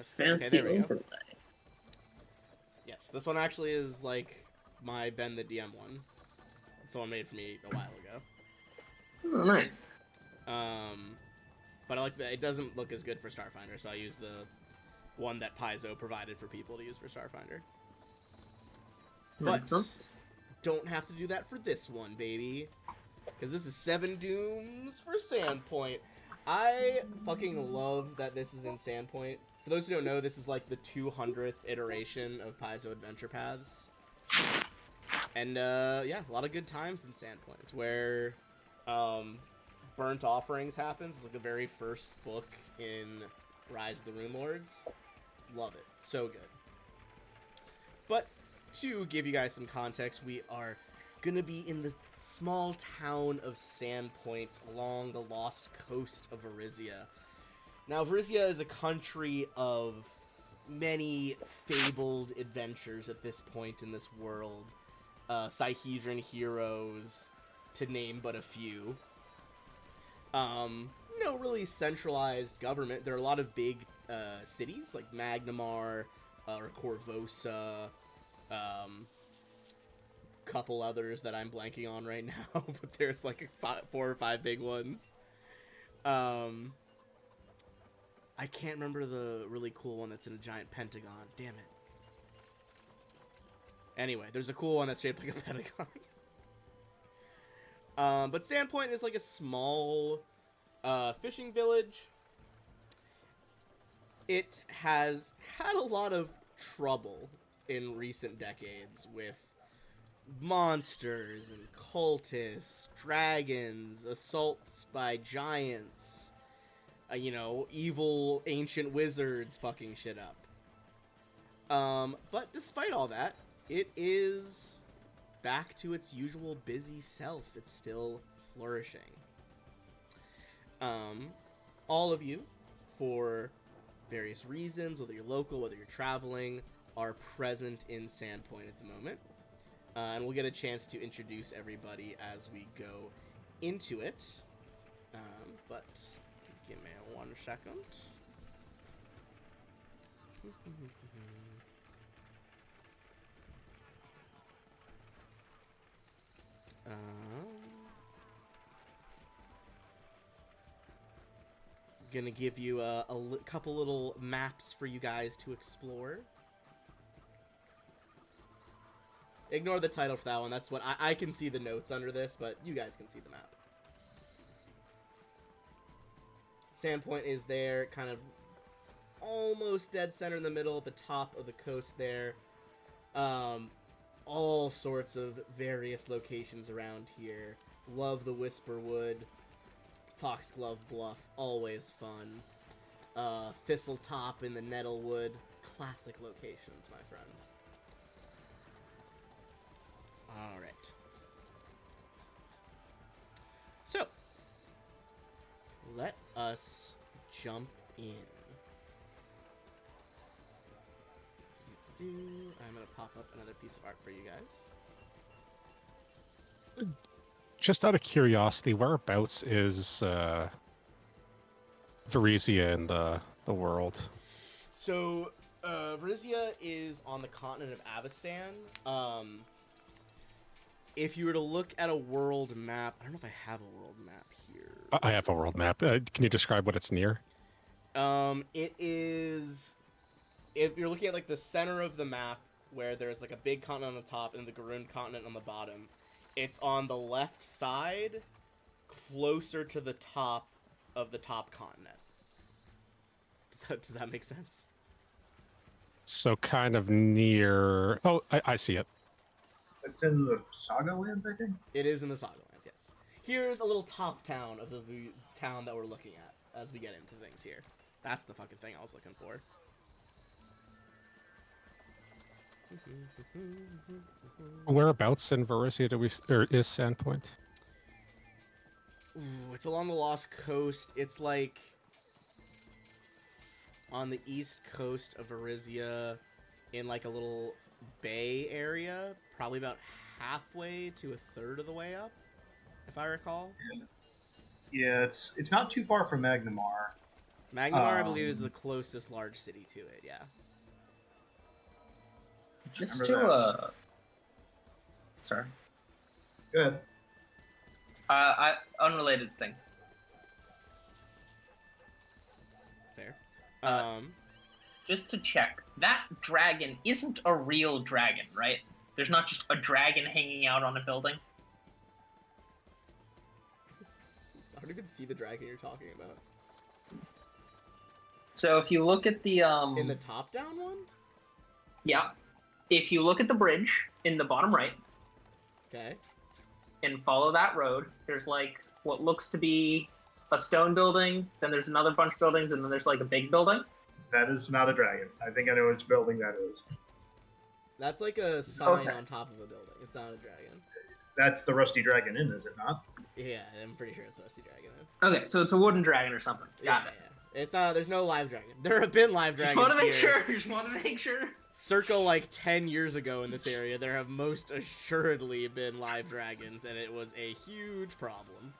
Test. Okay, Fancy there we go. overlay. Yes, this one actually is like my Ben the DM one. Someone made for me a while ago. Oh, nice. But I like that it doesn't look as good for Starfinder, so I used the one that Paizo provided for people to use for Starfinder. But Excellent. don't have to do that for this one, baby. Because this is 7 Dooms for Sandpoint. I fucking love that this is in Sandpoint. For those who don't know, this is like the 200th iteration of Paizo Adventure Paths. And yeah, a lot of good times in Sandpoint. It's where Burnt Offerings happens. It's like the very first book in Rise of the Rune Lords. Love it. So good. But to give you guys some context, we are going to be in the small town of Sandpoint along the lost coast of Varisia. Now, Varisia is a country of many fabled adventures at this point in this world. Psyhedron heroes, to name but a few. No really centralized government. There are a lot of big cities like Magnamar or Corvosa, couple others that I'm blanking on right now, but there's like 4 or 5 big ones. I can't remember the really cool one that's in a giant pentagon. Damn it. Anyway, there's a cool one that's shaped like a pentagon. But Sandpoint is like a small fishing village. It has had a lot of trouble in recent decades with monsters and cultists, dragons, assaults by giants, evil ancient wizards fucking shit up. But despite all that, it is back to its usual busy self. It's still flourishing. All of you, for various reasons, whether you're local, whether you're traveling, are present in Sandpoint at the moment. And we'll get a chance to introduce everybody as we go into it. But give me 1 second. Gonna give you a couple little maps for you guys to explore. Ignore the title for that one. That's what I can see the notes under this, but you guys can see the map. Sandpoint is there, kind of almost dead center in the middle at the top of the coast there. All sorts of various locations around here. Love the Whisperwood. Foxglove Bluff, always fun. Thistletop in the Nettlewood. Classic locations, my friends. Alright. So, let us jump in. I'm going to pop up another piece of art for you guys. Just out of curiosity, whereabouts is Varisia in the world? So, Varisia is on the continent of Avestan. If you were to look at a world map, I don't know if I have a world map here. I have a world map. Can you describe what it's near? It is, if you're looking at like the center of the map, where there's like a big continent on the top and the Garund continent on the bottom, it's on the left side, closer to the top of the top continent. Does that make sense? So kind of near... Oh, I see it. It's in the Saga Lands, I think? It is in the Saga Lands, yes. Here's a little top town of the town that we're looking at as we get into things here. That's the fucking thing I was looking for. Whereabouts in Varisia is Sandpoint? Ooh, it's along the Lost Coast. It's like on the east coast of Varisia, in like a little bay area, probably about halfway to a third of the way up, if I recall. Yeah, it's not too far from Magnamar. Magnamar, I believe, is the closest large city to it. Yeah. Just Remember to sorry. Good. Unrelated thing. Fair. Just to check, that dragon isn't a real dragon, right? There's not just a dragon hanging out on a building. I don't even see the dragon you're talking about. So if you look at the In the top-down one? yeah, if you look at the bridge in the bottom right Okay. and follow that road, there's like what looks to be a stone building, then there's another bunch of buildings, and then there's like a big building. That is not a dragon. I think I know which building that is. That's like a sign Okay. on top of a building. It's not a dragon. That's the Rusty Dragon Inn, is it not? Yeah, I'm pretty sure it's the Rusty Dragon. Okay, so it's a wooden dragon or something. Got it. Yeah. It's not. There's no live dragon. There have been live Just dragons want to make here. sure. Just want to make sure. Circa like 10 years ago in this area, there have most assuredly been live dragons, and it was a huge problem.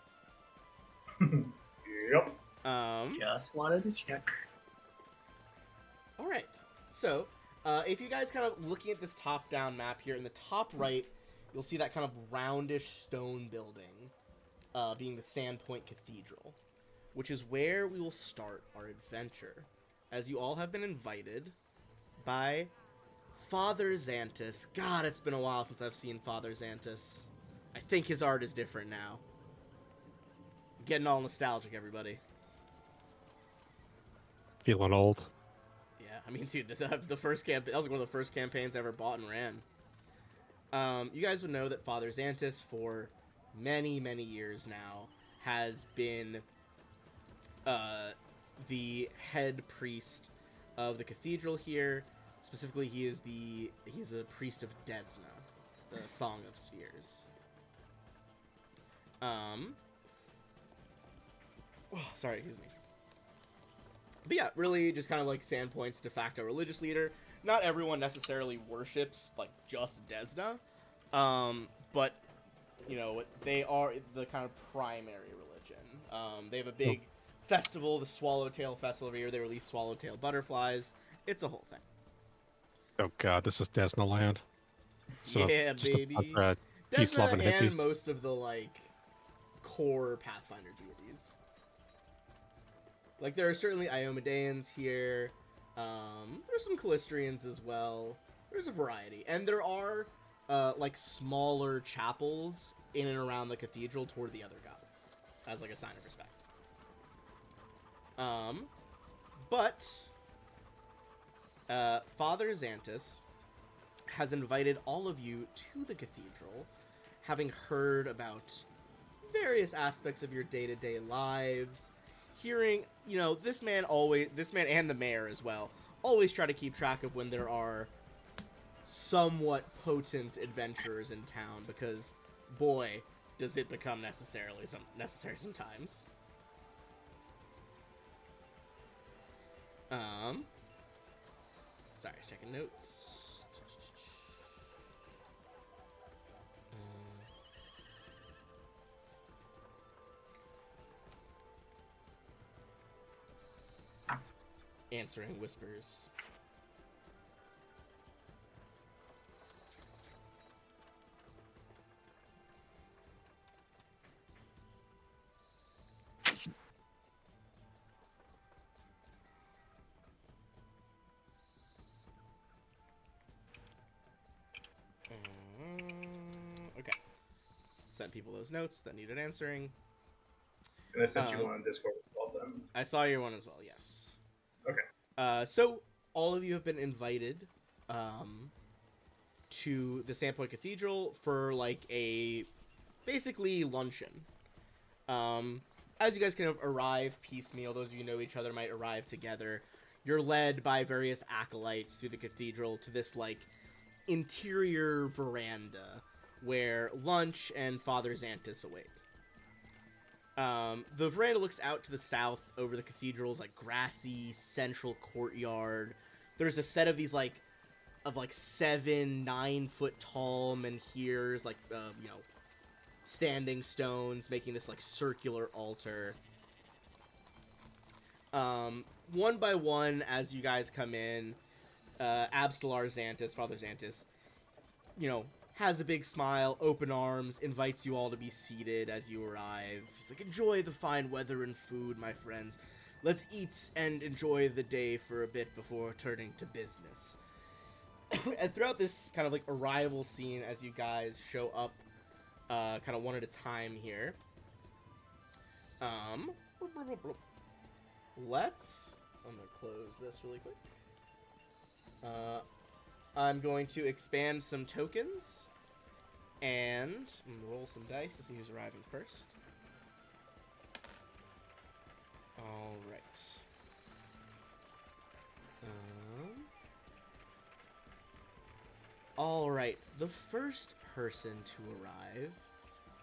Yep. Just wanted to check. All right. So, if you guys kind of looking at this top-down map here, in the top right, you'll see that kind of roundish stone building, being the Sandpoint Cathedral, which is where we will start our adventure, as you all have been invited by Father Xantus. God, it's been a while since I've seen Father Xantus. I think his art is different now. Getting all nostalgic, everybody. Feeling old. Yeah, I mean, dude, this, the first that was one of the first campaigns I ever bought and ran. You guys would know that Father Xantus, for many, many years now, has been the head priest of the cathedral here. Specifically, he's a priest of Desna, the Song of Spheres. Sorry, excuse me. But yeah, really just kind of like Sandpoint's de facto religious leader. Not everyone necessarily worships like just Desna, but you know, they are the kind of primary religion. They have a big festival, the Swallowtail Festival every year. They release swallowtail butterflies. It's a whole thing. Oh god, this is Desna land. So Yeah, just baby. A bunch of peace-loving Desna and hippies. most of the like core Pathfinder deities. Like there are certainly Iomedeans here. There's some Callistrians as well. There's a variety, and there are like smaller chapels in and around the cathedral toward the other gods, as like a sign of respect. But Father Xantus has invited all of you to the cathedral, having heard about various aspects of your day-to-day lives, hearing, you know, this man and the mayor as well, always try to keep track of when there are somewhat potent adventurers in town, because, boy, does it become necessary sometimes. Sorry, checking notes. Answering whispers. Okay. Sent people those notes that needed answering. And I sent you one on Discord with all of them. I saw your one as well, yes. Okay. So, all of you have been invited to the Sandpoint Cathedral for, like, a, basically, luncheon. As you guys kind of arrive piecemeal, those of you who know each other might arrive together. You're led by various acolytes through the cathedral to this, like, interior veranda where lunch and Father Xantus await. The veranda looks out to the south over the cathedral's like grassy central courtyard. There's a set of these like 7-9 foot tall menhirs, like you know, standing stones, making this like circular altar. One by one, as you guys come in, Abstelar Xantus, Father Xantus, has a big smile, open arms, invites you all to be seated as you arrive. He's like, enjoy the fine weather and food, my friends. Let's eat and enjoy the day for a bit before turning to business. And throughout this kind of like arrival scene, as you guys show up, kind of one at a time here, I'm gonna close this really quick. I'm going to expand some tokens, and I'm gonna roll some dice to see who's arriving first. All right. All right. The first person to arrive,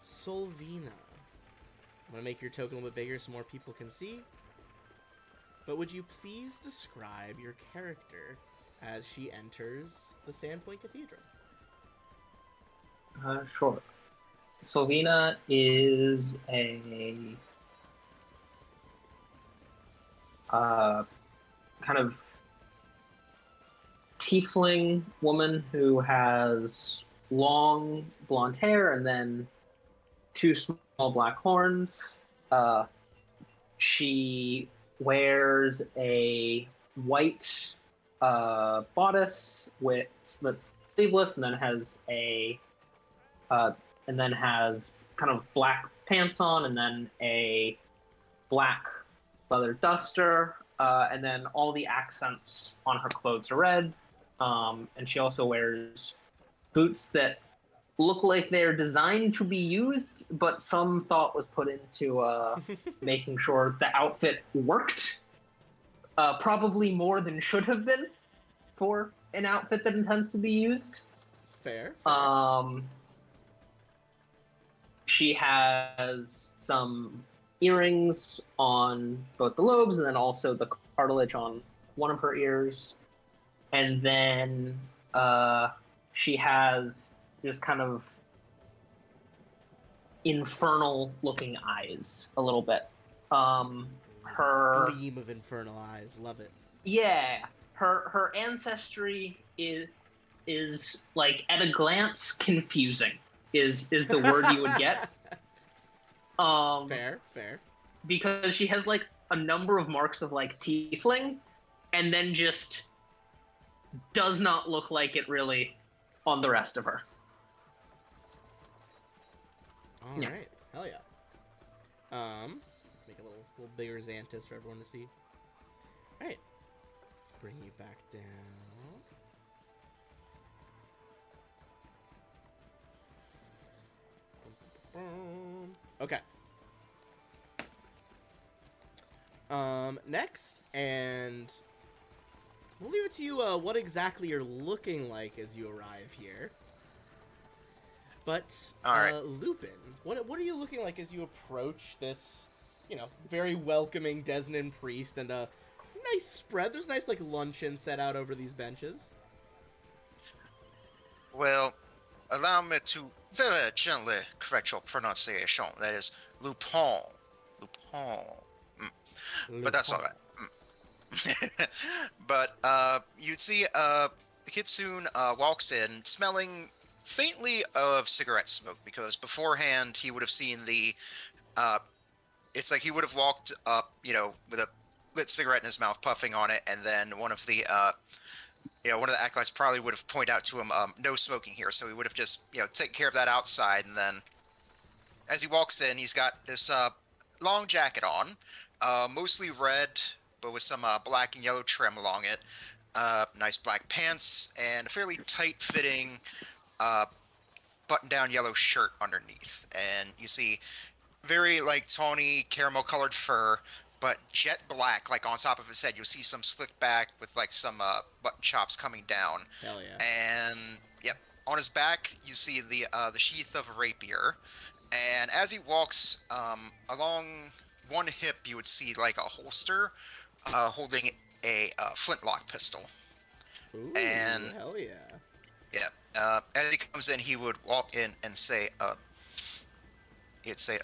Solvina. I'm gonna make your token a little bit bigger so more people can see. But would you please describe your character as she enters the Sandpoint Cathedral? Sure. Sylvina is a kind of tiefling woman who has long blonde hair and then two small black horns. She wears a white bodice that's sleeveless, and then has kind of black pants on, and then a black leather duster, and then all the accents on her clothes are red. And she also wears boots that look like they're designed to be used, but some thought was put into making sure the outfit worked. Probably more than should have been for an outfit that intends to be used. Fair. She has some earrings on both the lobes and then also the cartilage on one of her ears. And then she has just kind of infernal looking eyes a little bit. Her gleam of infernal eyes. Love it. Yeah. Her ancestry is like at a glance confusing is the word you would get. Fair. Because she has like a number of marks of like tiefling, and then just does not look like it really on the rest of her. All right. Hell yeah. Make a little bigger Xantus for everyone to see. All right. Let's bring you back down. Okay. Next, and we'll leave it to you what exactly you're looking like as you arrive here. But, All right. Lupin, what are you looking like as you approach this, very welcoming Desnan priest and a nice spread? There's nice, luncheon set out over these benches. Well, allow me to very gently correct your pronunciation. That is Lupin. Lupin. But that's all right. But you'd see Kitsune walks in smelling faintly of cigarette smoke, because beforehand he would have seen the it's like he would have walked up, with a lit cigarette in his mouth, puffing on it, and then one of the acolytes probably would have pointed out to him, no smoking here, so he would have just, taken care of that outside. And then as he walks in, he's got this long jacket on, mostly red, but with some black and yellow trim along it, nice black pants, and a fairly tight-fitting button-down yellow shirt underneath. And you see very, tawny, caramel-colored fur, but jet black, on top of his head. You'll see some slicked back with, some button chops coming down. Hell yeah. And, yep, on his back, you see the sheath of a rapier. And as he walks along one hip, you would see, a holster holding a flintlock pistol. Ooh, and hell yeah. Yeah. As he comes in, he would walk in and say, he'd say,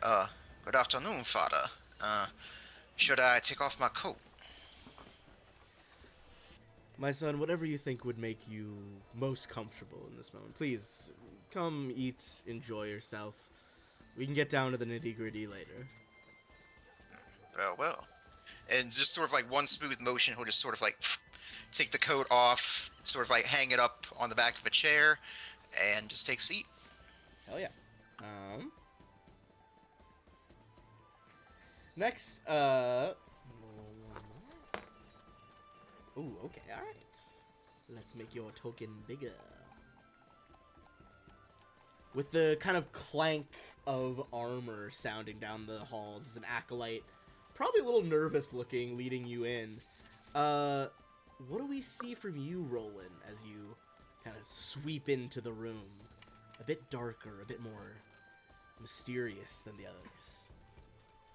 good afternoon, Father. Should I take off my coat? My son, whatever you think would make you most comfortable in this moment. Please, come eat, enjoy yourself. We can get down to the nitty-gritty later. Well. And just sort of like one smooth motion, he'll just sort of like take the coat off, sort of like hang it up on the back of a chair, and just take a seat. Hell yeah. Next, ooh, okay, alright. Let's make your token bigger. With the kind of clank of armor sounding down the halls as an acolyte, probably a little nervous looking, leading you in. What do we see from you, Roland, as you kind of sweep into the room? A bit darker, a bit more mysterious than the others.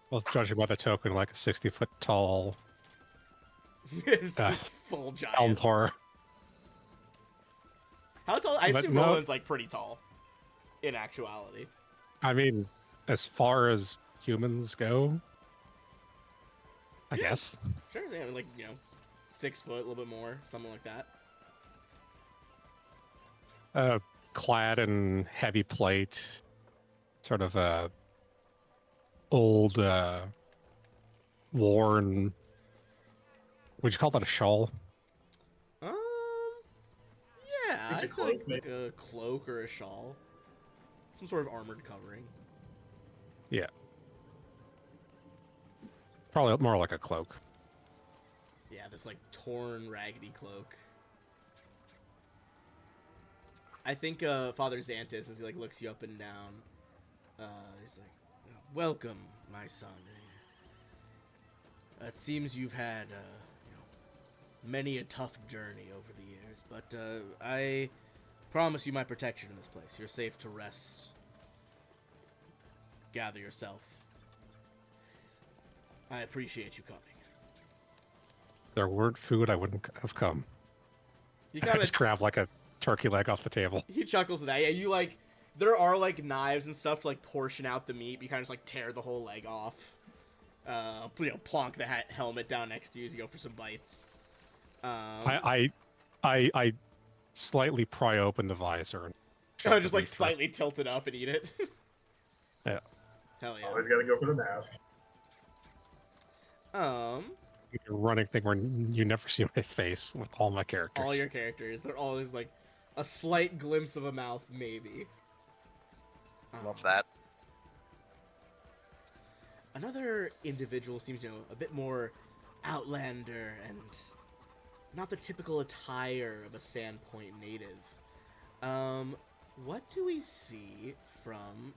Well, judging by the token, like a 60-foot tall It's this full giant. Elmtor. How tall? I But assume no- Roland's like pretty tall. In actuality. I mean, as far as humans go, I Yeah. guess. Sure, yeah, like, 6 foot, a little bit more, something like that. Clad in heavy plate, sort of a old, worn. Would you call that a shawl? Yeah, It's a I'd say cloak, like a cloak or a shawl. Some sort of armored covering. Yeah. Probably more like a cloak. Yeah, this like torn, raggedy cloak. I think Father Xantus, as he like looks you up and down, he's like, "Welcome, my son. It seems you've had many a tough journey over the years, but I promise you my protection in this place. You're safe to rest. Gather yourself. I appreciate you coming." If there weren't food, I wouldn't have come. You I kind just of grab like a turkey leg off the table. he chuckles at that. Yeah, you like there are like knives and stuff to like portion out the meat. But you kind of just like tear the whole leg off. Plonk the helmet down next to you as you go for some bites. I slightly pry open the visor and Just like slightly tilt it up and eat it. Yeah. Hell yeah. Always got to go for the mask. A running thing where you never see my face with all my characters. All your characters, they're always like a slight glimpse of a mouth, maybe. Love that. Another individual seems, a bit more outlander and not the typical attire of a Sandpoint native. What do we see from,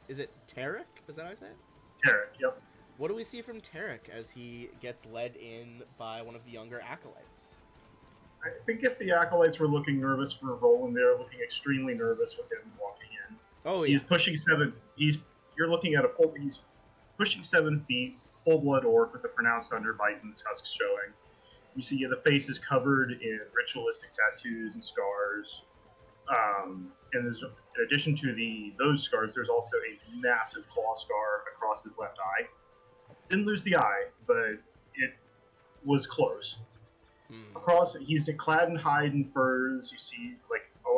is it Tarek? Is that how I say it? Tarek, yep. What do we see from Tarek as he gets led in by one of the younger acolytes? I think if the acolytes were looking nervous for Roland, they're looking extremely nervous with him walking in. Oh, yeah. He's pushing 7. You're looking at he's pushing 7 feet, full blood orc with a pronounced underbite and the tusks showing. You see the face is covered in ritualistic tattoos and scars. And there's, in addition to those scars, there's also a massive claw scar across his left eye. Didn't lose the eye, but it was close. Across, he's clad in hide and furs. You see,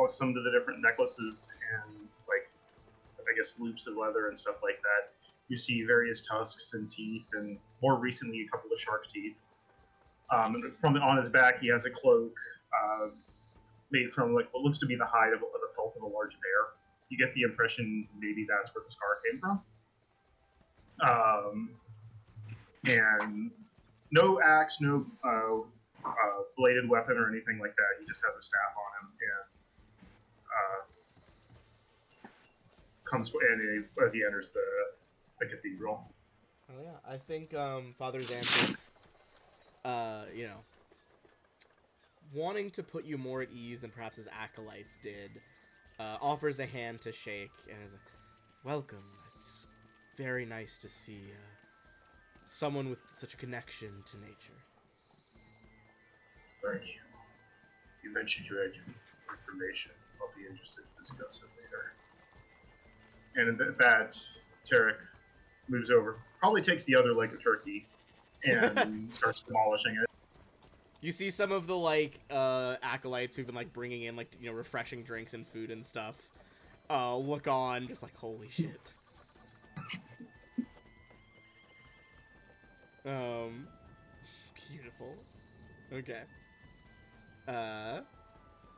some of the different necklaces and, I guess, loops of leather and stuff like that. You see various tusks and teeth, and more recently, a couple of shark teeth. And on his back, he has a cloak made from what looks to be the hide of the pelt of a large bear. You get the impression maybe that's where the scar came from. And no axe, no bladed weapon or anything like that. He just has a staff on him and as he enters the cathedral. Oh yeah, I think Father Xanthus, wanting to put you more at ease than perhaps his acolytes did, offers a hand to shake and is like, "Welcome. It's very nice to see someone with such a connection to nature." Thank you. You mentioned you had information. I'll be interested to discuss it later. And at that, Tarek moves over, probably takes the other leg of turkey, and starts demolishing it. You see some of the like acolytes who've been like bringing in like refreshing drinks and food and stuff. Look on, just like holy shit. Beautiful. Okay.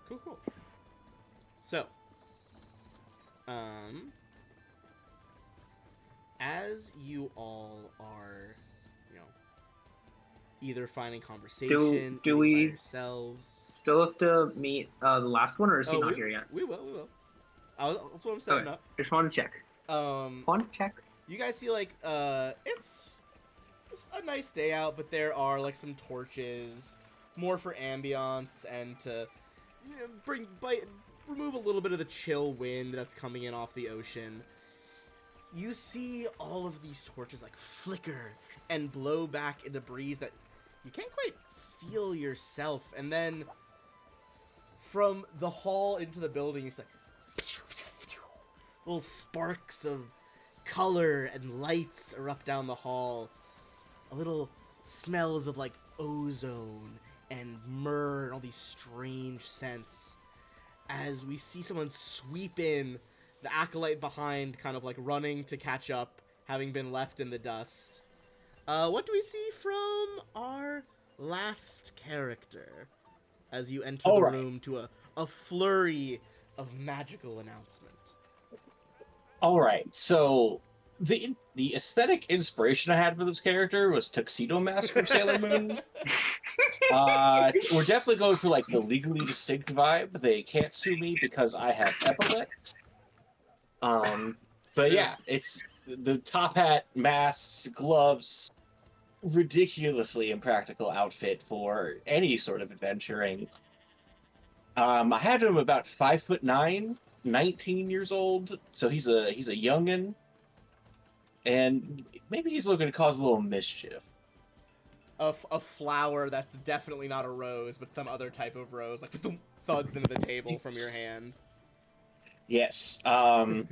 Cool. So, as you all are, either finding conversation, do eating by we yourselves. still have to meet the last one, or is he not here yet? We will. That's what I'm setting up. Just wanted to check. You guys see like it's a nice day out, but there are like some torches, more for ambiance and to remove a little bit of the chill wind that's coming in off the ocean. You see all of these torches like flicker and blow back in a breeze that you can't quite feel yourself, and then from the hall into the building, it's like little sparks of color and lights erupt down the hall. A little smells of like ozone and myrrh and all these strange scents as we see someone sweep in, the acolyte behind kind of like running to catch up, having been left in the dust. What do we see from our last character as you enter the room to a flurry of magical announcement? All right, so the aesthetic inspiration I had for this character was Tuxedo Mask from Sailor Moon. We're definitely going for like the legally distinct vibe. They can't sue me because I have epaulets. But yeah, it's the top hat, masks, gloves, ridiculously impractical outfit for any sort of adventuring. I had him about 5'9", 19 years old, so he's a youngin', and maybe he's looking to cause a little mischief. A flower that's definitely not a rose, but some other type of rose, like thuds into the table from your hand. Yes. I'm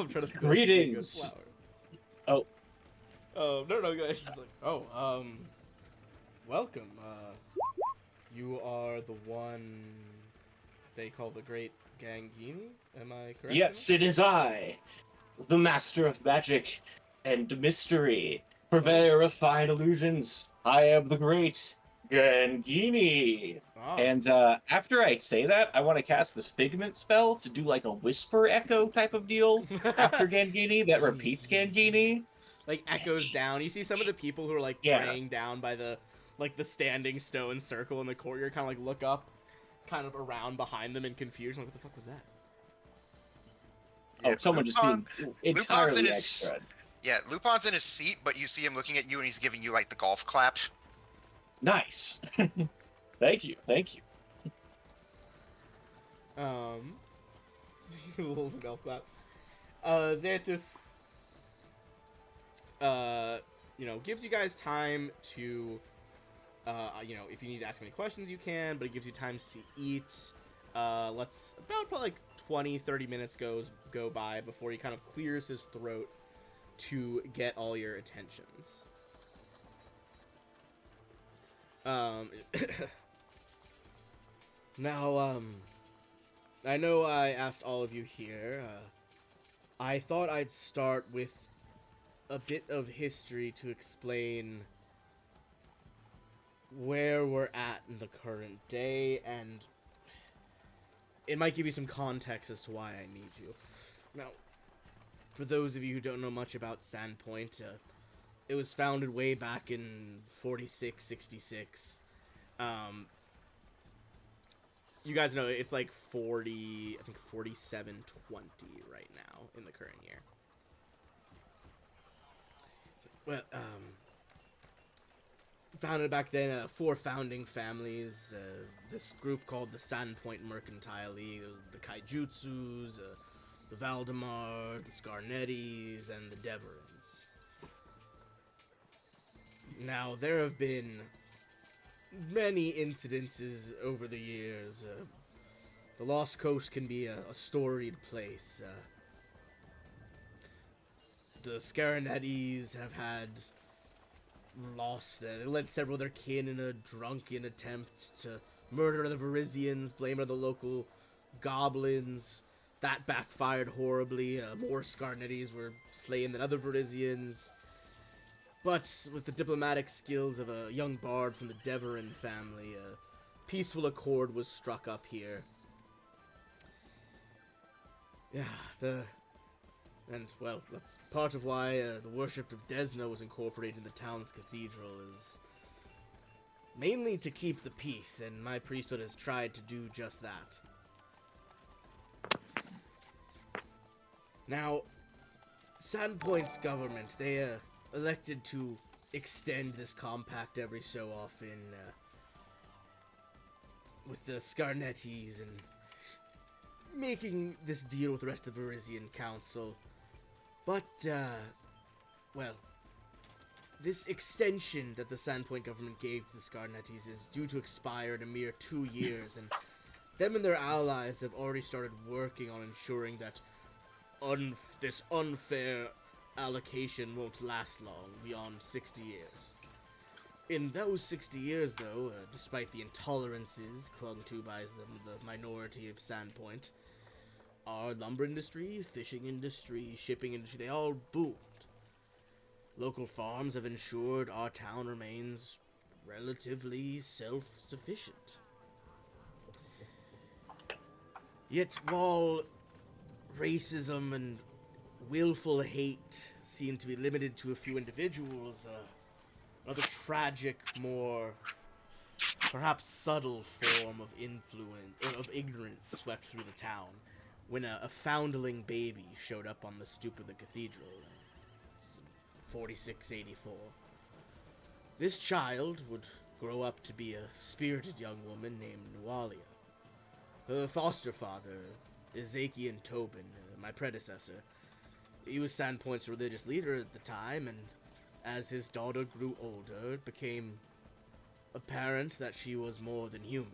trying to Greetings. Oh. No, go ahead. She's like, welcome. You are the one they call the Great Gangini? Am I correct? Yes, it is I, the master of magic and mystery, purveyor of fine illusions. I am the Great Gangini. Ah. And after I say that, I want to cast this figment spell to do like a whisper echo type of deal after Gangini that repeats Gangini. Like echoes down. You see some of the people who are like praying down by the standing stone circle in the courtyard kind of like look up kind of around behind them in confusion. Like, what the fuck was that? Oh, someone just being entirely extra. Yeah, Lupin's in his seat, but you see him looking at you and he's giving you like the golf clap. Nice. Thank you. Little golf clap. Xantus, gives you guys time to, if you need to ask any questions, you can, but it gives you time to eat. Let's about probably like 20-30 minutes go by before he kind of clears his throat to get all your attentions. Now, I know I asked all of you here. I thought I'd start with a bit of history to explain where we're at in the current day, and it might give you some context as to why I need you. Now, for those of you who don't know much about Sandpoint, it was founded way back in 4666. You guys know it's like 4720 right now in the current year. Well, founded back then, 4 founding families. This group called the Sandpoint Mercantile League. There was the Kaijutsus, the Valdemar, the Scarnettis, and the Deverins. Now, there have been many incidences over the years. The Lost Coast can be a storied place. The Scarnettis have had lost. They led several of their kin in a drunken attempt to murder the Varisians, blame it on the local goblins. That backfired horribly. More Scarnettis were slain than other Varisians. But with the diplomatic skills of a young bard from the Deverin family, a peaceful accord was struck up here. Yeah, well, that's part of why the worship of Desna was incorporated in the town's cathedral, is mainly to keep the peace, and my priesthood has tried to do just that. Now, Sandpoint's government, they elected to extend this compact every so often with the Scarnettis and making this deal with the rest of the Varisian Council. But, well, this extension that the Sandpoint government gave to the Scarnettis is due to expire in a mere 2 years, and them and their allies have already started working on ensuring that this unfair allocation won't last long, beyond 60 years. In those 60 years, though, despite the intolerances clung to by the minority of Sandpoint, our lumber industry, fishing industry, shipping industry, they all boomed. Local farms have ensured our town remains relatively self-sufficient. Yet while racism and willful hate seem to be limited to a few individuals, another tragic, more perhaps subtle form of ignorance swept through the town when a foundling baby showed up on the stoop of the cathedral in 4684. This child would grow up to be a spirited young woman named Nualia. Her foster father, Ezekiel Tobin, my predecessor, he was Sandpoint's religious leader at the time, and as his daughter grew older, it became apparent that she was more than human.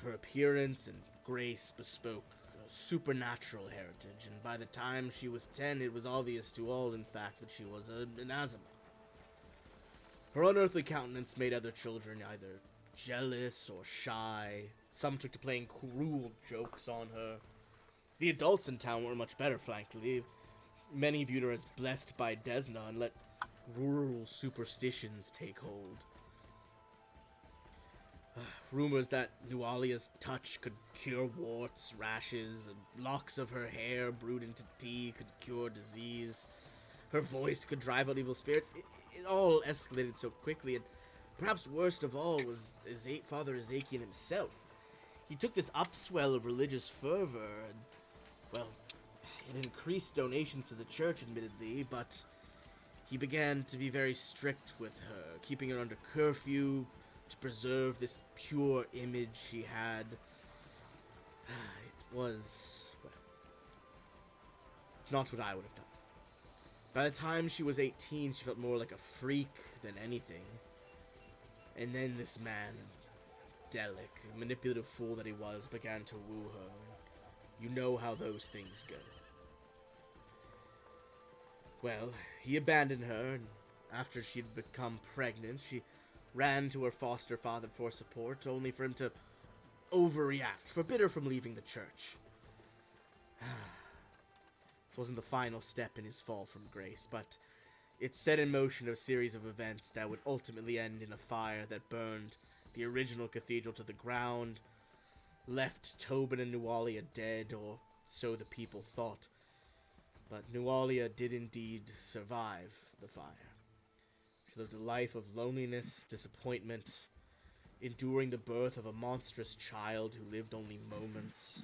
Her appearance and grace bespoke a supernatural heritage, and by the time she was 10, it was obvious to all, in fact, that she was an Azamite. Her unearthly countenance made other children either jealous or shy. Some took to playing cruel jokes on her. The adults in town weren't much better, frankly. Many viewed her as blessed by Desna and let rural superstitions take hold. Rumors that Nualia's touch could cure warts, rashes, and locks of her hair brewed into tea could cure disease. Her voice could drive out evil spirits. It all escalated so quickly, and perhaps worst of all was Father Ezekiel himself. He took this upswell of religious fervor, and, well, it increased donations to the church, admittedly, but he began to be very strict with her, keeping her under curfew to preserve this pure image she had. It was, well, not what I would have done. By the time she was 18, she felt more like a freak than anything. And then this man, Delic, manipulative fool that he was, began to woo her. You know how those things go. Well, he abandoned her, and after she'd become pregnant, she ran to her foster father for support, only for him to overreact, forbid her from leaving the church. This wasn't the final step in his fall from grace, but it set in motion a series of events that would ultimately end in a fire that burned the original cathedral to the ground, left Tobin and Nualia dead, or so the people thought. But Nualia did indeed survive the fire. She lived a life of loneliness, disappointment, enduring the birth of a monstrous child who lived only moments.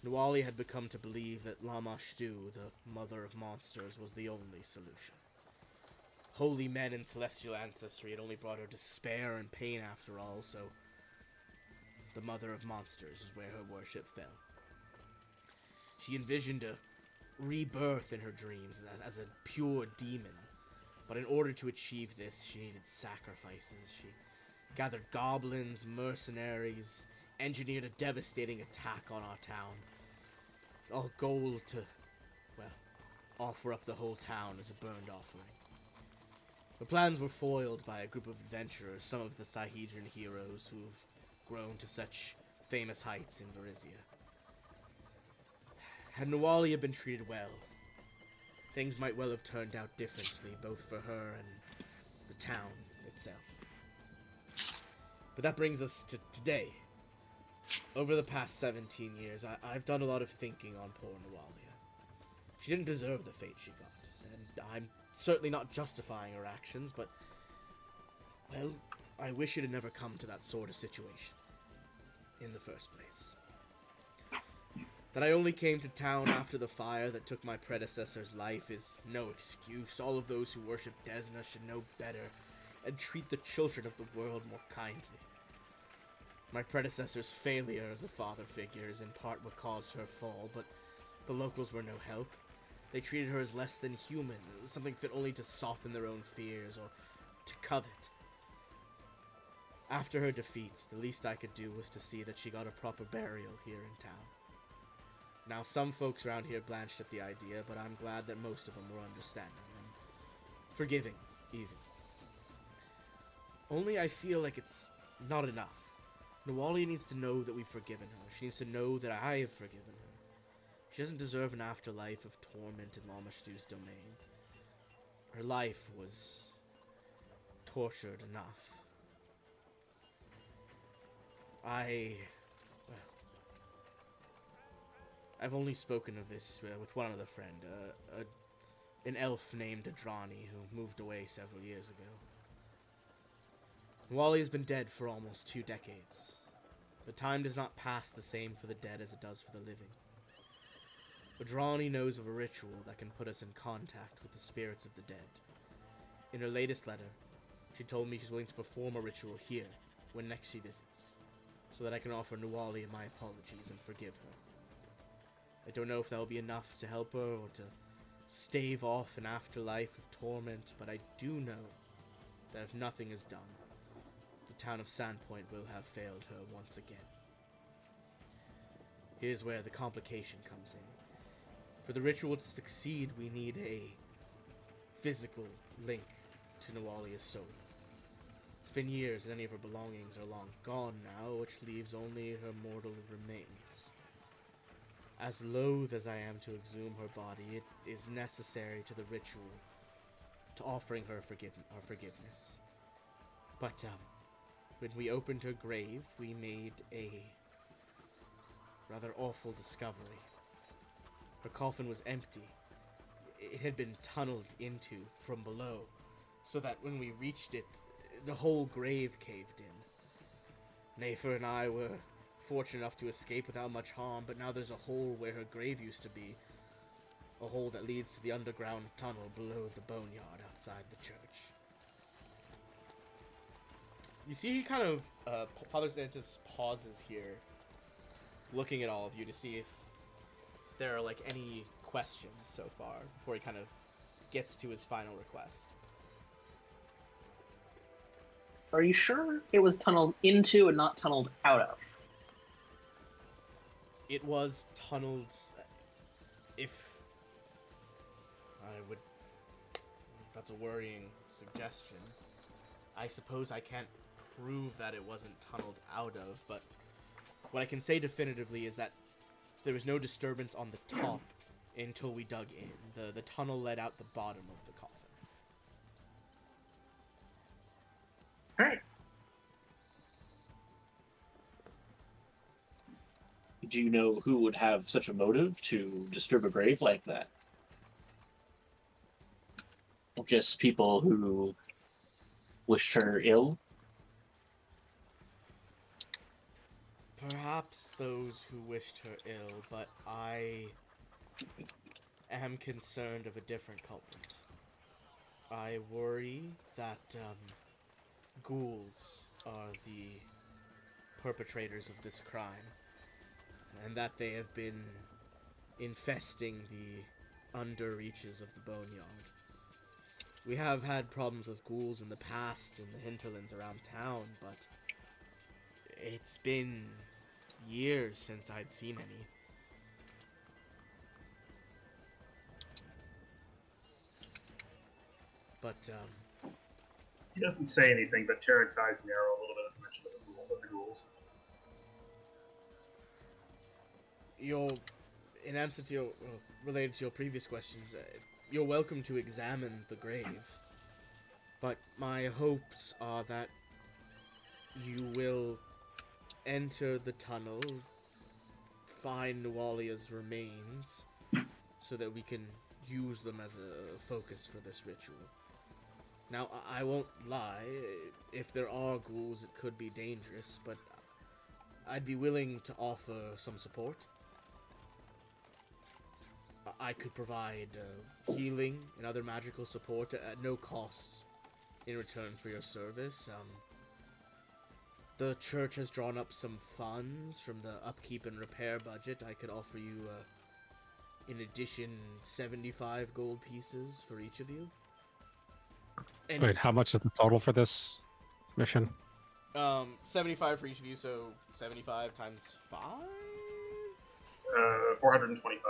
Nualia had become to believe that Lamashtu, the mother of monsters, was the only solution. Holy men and celestial ancestry had only brought her despair and pain after all, so the mother of monsters is where her worship fell. She envisioned a rebirth in her dreams as a pure demon, but in order to achieve this, she needed sacrifices. She gathered goblins, mercenaries, engineered a devastating attack on our town, all goal to, well, offer up the whole town as a burned offering. The plans were foiled by a group of adventurers, some of the Sahedran heroes who've grown to such famous heights in Varizia. Had Nualia been treated well, things might well have turned out differently, both for her and the town itself. But that brings us to today. Over the past 17 years, I've done a lot of thinking on poor Nualia. She didn't deserve the fate she got, and I'm certainly not justifying her actions, but, well, I wish it had never come to that sort of situation in the first place. That I only came to town after the fire that took my predecessor's life is no excuse. All of those who worship Desna should know better and treat the children of the world more kindly. My predecessor's failure as a father figure is in part what caused her fall, but the locals were no help. They treated her as less than human, something fit only to soften their own fears or to covet. After her defeat, the least I could do was to see that she got a proper burial here in town. Now, some folks around here blanched at the idea, but I'm glad that most of them were understanding and forgiving, even. Only I feel like it's not enough. Nualia needs to know that we've forgiven her. She needs to know that I have forgiven her. She doesn't deserve an afterlife of torment in Lamashtu's domain. Her life was tortured enough. I've only spoken of this with one other friend, an elf named Adrani who moved away several years ago. Wally has been dead for almost 2 decades, but time does not pass the same for the dead as it does for the living. Adrani knows of a ritual that can put us in contact with the spirits of the dead. In her latest letter, she told me she's willing to perform a ritual here when next she visits, so that I can offer Nualia my apologies and forgive her. I don't know if that will be enough to help her or to stave off an afterlife of torment, but I do know that if nothing is done, the town of Sandpoint will have failed her once again. Here's where the complication comes in. For the ritual to succeed, we need a physical link to Nualia's soul. It's been years and any of her belongings are long gone now, which leaves only her mortal remains. As loath as I am to exhume her body, it is necessary to the ritual to offering her forgiveness. But, when we opened her grave, we made a rather awful discovery. Her coffin was empty. It had been tunneled into from below, so that when we reached it, the whole grave caved in. Nafer and I were fortunate enough to escape without much harm, but now there's a hole where her grave used to be. A hole that leads to the underground tunnel below the boneyard outside the church. You see, he kind of, Father Xantus pauses here, looking at all of you to see if there are, like, any questions so far, before he kind of gets to his final request. Are you sure it was tunneled into and not tunneled out of? It was tunneled, if I would, that's a worrying suggestion. I suppose I can't prove that it wasn't tunneled out of, but what I can say definitively is that there was no disturbance on the top until we dug in. The tunnel led out the bottom of the coffin. Alright. Do you know who would have such a motive to disturb a grave like that? Just people who wished her ill? Perhaps those who wished her ill, but I am concerned of a different culprit. I worry that ghouls are the perpetrators of this crime, and that they have been infesting the under reaches of the boneyard. We have had problems with ghouls in the past in the hinterlands around town, but it's been years since I'd seen any. But, He doesn't say anything, but Tarek's eyes narrow a little bit at the mention of the ghouls. In answer to related to your previous questions, you're welcome to examine the grave. But my hopes are that you will enter the tunnel, find Nualia's remains, so that we can use them as a focus for this ritual. Now, I won't lie, if there are ghouls, it could be dangerous, but I'd be willing to offer some support. I could provide healing and other magical support at no cost in return for your service. The church has drawn up some funds from the upkeep and repair budget. I could offer you, in addition, 75 gold pieces for each of you. And, Wait, how much is the total for this mission? 75 for each of you, so 75 times 5? 425.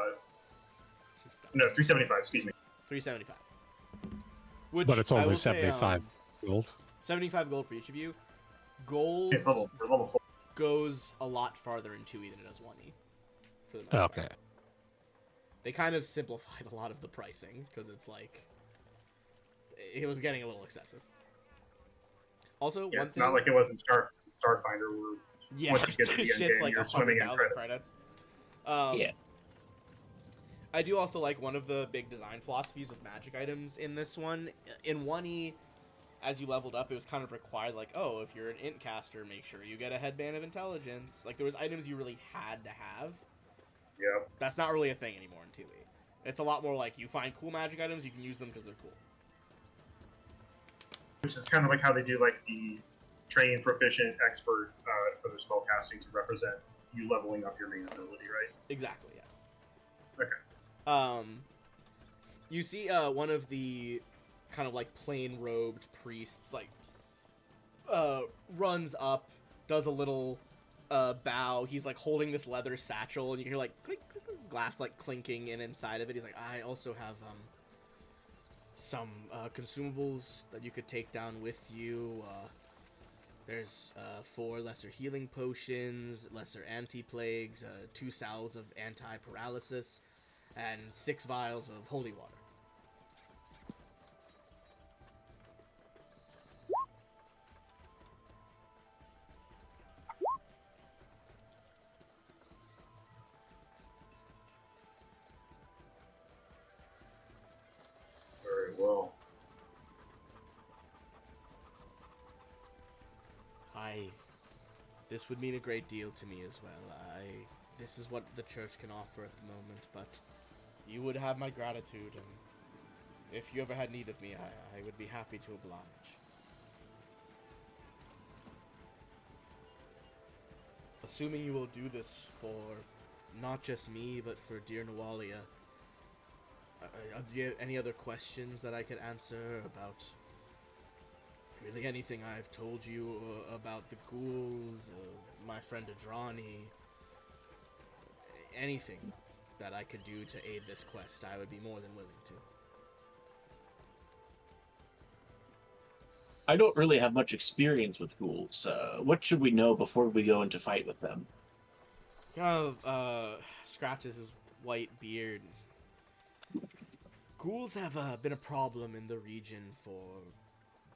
No, 375. Excuse me. 375. Which But it's I only will say, 75 gold. 75 gold for each of you. Gold It's level 4. goes a lot farther in 2E than it does 1E. For the most part. Okay. They kind of simplified a lot of the pricing, because it's like... It was getting a little excessive. Also, Yeah, one it's thing... not like it was in Starfinder where Yeah, once you get to the end shit's game, like you're swimming in 100,000 credits. credits. Yeah. I do also like one of the big design philosophies with magic items in this one. In 1E, as you leveled up, it was kind of required, like, oh, if you're an int caster, make sure you get a headband of intelligence. Like, there was items you really had to have. Yeah. That's not really a thing anymore in 2E. It's a lot more like, you find cool magic items, you can use them because they're cool. Which is kind of like how they do like the trained, proficient, expert for their spell casting to represent you leveling up your main ability, right? Exactly, yes. Okay. You see one of the kind of like plain-robed priests, like, runs up, does a little bow. He's like holding this leather satchel, and you can hear like clink, clink, clink, glass like clinking in inside of it. He's like, I also have some consumables that you could take down with you. There's 4 lesser healing potions, lesser anti-plagues, 2 salves of anti-paralysis, and 6 vials of holy water. Very well. This would mean a great deal to me as well. This is what the church can offer at the moment, but you would have my gratitude, and if you ever had need of me, I would be happy to oblige. Assuming you will do this for not just me, but for dear Nualia, are there any other questions that I could answer about really anything I've told you about the ghouls, my friend Adrani? Anything that I could do to aid this quest, I would be more than willing to. I don't really have much experience with ghouls. What should we know before we go into fight with them? Kind of scratches his white beard. Ghouls have been a problem in the region for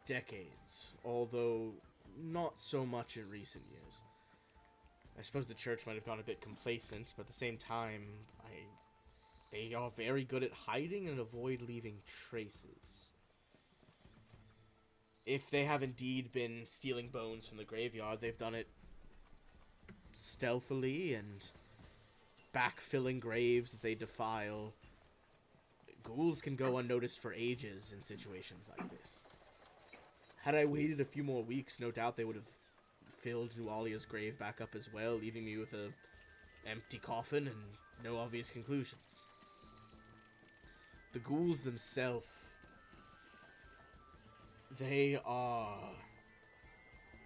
decades, although not so much in recent years. I suppose the church might have gone a bit complacent, but at the same time, they are very good at hiding and avoid leaving traces. If they have indeed been stealing bones from the graveyard, they've done it stealthily and backfilling graves that they defile. Ghouls can go unnoticed for ages in situations like this. Had I waited a few more weeks, no doubt they would have filled Nualia's grave back up as well, leaving me with a empty coffin and no obvious conclusions. The ghouls themselves, they are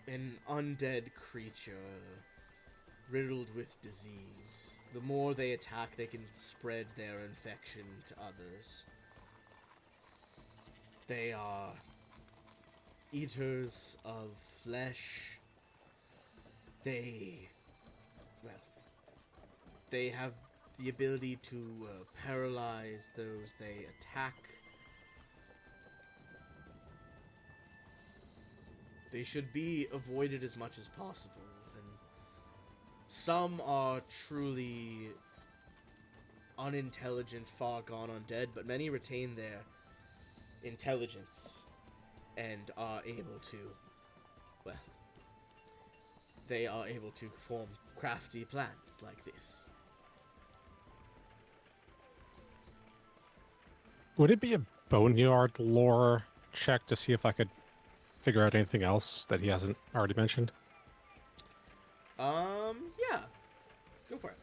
an undead creature riddled with disease. The more they attack, they can spread their infection to others. They are eaters of flesh, they, well, they have the ability to paralyze those they attack. They should be avoided as much as possible, and some are truly unintelligent, far gone undead, but many retain their intelligence and are able to, well, they are able to form crafty plans like this. Would it be a boneyard lore check to see if I could figure out anything else that he hasn't already mentioned? Yeah. Go for it.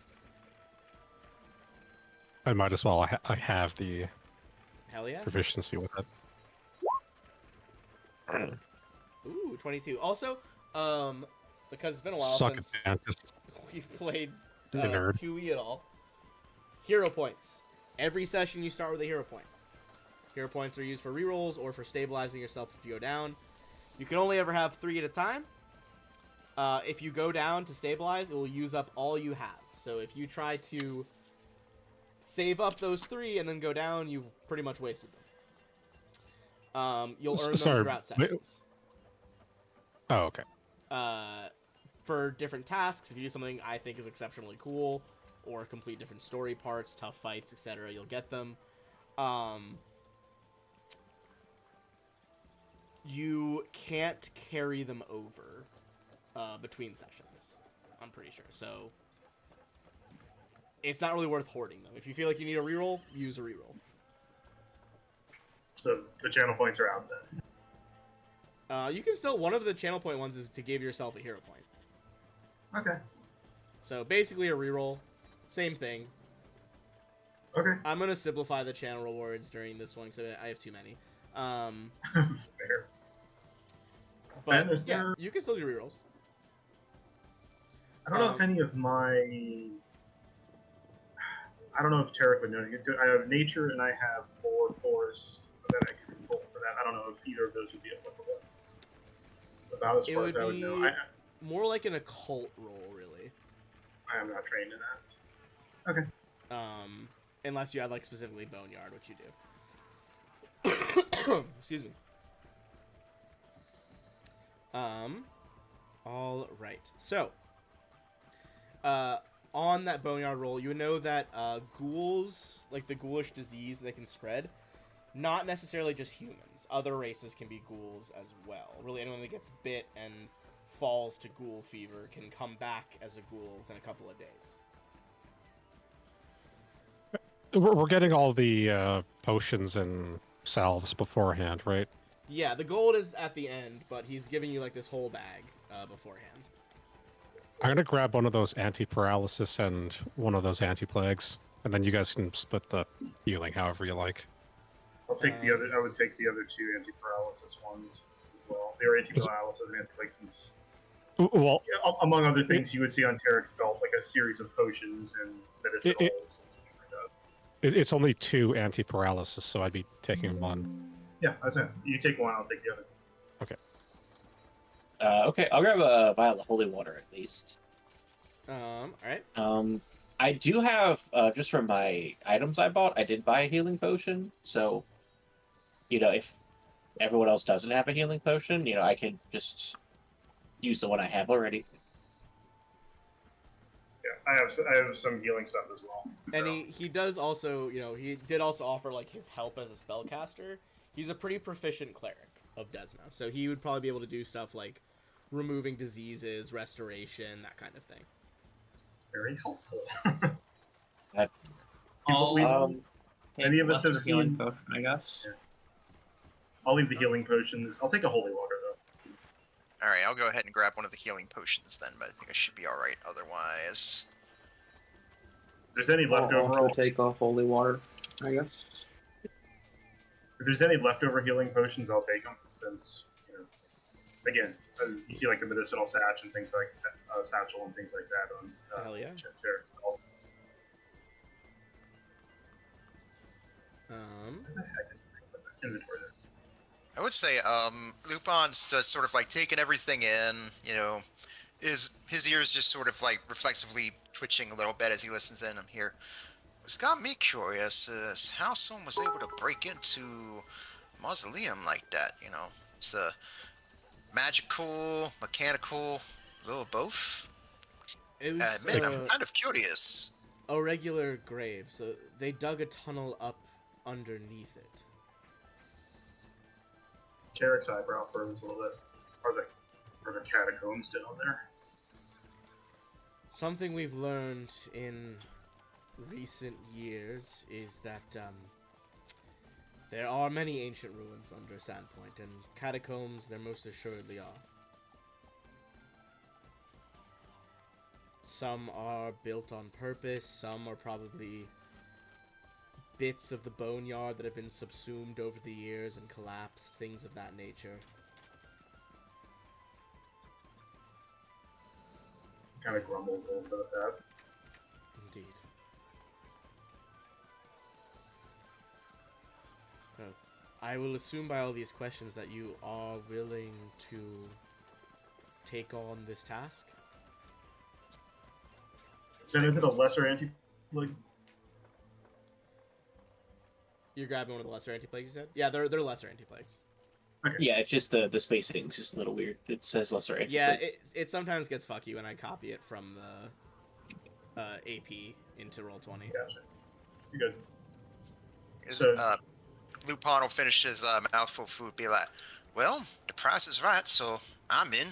I might as well. I have the Hell yeah. proficiency with it. Ooh, 22. Also, because it's been a while Suck since it, man. Just we've played be a nerd. 2E at all. Hero points. Every session you start with a hero point. Hero points are used for rerolls or for stabilizing yourself if you go down. You can only ever have 3 at a time. If you go down to stabilize, it will use up all you have. So if you try to save up those 3 and then go down, you've pretty much wasted them. You'll earn them sorry, throughout sessions. oh, okay. For different tasks, if you do something I think is exceptionally cool, or complete different story parts, tough fights, etc., you'll get them. You can't carry them over between sessions, I'm pretty sure. So it's not really worth hoarding them. If you feel like you need a reroll, use a reroll. So the channel points are out then. You can still, one of the channel point ones is to give yourself a hero point. Okay. So basically a reroll, same thing. Okay. I'm gonna simplify the channel rewards during this one because I have too many. Fair. But Ben, is yeah, there... you can still do rerolls. I don't know if any of my... I don't know if Tarek would know. I have nature and I have more forest that I can roll for that. I don't know if either of those would be applicable. About as far as I would know. More like an occult roll, really. I am not trained in that. Okay. Unless you had like specifically Boneyard, which you do. Excuse me. All right. So, on that Boneyard roll, you would know that ghouls, like the ghoulish disease they can spread, not necessarily just humans. Other races can be ghouls as well. Really, anyone that gets bit and falls to ghoul fever can come back as a ghoul within a couple of days. We're getting all the potions and salves beforehand, right? Yeah, the gold is at the end, but he's giving you like this whole bag beforehand. I'm gonna grab one of those anti-paralysis and one of those anti-plagues, and then you guys can split the healing however you like. I'll take the other. I would take the other 2 anti-paralysis ones as well. They were anti-paralysis and anti-plague since. Well, Yeah, among other things, you would see on Tarek's belt like a series of potions and medicinals and stuff like that. it's only 2 anti-paralysis, so I'd be taking one. Yeah, I said you take one, I'll take the other. Okay. Okay, I'll grab a vial of holy water at least. All right. I do have just from my items I bought, I did buy a healing potion. So, if everyone else doesn't have a healing potion, I could just use the one I have already. Yeah, I have some healing stuff as well. So. And he does also, he did also offer like his help as a spellcaster. He's a pretty proficient cleric of Desna, so he would probably be able to do stuff like removing diseases, restoration, that kind of thing. Very helpful. Any of us have healing seen- potion, I guess. Yeah. I'll leave the healing potions. I'll take a holy water though. Alright, I'll go ahead and grab one of the healing potions then, but I think I should be alright otherwise. If there's any I'll leftover, also take off holy water, I guess. if there's any leftover healing potions, I'll take them. Since again, you see like the medicinal satch and things like satchel and things like that on Hell yeah. Tarek's belt. What the heck is my inventory there? I would say Lupin's just sort of like taking everything in. You know, his ears just sort of like reflexively twitching a little bit as he listens in. I'm here. What's got me curious is how someone was able to break into a mausoleum like that. You know, it's a magical, mechanical, a little of both. It was Admit, I'm kind of curious. a regular grave, so they dug a tunnel up underneath it. Tarek's eyebrow furrows a little bit. Are the catacombs down there? Something we've learned in recent years is that there are many ancient ruins under Sandpoint, and catacombs there most assuredly are. Some are built on purpose, some are probably bits of the boneyard that have been subsumed over the years and collapsed, things of that nature. Kind of grumbles a little bit at that. Indeed. I will assume by all these questions that you are willing to take on this task. Then is it a lesser anti-plague? You're grabbing one of the lesser anti-plagues, you said? Yeah, they're lesser anti-plagues. Okay. Yeah, it's just the spacing's just a little weird. It says lesser anti. Yeah, it sometimes gets fucky when I copy it from the AP into Roll20. Gotcha. You're good. So, Lupin will finish his mouthful of food, be like, well, the price is right, so I'm in.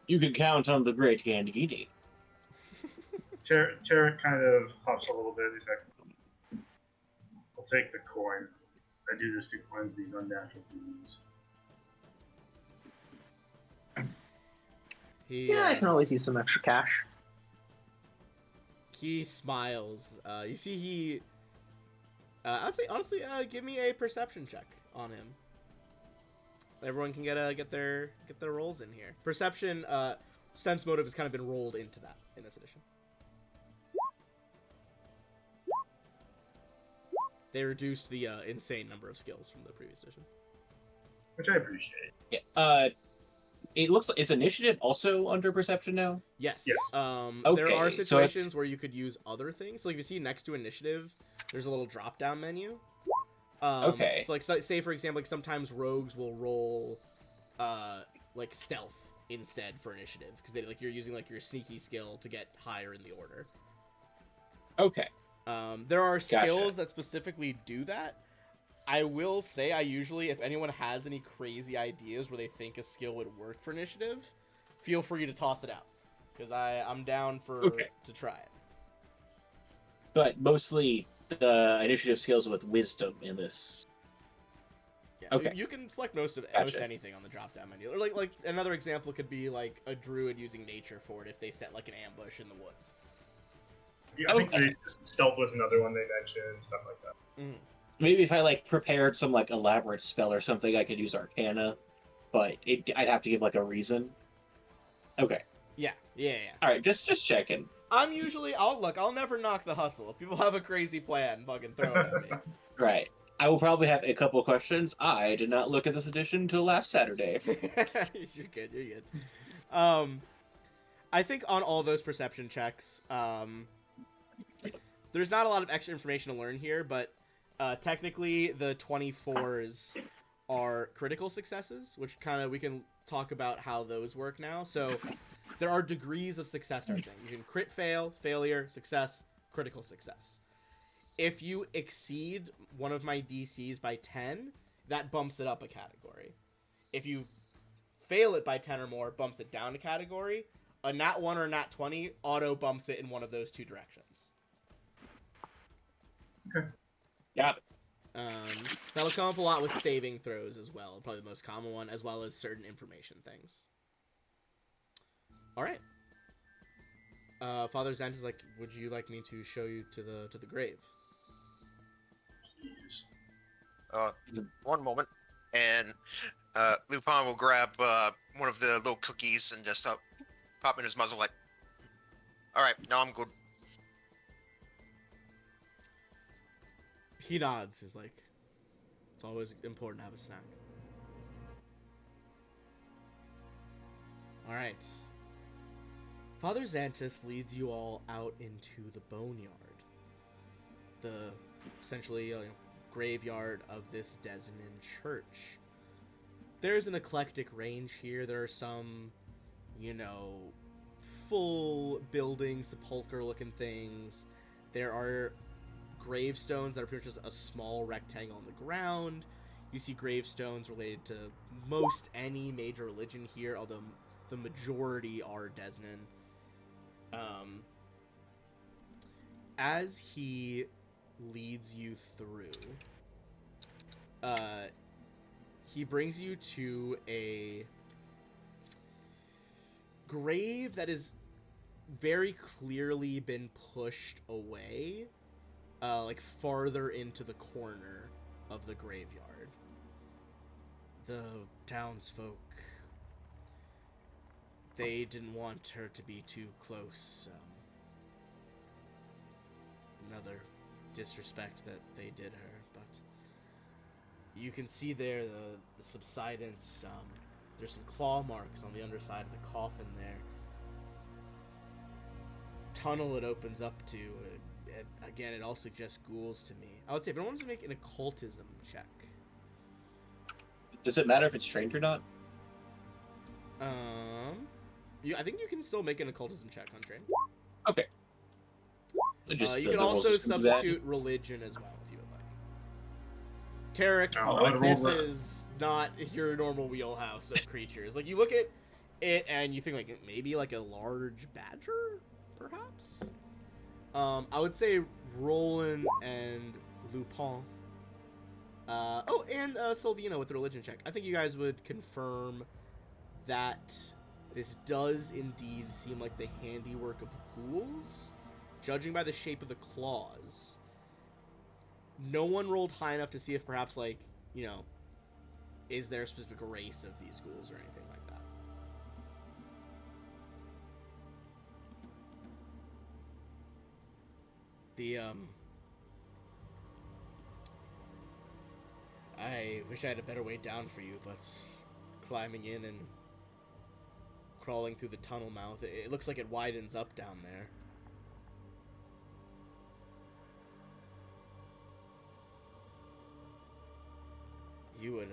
You can count on the great Gandini. Tarek kind of hops a little bit. He's like, I'll take the coin. I do this to cleanse these unnatural beings. I can always use some extra cash. He smiles. You see he... I'd say, honestly, give me a perception check on him. Everyone can get their rolls in here. Perception, sense motive has kind of been rolled into that in this edition. They reduced the insane number of skills from the previous edition. Which I appreciate. Yeah. It looks like is initiative also under perception now? Yes. Yes. There are Okay, so situations where you could use other things. Like if you see next to initiative, there's a little drop-down menu. Okay. So like say for example, like sometimes rogues will roll like stealth instead for initiative because they like you're using like your sneaky skill to get higher in the order. Okay. There are Gotcha. skills that specifically do that. I will say I usually, if anyone has any crazy ideas where they think a skill would work for initiative, feel free to toss it out. Because I'm down to try it. But mostly the initiative skills with wisdom in this. Yeah, Okay. you can select most Gotcha. anything on the drop-down menu. Or like another example could be like a druid using nature for it if they set like an ambush in the woods. Yeah, I think stealth was another one they mentioned, stuff like that. Mm. Maybe if I like prepared some like elaborate spell or something, I could use Arcana, but I'd have to give like a reason. Okay. Yeah. All right, just checking. I'll never knock the hustle. If people have a crazy plan, fucking throw it at me. Right. I will probably have a couple questions. I did not look at this edition until last Saturday. You're good. I think on all those perception checks, there's not a lot of extra information to learn here, but technically the 24s are critical successes, which we can talk about how those work now. So there are degrees of success to everything. You can crit fail, failure, success, critical success. If you exceed one of my DCs by 10, that bumps it up a category. If you fail it by 10 or more, bumps it down a category. A nat 1 or nat 20 auto bumps it in one of those two directions. Okay. Got it. That'll come up a lot with saving throws as well. Probably the most common one, as well as certain information things. All right. Father Zant is like, would you like me to show you to the grave? Jeez. One moment. And Lupin will grab one of the little cookies and just pop in his muzzle like, all right, now I'm good. He nods. He's like, It's always important to have a snack. All right. Father Xantus leads you all out into the boneyard, the essentially graveyard of this Desnan church. There's an eclectic range here. There are some, full building, sepulcher-looking things. There are gravestones that are pretty much just a small rectangle on the ground. You see gravestones related to most any major religion here, although the majority are Desnan. As he leads you through, he brings you to a grave that has very clearly been pushed away, like farther into the corner of the graveyard. The townsfolk, they didn't want her to be too close. Another disrespect that they did her, but you can see there the subsidence. There's some claw marks on the underside of the coffin there. Tunnel it opens up to. Again, it all suggests ghouls to me. I would say if anyone wants to make an occultism check. Does it matter if it's trained or not? I think you can still make an occultism check on train. Okay. So just you can also substitute religion as well if you would like. Tarek, this is not your normal wheelhouse of creatures. Like, you look at it and you think like maybe like a large badger, perhaps. I would say Roland and Lupin. And Silvino with the religion check. I think you guys would confirm that this does indeed seem like the handiwork of ghouls, judging by the shape of the claws. No one rolled high enough to see if perhaps, like, is there a specific race of these ghouls or anything like that. I wish I had a better way down for you, but climbing in and crawling through the tunnel mouth, it looks like it widens up down there. You would,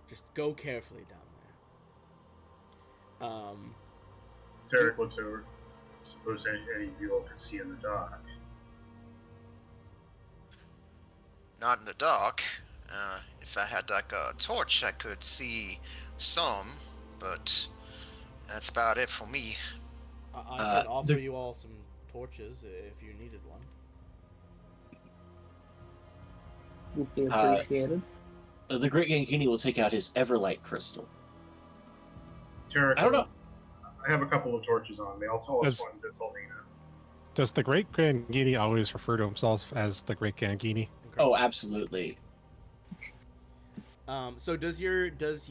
just go carefully down there. Tarek looks over. Suppose any of you all could see in the dark. Not in the dark. If I had like a torch, I could see some, but that's about it for me. I could offer you all some torches if you needed one. Would be appreciated. The Great Gangini will take out his Everlight crystal. Tarek, I don't know. I have a couple of torches on me. I'll tell us when this all Does the Great Gangini always refer to himself as the Great Gangini? Oh, absolutely. So does the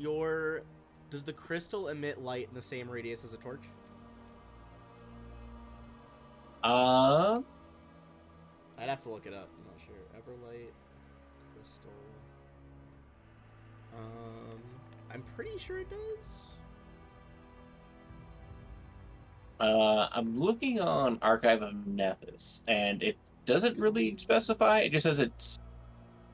crystal emit light in the same radius as a torch? Uh, I'd have to look it up. I'm not sure. Everlight crystal. I'm pretty sure it does. I'm looking on Archive of Nethys, and it doesn't really specify. It just says it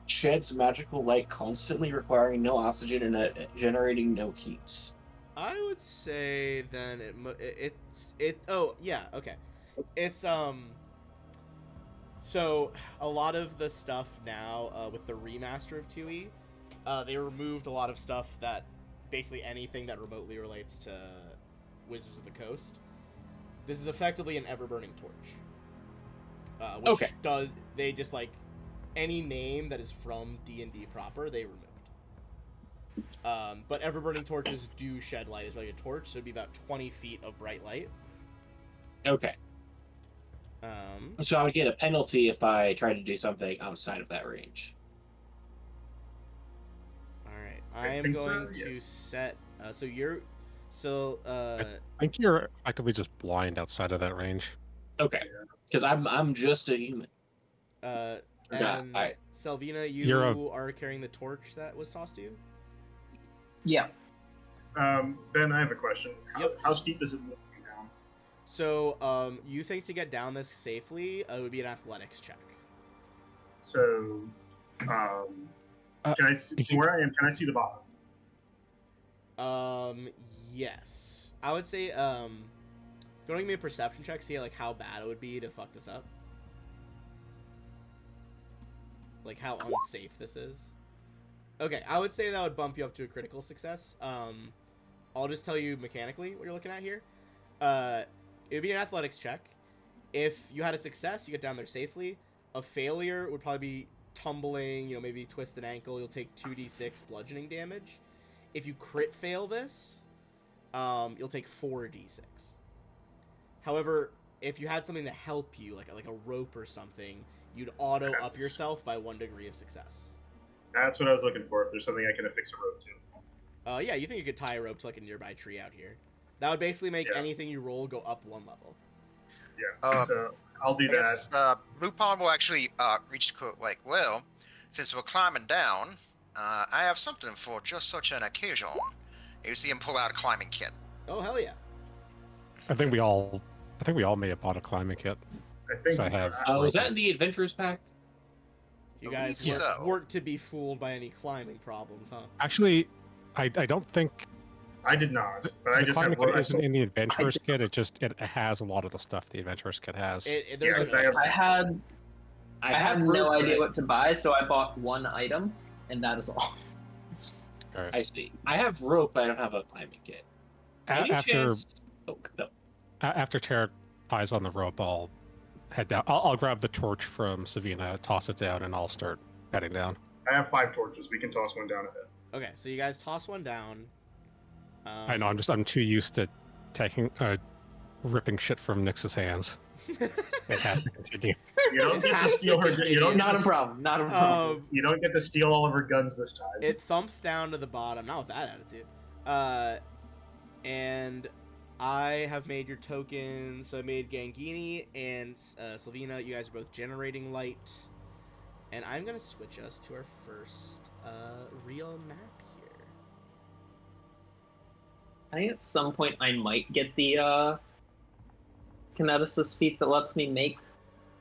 sheds magical light constantly, requiring no oxygen and generating no heat. I would say then it's oh yeah, okay. It's so a lot of the stuff now with the remaster of 2E, they removed a lot of stuff that basically anything that remotely relates to Wizards of the Coast. This is effectively an ever-burning torch. Which does, they just like, any name that is from D&D proper, they removed. But ever-burning torches do shed light as like a torch, so it'd be about 20 feet of bright light. Okay. So I would get a penalty if I tried to do something outside of that range. Alright, I am going to set, I think you're effectively just blind outside of that range. Okay, because I'm just a human. And Alright. Selvina, You're you are carrying the torch that was tossed to you? Yeah. Ben, I have a question. Yep. How steep is it looking down? So, you think to get down this safely, it would be an athletics check. So, can I see you think- where I am? Can I see the bottom? Yes. I would say, if you want to give me a perception check, see like how bad it would be to fuck this up. Like how unsafe this is. Okay, I would say that would bump you up to a critical success. I'll just tell you mechanically what you're looking at here. It would be an athletics check. If you had a success, you get down there safely. A failure would probably be tumbling, maybe twist an ankle. You'll take 2d6 bludgeoning damage. If you crit fail this, you'll take 4d6. However, if you had something to help you, like a rope or something, you'd auto up yourself by 1 degree of success. That's what I was looking for. If there's something I can affix a rope to. Yeah, you think you could tie a rope to like a nearby tree out here. That would basically make anything you roll go up 1 level. Yeah. So I'll do I guess, that. Lupin will actually reach the quote like, well, since we're climbing down, I have something for just such an occasion. You see him pull out a climbing kit. Oh, hell yeah. I think we all may have bought a climbing kit. I think I have. Was that in the Adventurers Pack? You guys believe so. weren't to be fooled by any climbing problems, huh? Actually, I don't think I did not, but I the just climbing have kit isn't in the Adventurers kit. It has a lot of the stuff the Adventurers kit has. There's Yeah, I have- I had no idea what to buy, so I bought 1 item, and that is all. Alright. I see. I have rope, but I don't have a climbing kit. Any After chance... Oh, no. after Tara ties on the rope, I'll head down. I'll grab the torch from Savina, toss it down, and I'll start heading down. I have 5 torches. We can toss one down ahead. Okay, so you guys toss one down. I know. I'm too used to taking ripping shit from Nyx's hands. It has to continue. You don't It get to has to steal her. continue. You don't. Not a problem. Not a problem. You don't get to steal all of her guns this time. It thumps down to the bottom. Not with that attitude. And I have made your tokens. So I made Gangini and Selvina. You guys are both generating light. And I'm going to switch us to our first real map here. I think at some point I might get the kineticist feat that lets me make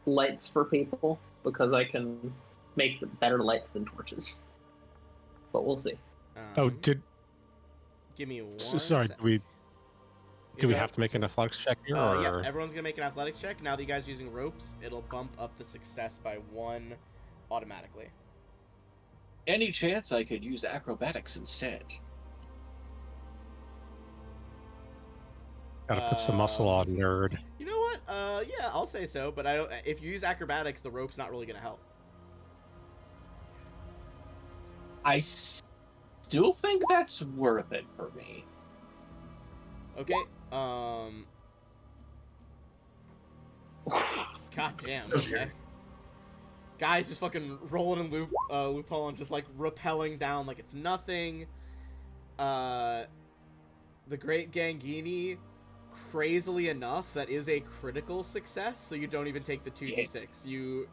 lights for people, because I can make better lights than torches. But we'll see. Give me one Sorry, sec. do we have to make an athletics check here? Or... Yeah, everyone's going to make an athletics check. Now that you guys are using ropes, it'll bump up the success by 1 automatically. Any chance I could use acrobatics instead? Gotta put some muscle on, nerd. You know what? Yeah, I'll say so. But I don't. If you use acrobatics, the rope's not really gonna help. I still think that's worth it for me. Okay. God damn. Okay. Guys just fucking rolling in loophole and just like rappelling down like it's nothing. The Great Gangini, crazily enough, that is a critical success, so you don't even take the 2d6. You,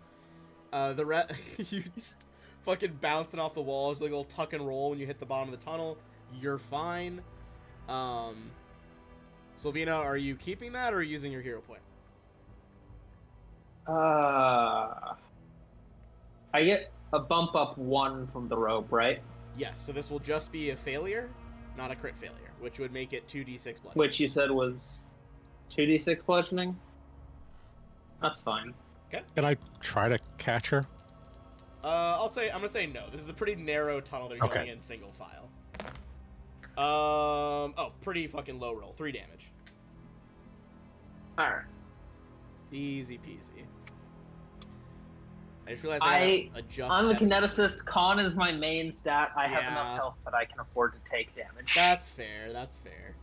you just fucking bouncing off the walls, like a little tuck and roll when you hit the bottom of the tunnel. You're fine. Selvina, are you keeping that or are you using your hero point? I get a bump up 1 from the rope, right? Yes, so this will just be a failure, not a crit failure, which would make it 2d6 bludgeoning. Which you said was 2d6 bludgeoning? That's fine. Okay. Can I try to catch her? I'm gonna say no. This is a pretty narrow tunnel they're going in single file. Pretty fucking low roll. 3 damage. Alright. Easy peasy. I just realized I gotta adjust I'm a settings. kineticist. Con is my main stat. I have Yeah. enough health that I can afford to take damage. That's fair. That's fair.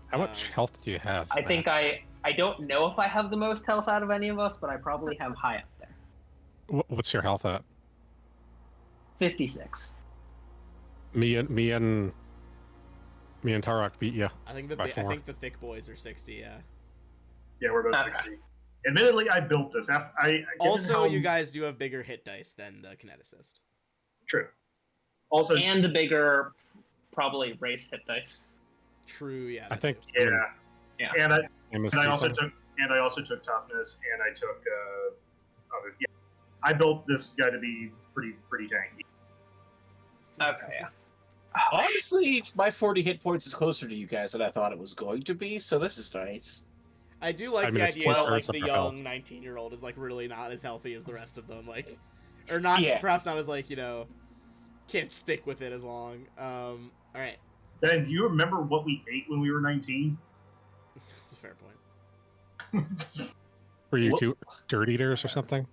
How much health do you have? I think Max? I don't know if I have the most health out of any of us, but I probably have high up there. What's your health at? 56. Me and Tarok beat you. I think the By 4. I think the thick boys are 60. Yeah. Yeah, we're both Okay. 60. Admittedly, I built this. Also, you guys do have bigger hit dice than the kineticist. True. Also, And the bigger, probably race hit dice. True, yeah. I think. yeah, Yeah. and I Amos and I also Tiefling. took toughness, and I took other. Yeah, I built this guy to be pretty tanky. Okay, yeah. Honestly, my 40 hit points is closer to you guys than I thought it was going to be, so this is nice. I do like I mean, the it's idea that like 2/3 of the her young health. 19-year-old is like really not as healthy as the rest of them, like, or not, Yeah. perhaps not as like, you know, can't stick with it as long. All right, Ben, do you remember what we ate when we were 19? that's a fair point. Were you What- two dirt eaters or something?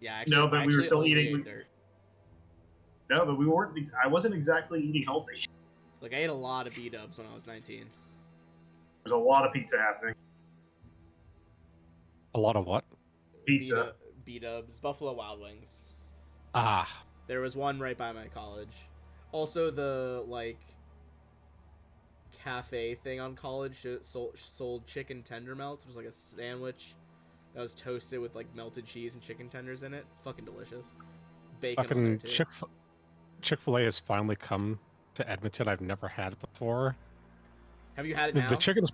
Yeah, actually, No, but I we were actually still only eating- ate dirt. No, but we weren't. I wasn't exactly eating healthy. Like I ate a lot of B-dubs when I was 19. There's a lot of pizza happening. A lot of what? Pizza. B-dubs, Buffalo Wild Wings. Ah, There was one right by my college. Also, the like cafe thing on college sold chicken tender melts, which was like a sandwich that was toasted with like melted cheese and chicken tenders in it. Fucking delicious. Bacon on there fucking too. Chick-fil-A has finally come to Edmonton. I've never had it before. Have you had it now? The chicken's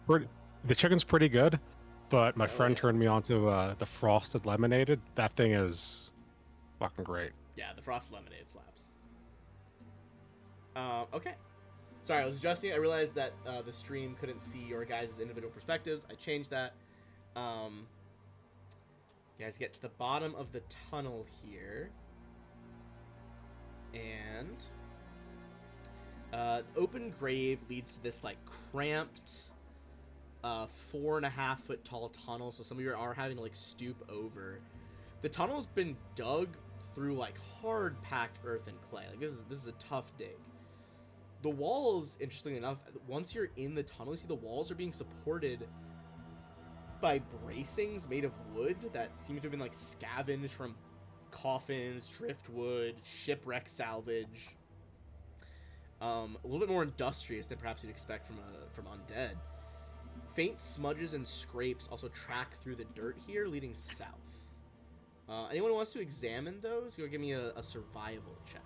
pretty good, but my Oh, friend yeah. turned me on to the frosted lemonade. That thing is fucking great. Yeah, the frosted lemonade slaps. Okay. Sorry, I was adjusting. I realized that the stream couldn't see your guys' individual perspectives. I changed that. You guys get to the bottom of the tunnel here. And open grave leads to this like cramped 4.5 foot tall tunnel, so some of you are having to like stoop over. The tunnel's been dug through like hard packed earth and clay. Like this is a tough dig. The walls, interestingly enough, once you're in the tunnel, you see the walls are being supported by bracings made of wood that seem to have been like scavenged from coffins, driftwood, shipwreck salvage. A little bit more industrious than perhaps you'd expect from undead. Faint smudges and scrapes also track through the dirt here, leading south. Anyone who wants to examine those, go give me a survival check.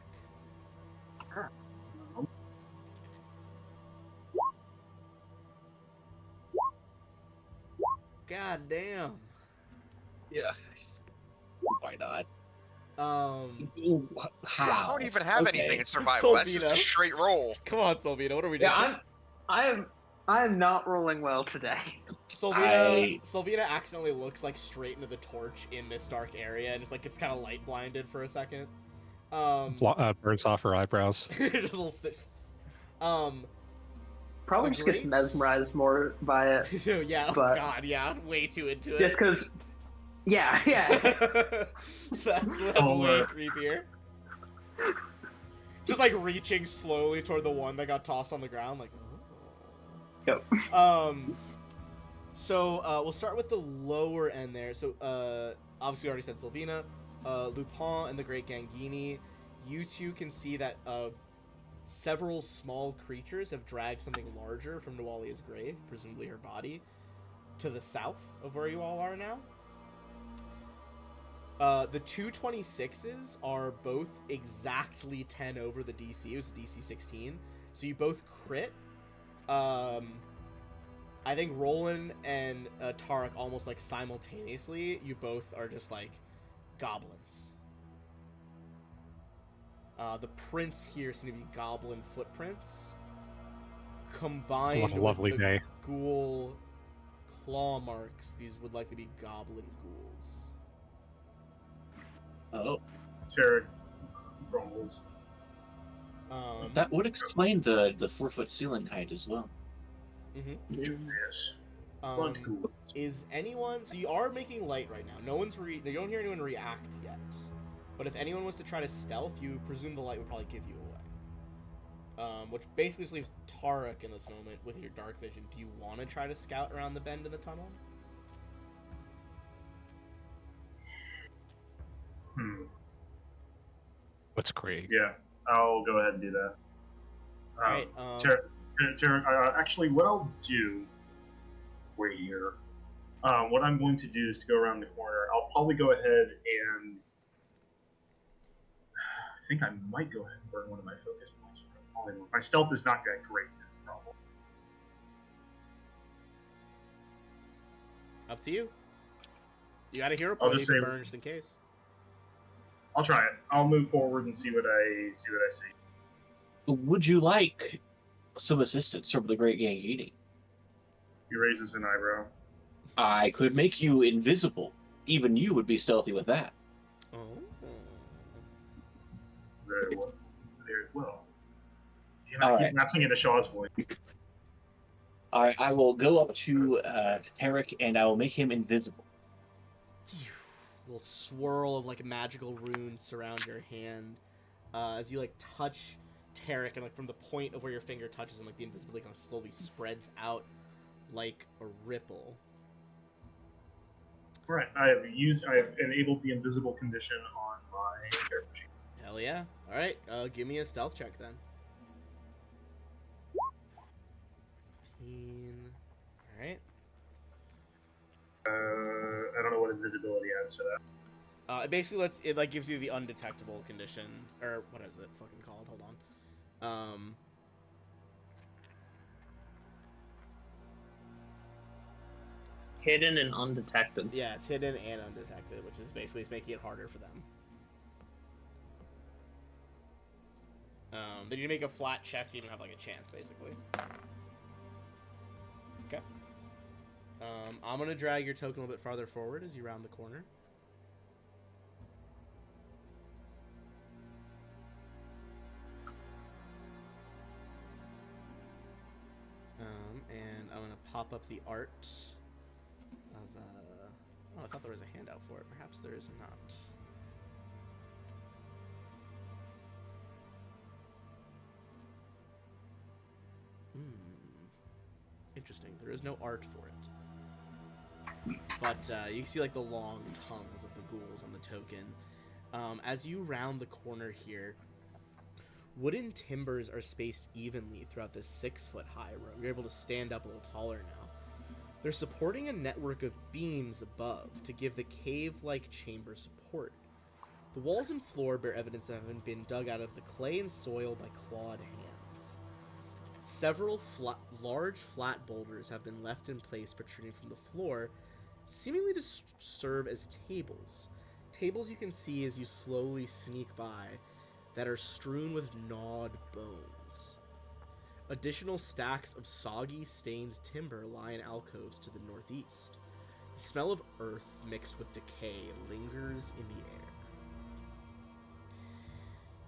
God damn. Yeah. Why not? How? I don't even have Okay. anything in survival. That's just a Solvino. straight roll. Come on, Solvina, what are we doing? Yeah, I'm not rolling well today. Solvina accidentally looks like straight into the torch in this dark area and just like gets kind of light blinded for a second. Burns off her eyebrows. Just a little Probably The just gets grapes? mesmerized more by it. yeah, oh But- god, yeah, way too into it. Just because. Yeah, yeah. that's Oh, way creepier. Just like reaching slowly toward the one that got tossed on the ground, like. Yep. So we'll start with the lower end there. So obviously we already said Sylvina, Lupin, and the Great Gangini. You two can see that several small creatures have dragged something larger from Nawalia's grave, presumably her body, to the south of where you all are now. The 226s are both exactly 10 over the DC. It was a DC 16. So you both crit. I think Roland and Tarek almost like simultaneously, you both are just like goblins. The prints here seem to be goblin footprints. Combined What a lovely with the day. ghoul claw marks, these would likely be goblin ghouls. Oh, Tarek grumbles. that would explain the 4-foot ceiling height as well. Mhm. Yes. Um, Cool. is anyone? So you are making light right now. No one's you don't hear anyone react yet. But if anyone was to try to stealth, you presume the light would probably give you away. Which basically just leaves Tarek in this moment with your dark vision. Do you want to try to scout around the bend in the tunnel? What's Craig? Yeah, I'll go ahead and do that. All right. Tarek, actually, what I'll do. Wait here. What I'm going to do is to go around the corner. I'll probably go ahead and I think I might go ahead and burn one of my focus points. My stealth is not that great. Is the problem? Up to you. You got a hero I'll point you just can say- burn just in case. I'll try it. I'll move forward and see what I see. Would you like some assistance from the Great Gangini? He raises an eyebrow. I could make you invisible. Even you would be stealthy with that. Oh. Very well. Very well. Damn, All I keep right. lapsing into Shaw's voice. I will go up to Tarek and I will make him invisible. Little swirl of like magical runes surround your hand as you like touch Tarek, and like from the point of where your finger touches him, like the invisibility kind of slowly spreads out like a ripple. All right, I have enabled the invisible condition on my character sheet. Hell yeah! All right, give me a stealth check then. 15. All right. I don't know what invisibility adds to that. It basically it like gives you the undetectable condition, or what is it fucking called? Hold on. Hidden and undetected. Yeah, it's hidden and undetected, which is basically it's making it harder for them. Then you make a flat check to even have like a chance, basically. Okay. I'm gonna drag your token a little bit farther forward as you round the corner. And I'm gonna pop up the art of. Oh, I thought there was a handout for it. Perhaps there is not. Interesting. There is no art for it. But you can see like the long tongues of the ghouls on the token. As you round the corner here, wooden timbers are spaced evenly throughout this 6-foot high room. You're able to stand up a little taller now. They're supporting a network of beams above to give the cave-like chamber support. The walls and floor bear evidence of having been dug out of the clay and soil by clawed hands. Several large flat boulders have been left in place protruding from the floor, seemingly to serve as tables. Tables you can see as you slowly sneak by that are strewn with gnawed bones. Additional stacks of soggy, stained timber lie in alcoves to the northeast. The smell of earth mixed with decay lingers in the air.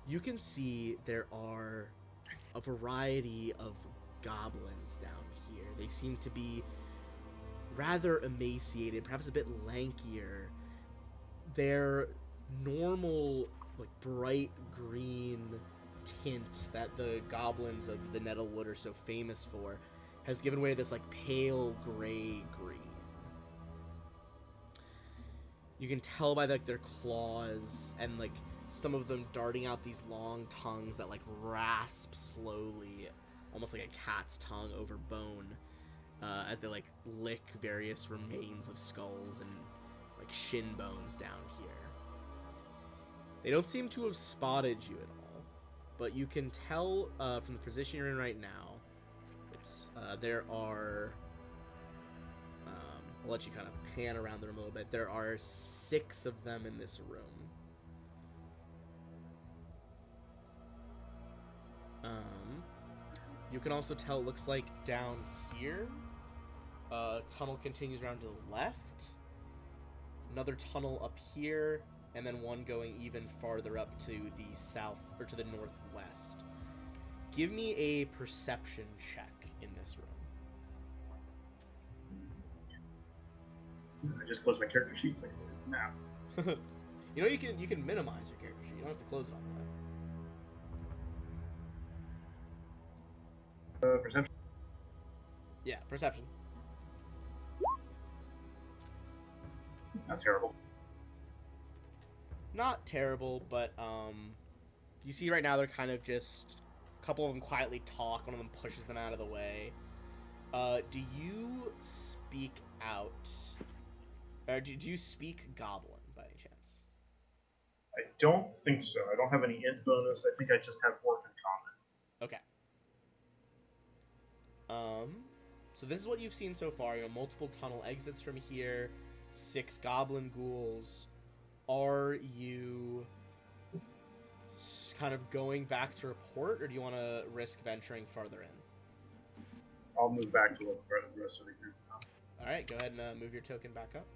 You can see there are a variety of goblins down here. They seem to be rather emaciated, perhaps a bit lankier. Their normal, like, bright green tint that the goblins of the Nettlewood are so famous for has given way to this, like, pale gray green. You can tell by, like, their claws and, like, some of them darting out these long tongues that, like, rasp slowly, almost like a cat's tongue over bone, as they, like, lick various remains of skulls and, like, shin bones down here. They don't seem to have spotted you at all, but you can tell from the position you're in right now, there are, I'll let you kind of pan around the room a little bit, there are 6 of them in this room. You can also tell it looks like down here, tunnel continues around to the left, another tunnel up here, and then one going even farther up to the south, or to the northwest. Give me a perception check in this room. I just closed my character sheet so I can look at the map. You know, you can minimize your character sheet. You don't have to close it all the way. Perception. Yeah, perception. Not terrible. Not terrible, but you see right now they're kind of just, a couple of them quietly talk, one of them pushes them out of the way. Do you speak out Do you speak Goblin by any chance? I don't think so. I don't have any int bonus. I think I just have Orc in common. Okay. So this is what you've seen so far. You know, multiple tunnel exits from here, 6 goblin ghouls. Are you kind of going back to report, or do you want to risk venturing farther in? I'll move back to look for the rest of the group now. All right, go ahead and move your token back up.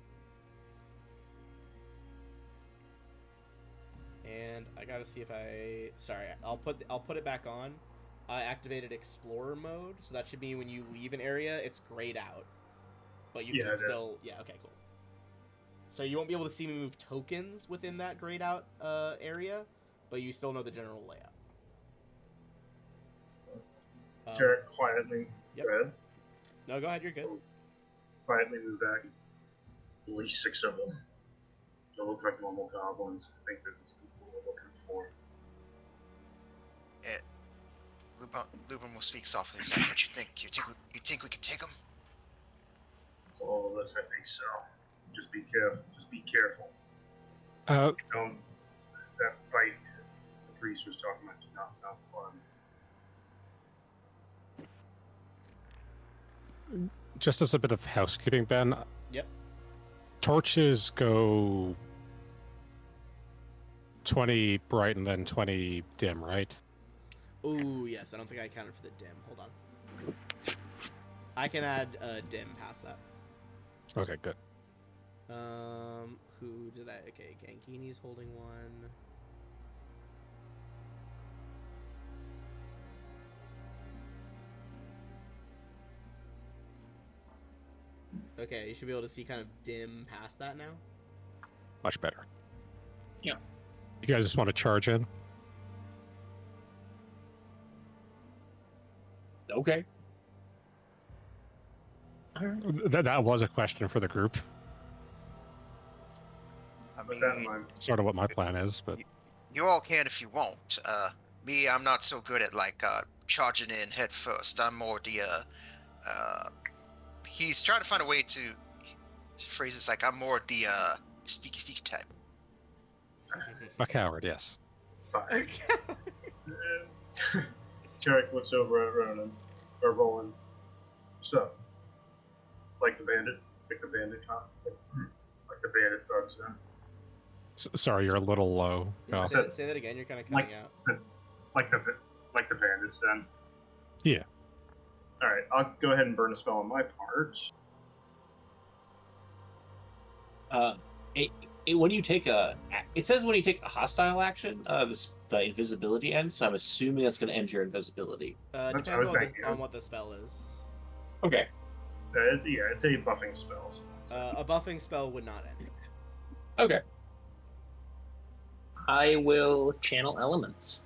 And I gotta see if sorry, I'll put it back on. I activated Explorer mode, so that should mean when you leave an area, it's grayed out. But you can still... Yeah, okay, cool. So you won't be able to see me move tokens within that grayed out area, but you still know the general layout. Jarek, quietly. Yep. Go ahead. No, go ahead, you're good. Quietly move back. At least 6 of them. Don't look like normal goblins. I think that's what we're looking for. Lupin will speak softly. He's like, what you think? You think we can take him? So all of us, I think so. Just be careful. Just be careful. Don't. That fight the priest was talking about did not sound fun. Just as a bit of housekeeping, Ben. Yep. Torches go 20 bright and then 20 dim, right? Ooh, yes. I don't think I accounted for the dim. Hold on. I can add dim past that. Okay, good. Who did I? Okay, Gangini's holding one. Okay, you should be able to see kind of dim past that now. Much better. Yeah. You guys just want to charge in? Okay. That was a question for the group. With that in mind, Sort of what my plan is, but You all can if you want. Me, I'm not so good at charging in head first. I'm more the he's trying to find a way to phrase this like I'm more the sneaky type. a coward, yes. fine. Jarek looks over at Ronan, or Roland. So, like the bandit cop, like the bandit thugs then. Sorry, you're a little low. Oh. Say that again. You're kind of cutting out. Like the bandits then. Yeah. All right, I'll go ahead and burn a spell on my part. When you take it says when you take a hostile action, the invisibility ends. So I'm assuming that's going to end your invisibility. Depends on what the spell is. Okay. It's a buffing spell. A buffing spell would not end. Okay. I will channel elements.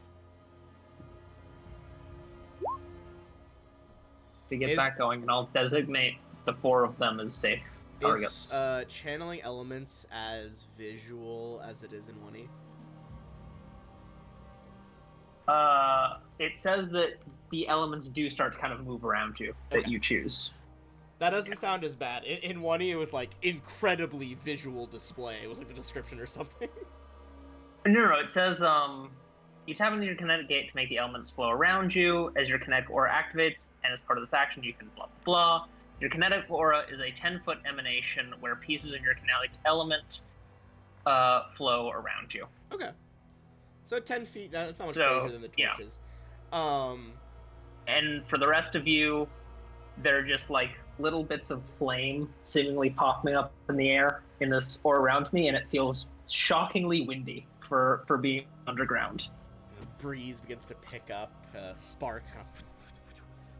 To get that going, and I'll designate the 4 of them as safe targets. Is channeling elements as visual as it is in 1E? It says that the elements do start to kind of move around you, that you choose. That doesn't sound as bad. In 1E, it was like incredibly visual display. It was like the description or something. No, it says, you tap into your kinetic gate to make the elements flow around you. As your kinetic aura activates, and as part of this action, you can blah, blah. Your kinetic aura is a 10-foot emanation where pieces of your kinetic element flow around you. Okay. So 10 feet, that's not much So, closer than the yeah. torches. And for the rest of you, they're just like little bits of flame seemingly popping up in the air in this aura around me, and it feels shockingly windy for being underground. The breeze begins to pick up, sparks kind of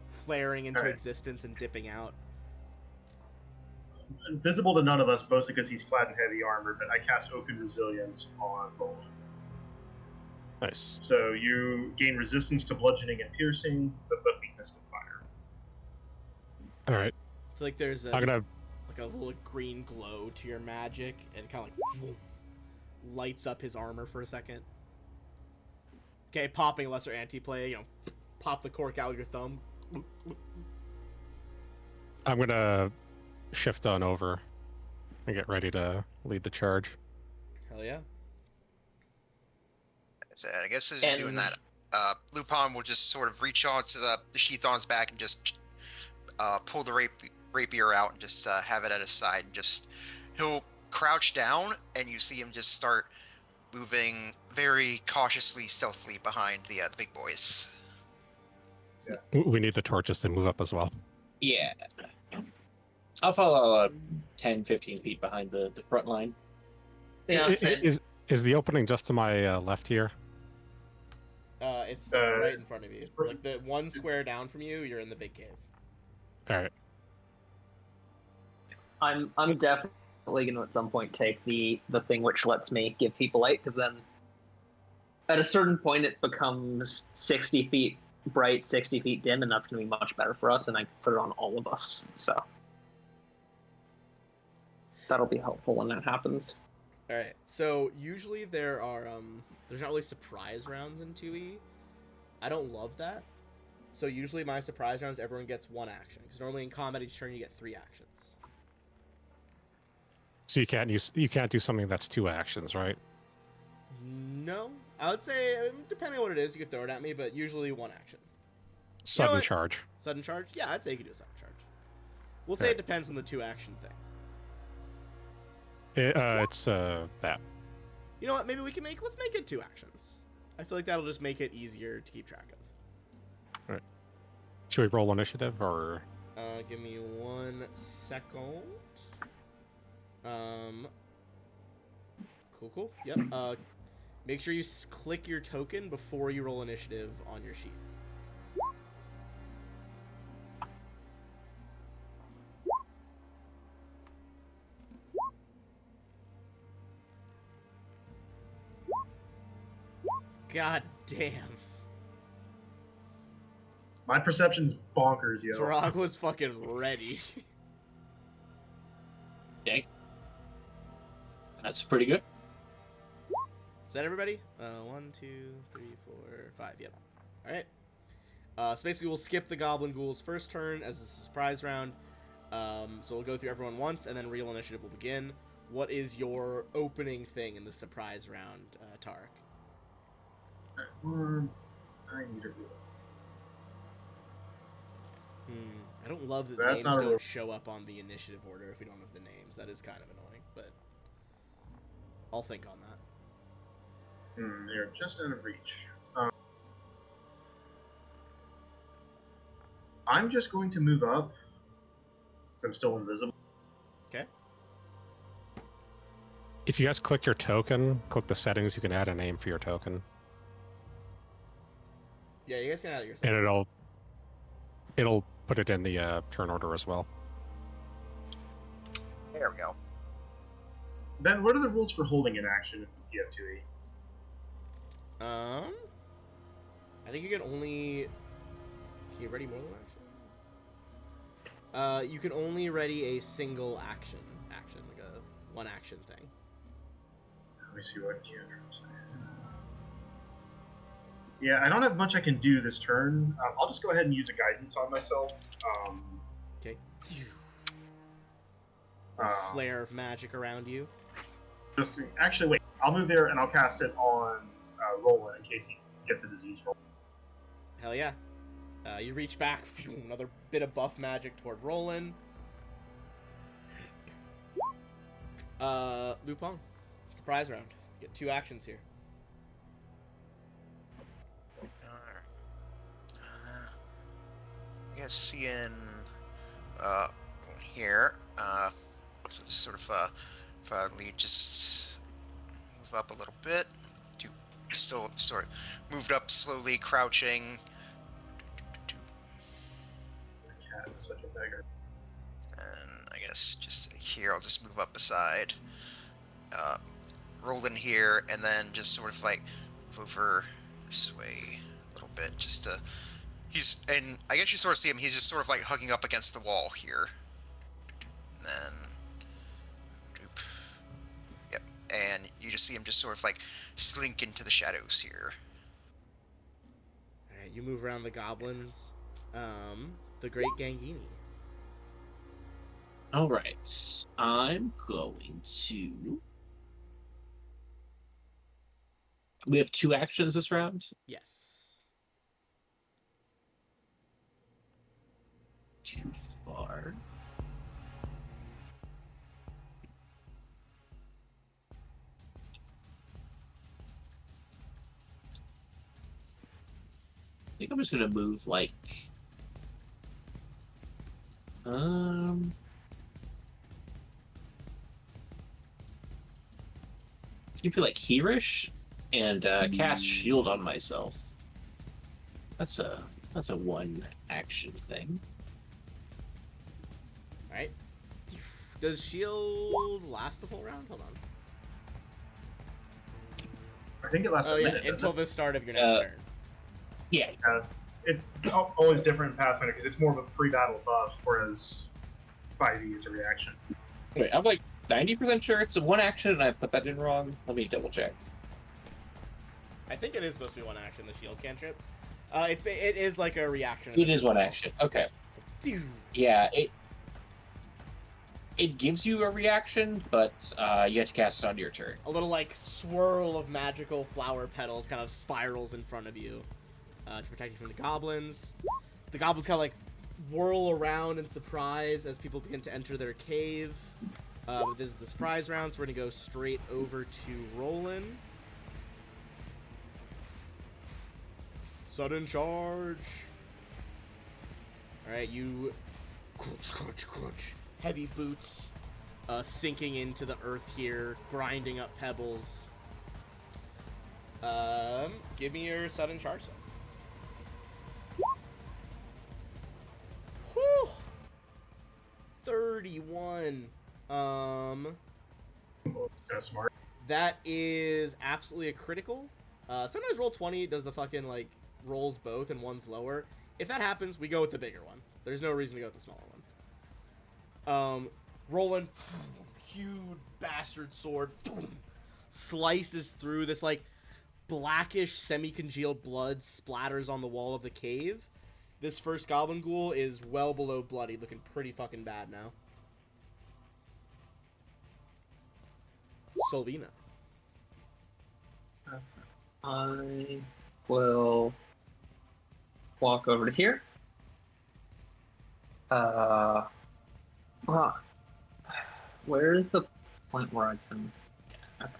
flaring into existence and dipping out. Visible to none of us, mostly because he's clad in heavy armor, but I cast Oaken Resilience on Roland. Nice. So you gain resistance to bludgeoning and piercing, but weakness to fire. All right. I feel like there's I'm gonna. like a little green glow to your magic, and kind of like whoom, lights up his armor for a second. Okay, popping lesser anti-play, pop the cork out with your thumb. I'm gonna shift on over. I'm I get ready to lead the charge. Hell yeah. So I guess as you're doing And- that, Lupin will just sort of reach onto the sheath on his back and just pull the rapier out and just have it at his side. And just he'll crouch down, and you see him just start moving very cautiously, stealthily behind the big boys. We need the torches to move up as well. Yeah. I'll follow 10, 15 feet behind the front line. Yeah, I- same. is the opening just to my left here? It's right in front of you. Like the one square down from you, you're in the big cave. All right. I'm definitely going to at some point take the thing which lets me give people light, because then at a certain point it becomes 60 feet bright, 60 feet dim, and that's going to be much better for us, and I can put it on all of us. So that'll be helpful when that happens. All right. So usually there's not really surprise rounds in 2E. I don't love that. So usually my surprise rounds, everyone gets one action, because normally in combat each turn you get 3 actions. So you can't do something that's 2 actions, right? No, I would say depending on what it is, you could throw it at me, but usually 1 action. Sudden what? charge. Sudden charge? Yeah, I'd say you could do a sudden charge. We'll say Okay. it depends on the 2 action thing. It's that. You know what? Maybe let's make it 2 actions. I feel like that'll just make it easier to keep track of. Should we roll initiative or? Give me 1 second. Cool. Yep. Make sure you click your token before you roll initiative on your sheet. God damn. My perception's bonkers, yo. Tarag was fucking ready. Okay. That's pretty good. Is that everybody? 1, 2, 3, 4, 5. Yep. All right. So basically, we'll skip the Goblin Ghoul's first turn as a surprise round. So we'll go through everyone once, and then real initiative will begin. What is your opening thing in the surprise round, Tarek? I need a rule. I don't love that the That's names not a rule. don't show up on the initiative order if we don't have the names. That is kind of annoying, but I'll think on that. They're just out of reach. I'm just going to move up since I'm still invisible. Okay. If you guys click your token, click the settings, you can add a name for your token, Yeah, you guys can add it yourself. and it'll put it in the turn order as well. There we go. Ben, what are the rules for holding an action if you have 2E? I think you can only. Can you ready more than action? You can only ready a single action, like a 1 action thing. Let me see what cantrips I have. Yeah, I don't have much I can do this turn. I'll just go ahead and use a guidance on myself. Okay. Um, Flare of magic around you. Actually, wait. I'll move there and I'll cast it on Roland in case he gets a disease roll. Hell yeah. You reach back, another bit of buff magic toward Roland. Lupin, surprise round. Get 2 actions here. You guys see in here, so just sort of finally just move up a little bit. Do still sort of moved up slowly, crouching. The cat is such a beggar. And I guess just here, I'll just move up beside Roland here, and then just sort of like move over this way a little bit, just to. And I guess you sort of see him. He's just sort of like hugging up against the wall here. And then, yep. And you just see him just sort of like slink into the shadows here. Alright, you move around the goblins. The Great Gangini. All right. I'm going to. We have 2 actions this round. Yes. Too far. I think I'm just gonna move like keep it like hereish and cast shield on myself. That's a 1 action thing. All right. Does shield last the full round? Hold on. I think it lasts Oh a yeah, minute. until the start of your next turn. Yeah. It's always different in Pathfinder because it's more of a pre-battle buff, whereas 5e is a reaction. Wait, I'm like 90% sure it's a 1 action and I put that in wrong. Let me double check. I think it is supposed to be 1 action. The shield cantrip. It is like a reaction. It is 1 action. Okay. So, phew. Yeah, it gives you a reaction, but you have to cast it on your turn. A little like swirl of magical flower petals kind of spirals in front of you to protect you from the goblins. The goblins kind of like whirl around in surprise as people begin to enter their cave. This is the surprise round, so we're gonna go straight over to Roland. Sudden charge. All right, you crunch, crunch, crunch. Heavy boots sinking into the earth here, grinding up pebbles. Give me your sudden charge. Whew. 31. That's smart. That is absolutely a critical. Sometimes roll 20 does the fucking like rolls both and one's lower. If that happens, we go with the bigger one. There's no reason to go with the smaller one. Roland, huge bastard sword, slices through this like blackish semi-congealed blood splatters on the wall of the cave. This first goblin ghoul is well below bloody, looking pretty fucking bad now. Solvina. I will walk over to here. Well, where is the point where I can? Okay.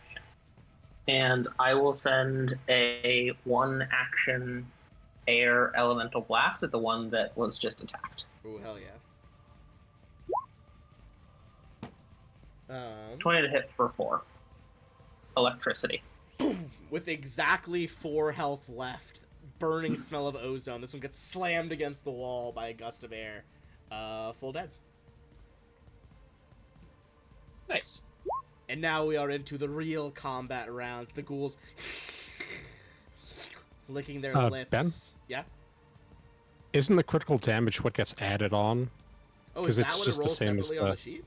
And I will send a 1 action air elemental blast at the one that was just attacked. Oh hell yeah. 20 to hit for 4. Electricity. With exactly 4 health left, burning smell of ozone. This one gets slammed against the wall by a gust of air. Full dead. Nice. And now we are into the real combat rounds. The ghouls licking their lips. Ben? Yeah? Isn't the critical damage what gets added on? Oh, 'Cause is that it's what just it the rolls same as separately on the- the sheet?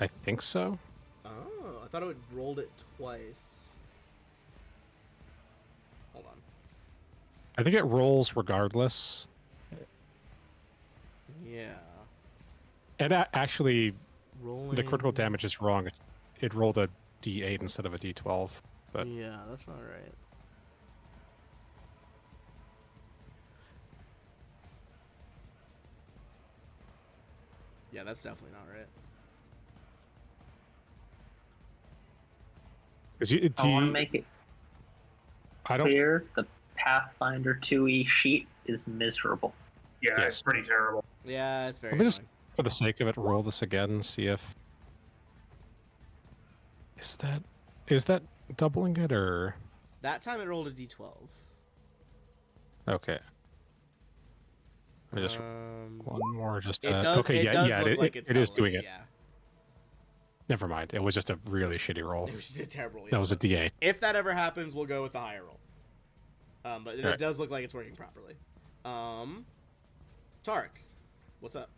I think so. Oh, I thought it rolled it twice. Hold on. I think it rolls regardless. Yeah. And actually, Rolling. the critical damage is wrong. It rolled a D8 instead of a D12. But Yeah, that's not right. Yeah, that's definitely not right. because you, I want to make it I don't. clear the Pathfinder 2e sheet is miserable. Yeah, Yes. it's pretty terrible. Yeah, it's very Let me just, annoying. for the sake of it, roll this again and see if is that doubling it or That time it rolled a d12. okay. I just one more just It does, okay. it Yeah, does yeah. look like it's it is doubling doing it. Yeah. Never mind. It was just a really shitty roll. It was just terrible. That was a D8. If that ever happens, we'll go with the higher roll. But it Alright. does look like it's working properly. Tarek, what's up?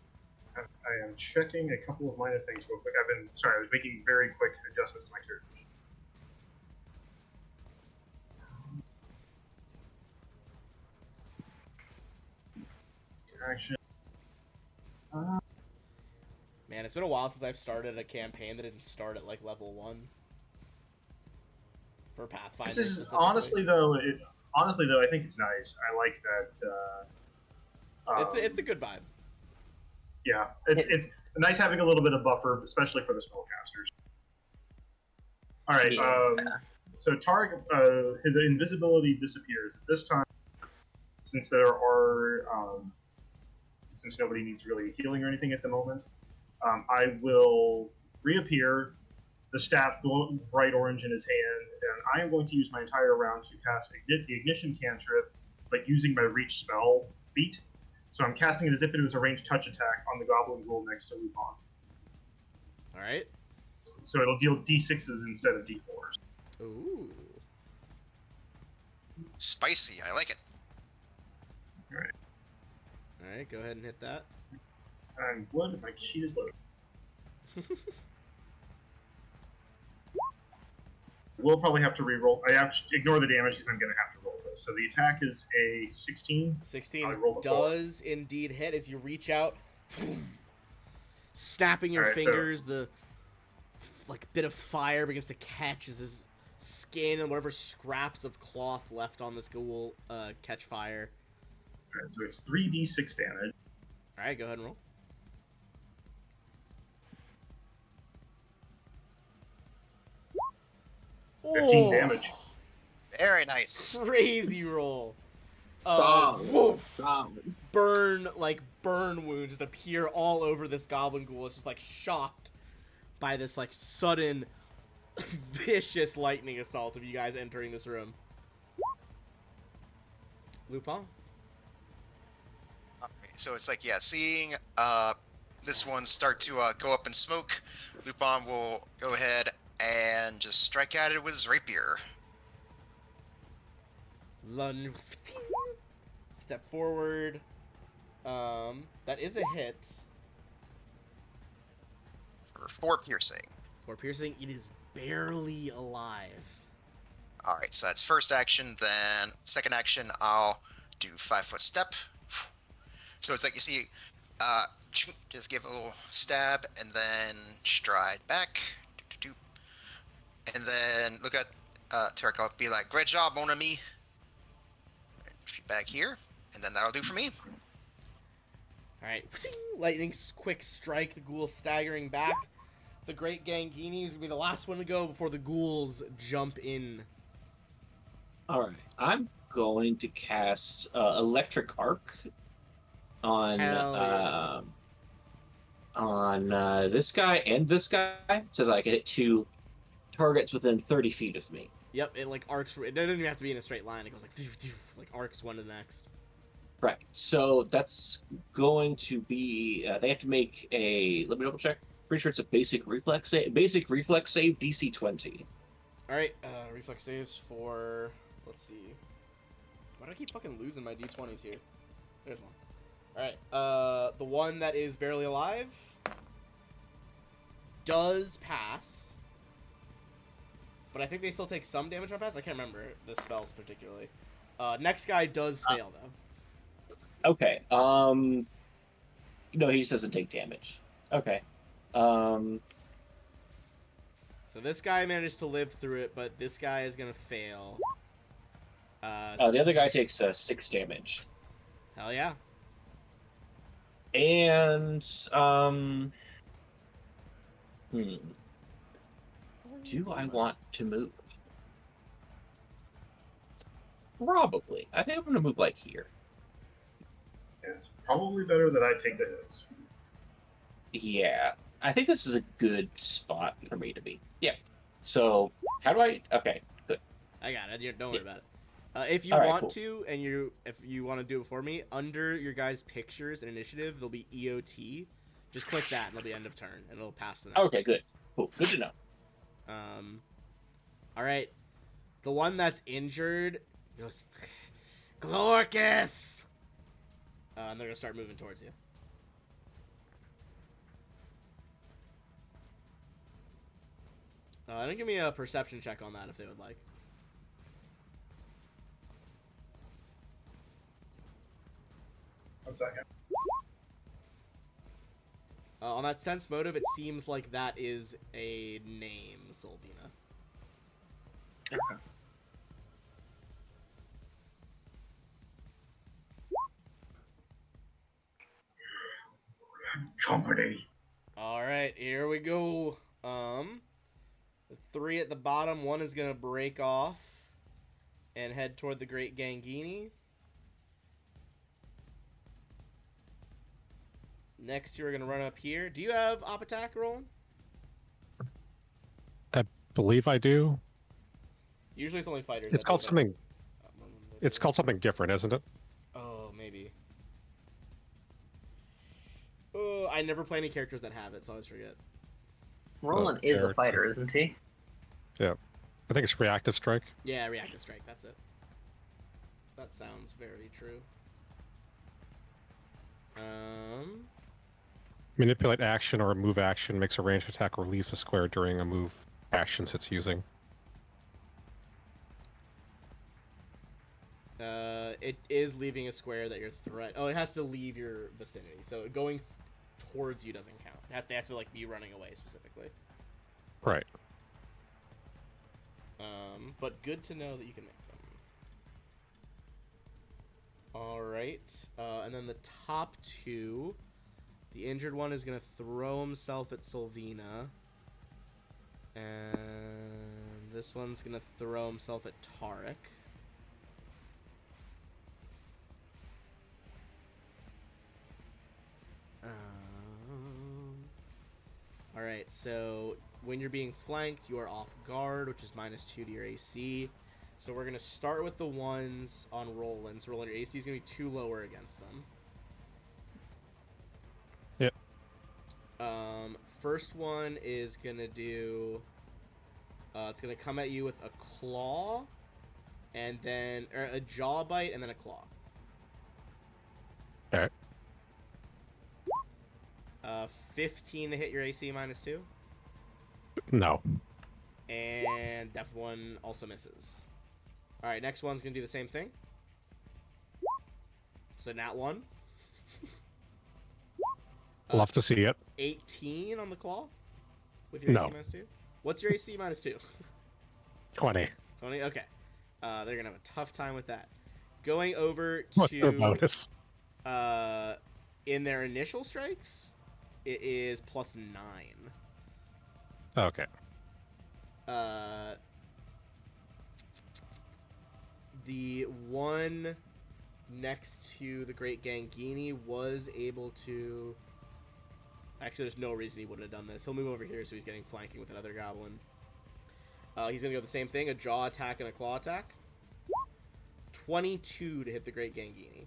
I am checking a couple of minor things real quick. I was making very quick adjustments to my character sheet. Action. Man, it's been a while since I've started a campaign that didn't start at like level 1 for Pathfinder. This is specifically. honestly though, I think it's nice. I like that. It's a good vibe. Yeah, it's nice having a little bit of buffer, especially for the spellcasters. All right, Yeah. so Targ, his invisibility disappears at this time, since there are, since nobody needs really healing or anything at the moment. I will reappear, the staff bright orange in his hand, and I am going to use my entire round to cast the ignition cantrip, but using my reach spell feat. So I'm casting it as if it was a ranged touch attack on the goblin ghoul next to Lupin. All right. So it'll deal d6s instead of d4s. Ooh. Spicy. I like it. All right. Go ahead and hit that. And wood, my sheet is loaded. We'll probably have to re-roll. I have to ignore the damage because I'm going to have to roll this. So the attack is a 16. 16 does indeed hit as you reach out, snapping your fingers. The like bit of fire begins to catch as his skin and whatever scraps of cloth left on this ghoul catch fire. All right, so it's 3d6 damage. All right, go ahead and roll. Oh, 15 damage. Very nice. Crazy roll. Solid. Solid. Burn wounds just appear all over this goblin ghoul. It's just like shocked by this like sudden vicious lightning assault of you guys entering this room. Lupin? So it's like, yeah, seeing this one start to go up in smoke, Lupin will go ahead and just strike at it with his rapier. Lunge. Step forward. That is a hit. For 4 piercing. For piercing, it is barely alive. Alright, so that's first action. Then second action, I'll do 5-foot step. So it's like you see, just give a little stab and then stride back. And then look at Turk. I'll be like, great job, mon ami. Back here. And then that'll do for me. Alright. Lightning's quick strike, the ghoul staggering back. The Great Gangini is going to be the last one to go before the ghouls jump in. All right, I'm going to cast Electric Arc on this guy and this guy. It says I can hit 2 targets within 30 feet of me. Yep, it like arcs. It doesn't even have to be in a straight line. It goes like arcs one to the next. Right. So that's going to be. They have to make a. Let me double check. Pretty sure it's a basic reflex save. Basic reflex save DC 20. All right. Reflex saves for. Let's see. Why do I keep fucking losing my D20s here? There's one. All right. The one that is barely alive does pass. But I think they still take some damage on pass. I can't remember the spells particularly. Next guy does fail though. Okay. No, he just doesn't take damage. Okay. So this guy managed to live through it, but this guy is gonna fail. The other guy takes 6 damage. Hell yeah. And do I want to move? Probably. I think I'm gonna move like here. Yeah, it's probably better that I take the hits. Yeah. I think this is a good spot for me to be. Yeah. So how do I? Okay. Good. I got it. Don't worry about it. If you All right, want cool. to, and if you want to do it for me, under your guys' pictures and initiative, there'll be EOT. Just click that, and it'll be end of turn, and it'll pass the next. Okay. Good. Cool. Good to know. All right. The one that's injured goes, Glorcus! And they're gonna start moving towards you. Then give me a perception check on that if they would like. One second. On that sense motive, it seems like that is a name, Sylvina. Okay. Company. All right, here we go. The 3 at the bottom, one is gonna break off and head toward the Great Gangini. Next two are gonna run up here. Do you have op attack rolling? I believe I do. Usually it's only fighters. It's that called do that. something. It's called something different, isn't it? Oh, maybe. Oh, I never play any characters that have it, so I always forget. Roland is a fighter, isn't he? Yeah. I think it's reactive strike. Yeah, reactive strike. That's it. That sounds very true. Manipulate action or a move action makes a ranged attack or leaves a square during a move actions it's using. It is leaving a square that you're threat. Oh, it has to leave your vicinity. So going towards you doesn't count. They have to like be running away specifically. Right. But good to know that you can make them. All right. And then the top two, the injured one is gonna throw himself at Sylvina, and this one's gonna throw himself at Tarek. Alright, so when you're being flanked, you are off guard, which is -2 to your AC. So we're going to start with the ones on Roland. So Roland, your AC is going to be 2 lower against them. Yep. First one is going to do... it's going to come at you with a claw, and then... or a jaw bite, and then a claw. Alright. 15 to hit your AC -2. No. And that one also misses. Alright, next one's going to do the same thing. So nat 1. Love to see it. 18 on the claw? With your No. AC -2? What's your AC -2? 20. 20? Okay. They're going to have a tough time with that. Going over What's their to... bonus? in their initial strikes, it is +9. Okay. The one next to the Great Gangini was able to... Actually, there's no reason he wouldn't have done this. He'll move over here, so he's getting flanking with another goblin. He's going to go the same thing, a jaw attack and a claw attack. 22 to hit the Great Gangini.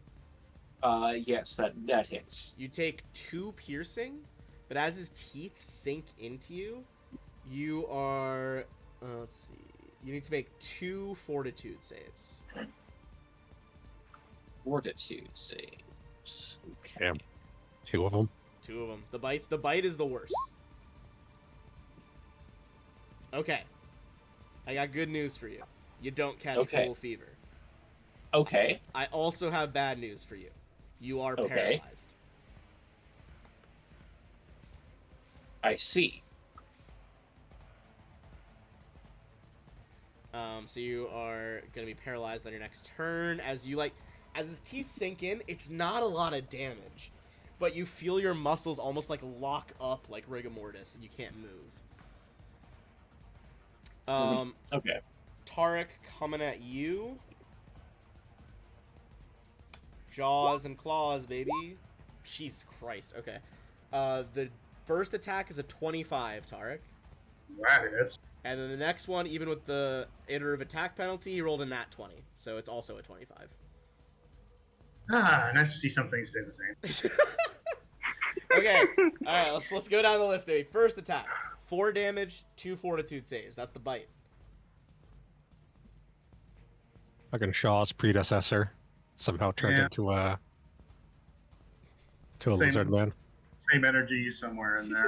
Yes, that hits. You take 2 piercing, but as his teeth sink into you, you are... let's see. You need to make 2 fortitude saves. Fortitude saves. Okay. Damn. 2 of them. 2 of them. The bite is the worst. Okay. I got good news for you. You don't catch cold fever. Okay. I also have bad news for you. You are Okay. paralyzed. I see. So you are going to be paralyzed on your next turn. As his teeth sink in, it's not a lot of damage. But you feel your muscles almost like lock up like rigor mortis and you can't move. Okay. Tarek coming at you. Jaws and claws, baby. Jesus Christ. Okay. The first attack is a 25, Tarek. That hits. And then the next one, even with the iterative attack penalty, he rolled a nat 20. So it's also a 25. Ah, nice to see some things stay the same. Okay. Alright, let's go down the list, baby. First attack. 4 damage, 2 fortitude saves. That's the bite. Fucking Shaw's predecessor somehow turned Yeah. into a Same. lizard man. Same energy somewhere in there.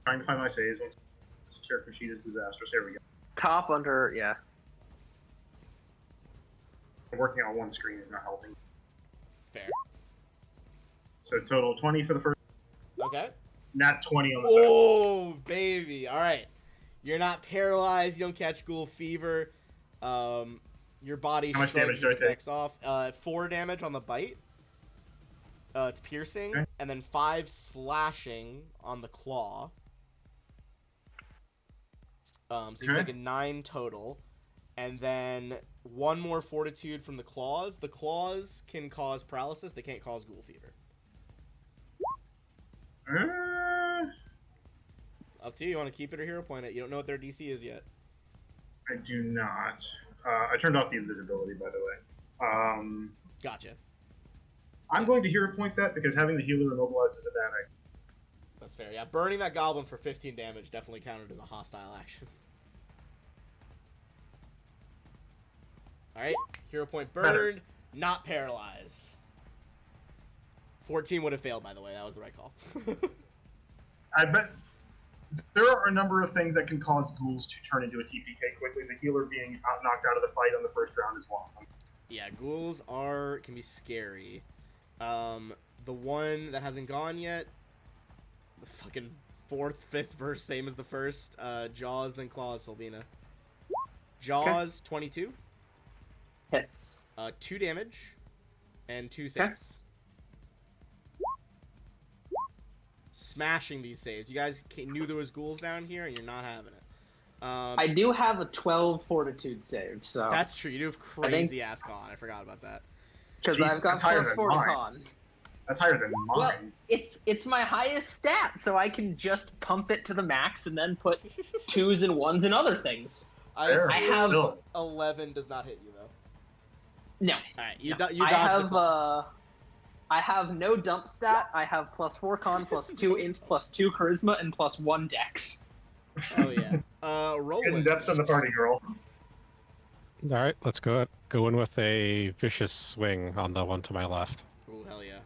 Trying to find my saves. This character sheet is disastrous. Here we go. Top under, yeah. Working on one screen is not helping. Fair. So total 20 for the first. Okay. Nat 20 on the second. Oh, baby. All right. You're not paralyzed. You don't catch ghoul fever. Your body How much shrugs damage do I its take? effects off. 4 damage on the bite. It's piercing. Okay. And then 5 slashing on the claw. So you've Okay. taken 9 total. And then 1 more fortitude from the claws. The claws can cause paralysis. They can't cause ghoul fever. Up to you. You want to keep it or hero point it? You don't know what their DC is yet. I do not. I turned off the invisibility, by the way. Gotcha. I'm going to hero point that because having the healer immobilized is a bad idea. That's fair. Yeah, burning that goblin for 15 damage definitely counted as a hostile action. Alright, hero point burned, not paralyzed. 14 would have failed, by the way. That was the right call. I bet there are a number of things that can cause ghouls to turn into a TPK quickly. The healer being knocked out of the fight on the first round is one of them. Yeah, ghouls can be scary. The one that hasn't gone yet, the fucking 4th, 5th verse, same as the first. Jaws, then Claws, Sylvina. Jaws, 22. Hits. 2 damage, and 2 saves. Smashing these saves. You guys knew there was ghouls down here, and you're not having it. I do have a 12 fortitude save, so That's true. You do have crazy ass con. I forgot about that. because Jesus, I've got that's higher plus than 4 to mine. con. That's higher than mine. Well, it's my highest stat, so I can just pump it to the max and then put 2s and 1s and other things. Fair. I have- Still. 11 does not hit you though. No, All right, you no. you I dodged the have claw. I have no dump stat. I have plus 4 con, plus 2 int, plus 2 charisma, and plus 1 dex. Oh yeah. Hidden Roland. depths of the party, girl. All right, let's go in with a vicious swing on the one to my left. Oh hell yeah.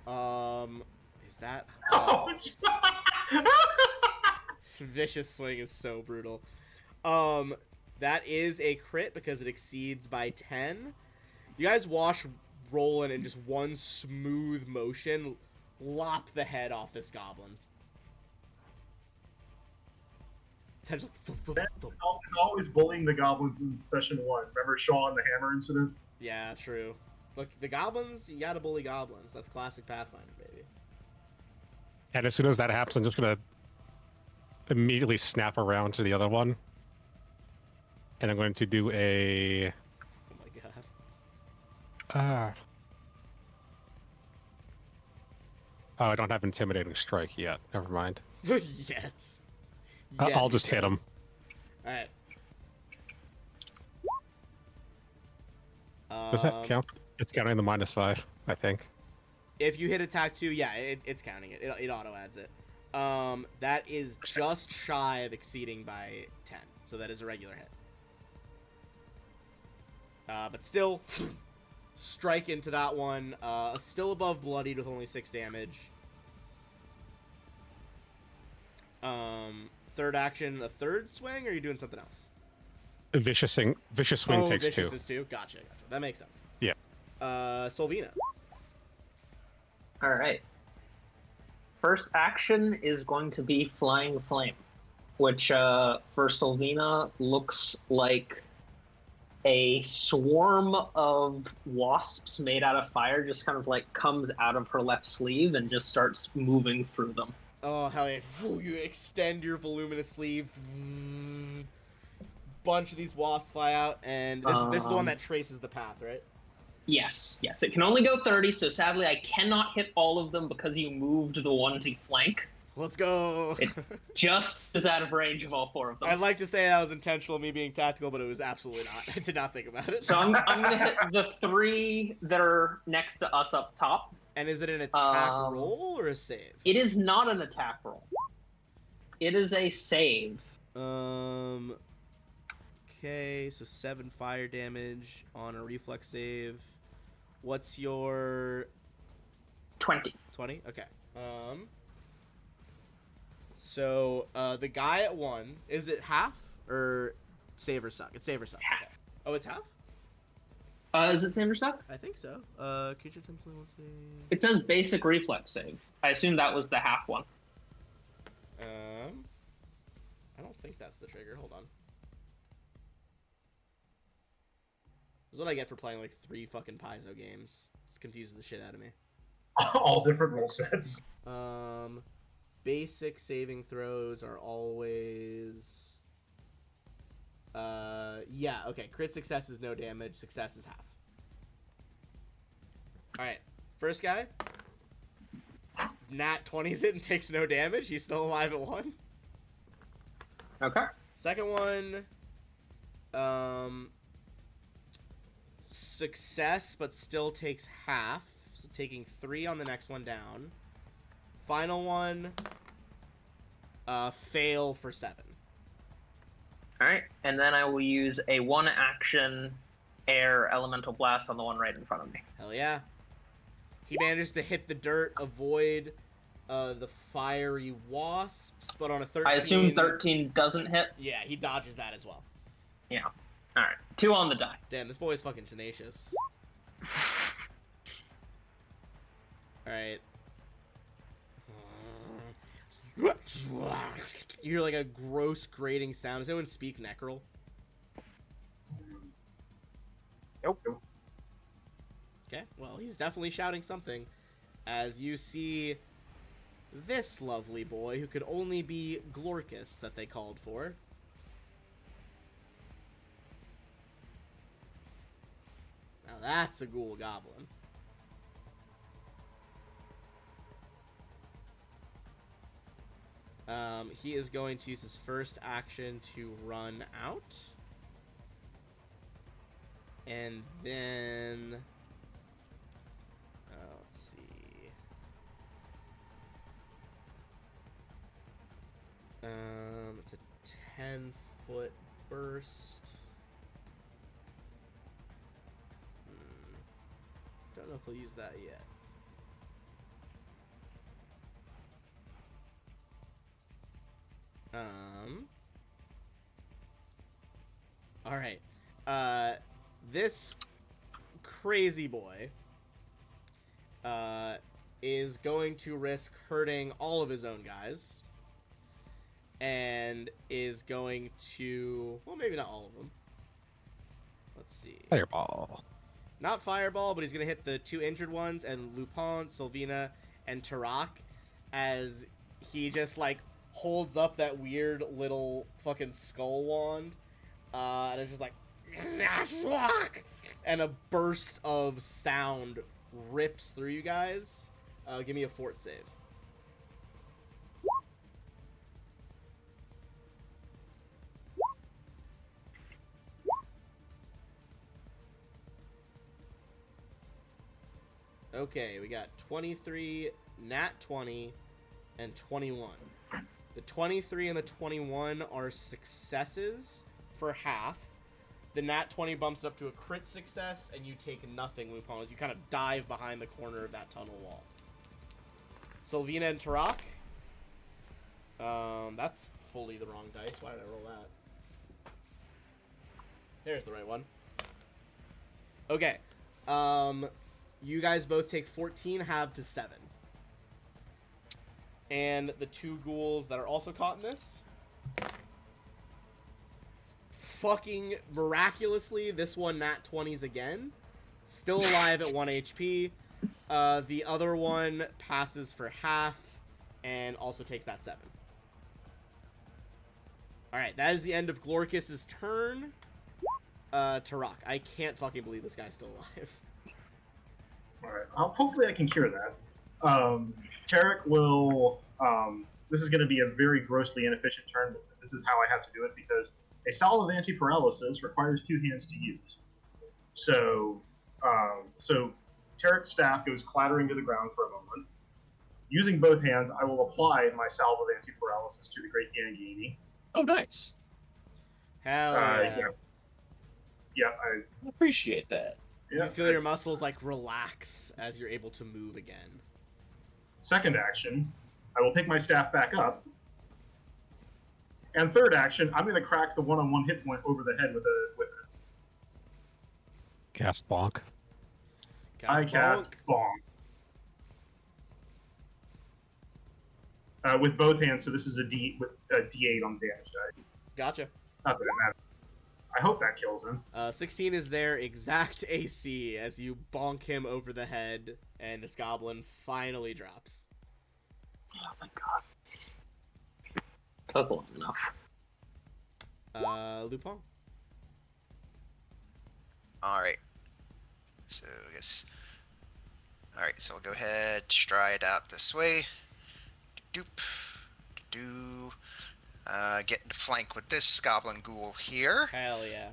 Oh, is that? Oh, Vicious swing is so brutal. That is a crit because it exceeds by 10. You guys watch Roland in just one smooth motion lop the head off this goblin. It's always bullying the goblins in session 1. Remember Shaw and the hammer incident? Yeah, true. Look, the goblins, you gotta bully goblins. That's classic Pathfinder, baby. And as soon as that happens, I'm just gonna immediately snap around to the other one, and I'm going to do a. Oh my god. Oh, I don't have intimidating strike yet. Never mind. Yes. I'll just hit him. Alright. Does that count? It's counting the -5, I think. If you hit attack 2, yeah, it's counting it. It auto adds it. That is just shy of exceeding by 10, so that is a regular hit. But still, strike into that one. Still above bloodied with only 6 damage. Third action, a third swing, or are you doing something else? Vicious swing takes vicious 2. is 2. Gotcha. That makes sense. Yeah. Solvina. Alright. First action is going to be Flying Flame, which for Solvina looks like a swarm of wasps made out of fire just kind of like comes out of her left sleeve and just starts moving through them. Oh, hell yeah. You extend your voluminous sleeve. Bunch of these wasps fly out, and this is the one that traces the path, right? Yes. It can only go 30, so sadly I cannot hit all of them because you moved the one to flank. Let's go. It just is out of range of all 4 of them. I'd like to say that was intentional, me being tactical, but it was absolutely not. I did not think about it. So I'm going to hit the 3 that are next to us up top. And is it an attack roll or a save? It is not an attack roll. It is a save. Okay, so 7 fire damage on a reflex save. What's your 20. 20? Okay. So the guy at 1, is it half or save or suck? It's save or suck. Half. Okay. Oh, it's half? Is it same or stuff? I think so. Creature attempts only once a... It says basic reflex save. I assume that was the half one. I don't think that's the trigger. Hold on. This is what I get for playing like 3 fucking Paizo games. It confuses the shit out of me. All different rule sets. Basic saving throws are always... yeah, okay. Crit success is no damage. Success is half. Alright. First guy. Nat 20s it and takes no damage. He's still alive at 1. Okay. Second one. Success, but still takes half. So taking 3 on the next one down. Final one. Fail for 7. Alright, and then I will use a 1-action air elemental blast on the one right in front of me. Hell yeah. He managed to hit the dirt, avoid the fiery wasps, but on a 13... I assume 13 doesn't hit? Yeah, he dodges that as well. Yeah. Alright, 2 on the die. Damn, this boy is fucking tenacious. Alright. You hear like a gross grating sound. Does anyone speak Necrol? Nope. Okay, well, he's definitely shouting something. As you see this lovely boy, who could only be Glorcus, that they called for. Now that's a ghoul goblin. He is going to use his first action to run out. And then... let's see. It's a 10-foot burst. Don't know if he'll use that yet. Alright. This crazy boy is going to risk hurting all of his own guys. And is going to... Well, maybe not all of them. Let's see. Fireball. Not Fireball, but he's going to hit the 2 injured ones, and Lupin, Sylvina, and Tarak, as he just, like, holds up that weird little fucking skull wand, and it's just like, and a burst of sound rips through you guys. Give me a fort save. Okay, we got 23, nat 20, and 21. The 23 and the 21 are successes for half. The nat 20 bumps it up to a crit success, and you take nothing, Lupin, as you kind of dive behind the corner of that tunnel wall. Sylvina and Tarak. That's fully the wrong dice. Why did I roll that? There's the right one. Okay. You guys both take 14 halved to 7. And the 2 ghouls that are also caught in this, fucking miraculously, this one nat 20s again. Still alive at 1 HP. The other one passes for half and also takes that 7. Alright, that is the end of Glorcus' turn. Tarak. I can't fucking believe this guy's still alive. Alright, hopefully I can cure that. Tarek will... this is going to be a very grossly inefficient turn, but this is how I have to do it, because a salve of anti-paralysis requires 2 hands to use. So Tarek's staff goes clattering to the ground for a moment. Using both hands, I will apply my salve of anti-paralysis to the Great Yangini. Oh, nice. Hell yeah. Yeah, I appreciate that. Yeah, you feel your muscles like relax as you're able to move again. Second action, I will pick my staff back up. And third action, I'm going to crack the 1-on-1 hit point over the head with it. Cast bonk. I cast bonk. bonk. With both hands, so this is a D8 on the damage die. Gotcha. Not that it matters. I hope that kills him. 16 is their exact AC as you bonk him over the head, and this goblin finally drops. Oh, thank God. Took long enough. Lupin. Alright. So, yes. Alright, so we'll go ahead, stride out this way. Doop. Do. Get into flank with this goblin ghoul here. Hell yeah.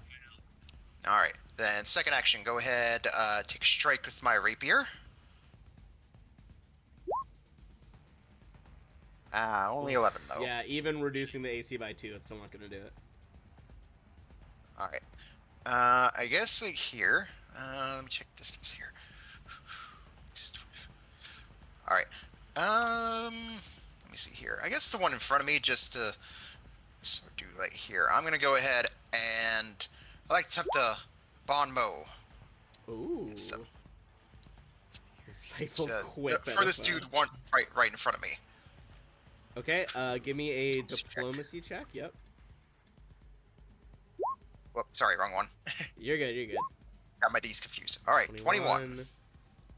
Alright, then second action, go ahead, take a strike with my rapier. Only 11 though. Yeah, even reducing the AC by 2, it's still not going to do it. Alright. I guess, like, here. Let me check distance here. Alright. Let me see here. I guess the one in front of me, just to sort of do, like, here. I'm going to go ahead and I like to attempt a Bon Mo. Ooh. So, Insightful the quip. furthest dude one right in front of me. Okay, give me a Diplomacy check. diplomacy check. Yep. Whoop, sorry, wrong one. You're good, you're good. Got my D's confused. Alright, 21.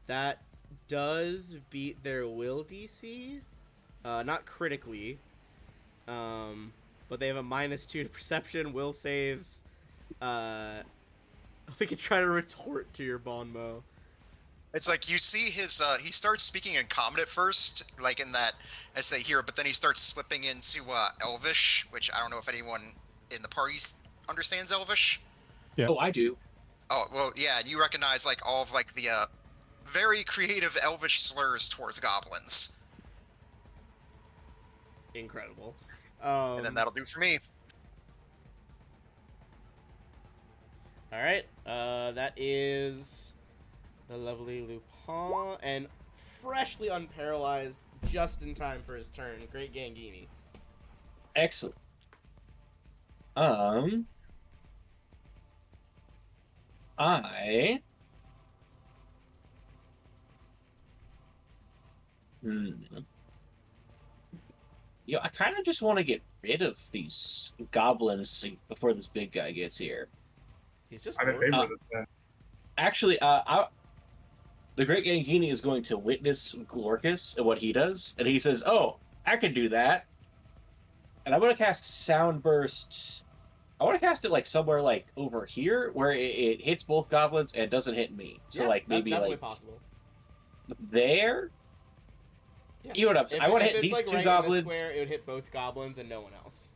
That does beat their will DC. Not critically. But they have a -2 to perception, will saves. We could try to retort to your Bon Mo. It's like you see his, he starts speaking in common at first, like in that, as they hear, but then he starts slipping into Elvish, which I don't know if anyone in the party understands Elvish. Yeah. Oh, I do. Oh, well, yeah, and you recognize, like, all of, like, the, very creative Elvish slurs towards goblins. Incredible. And then that'll do for me. Alright, that is the lovely Lupin, and freshly unparalyzed just in time for his turn. Great Gangini. Excellent. I kind of just want to get rid of these goblins before this big guy gets here. He's just I'm in favor of this then. Actually, the Great Gangini is going to witness Glorcus and what he does, and he says, "Oh, I can do that." And I'm going to cast Sound Burst. I want to cast it like somewhere like over here, where it hits both goblins and doesn't hit me. So yeah, like maybe that's definitely like possible. There. Yeah. You know what? I want to hit these like two right goblins. In the square, it would hit both goblins and no one else.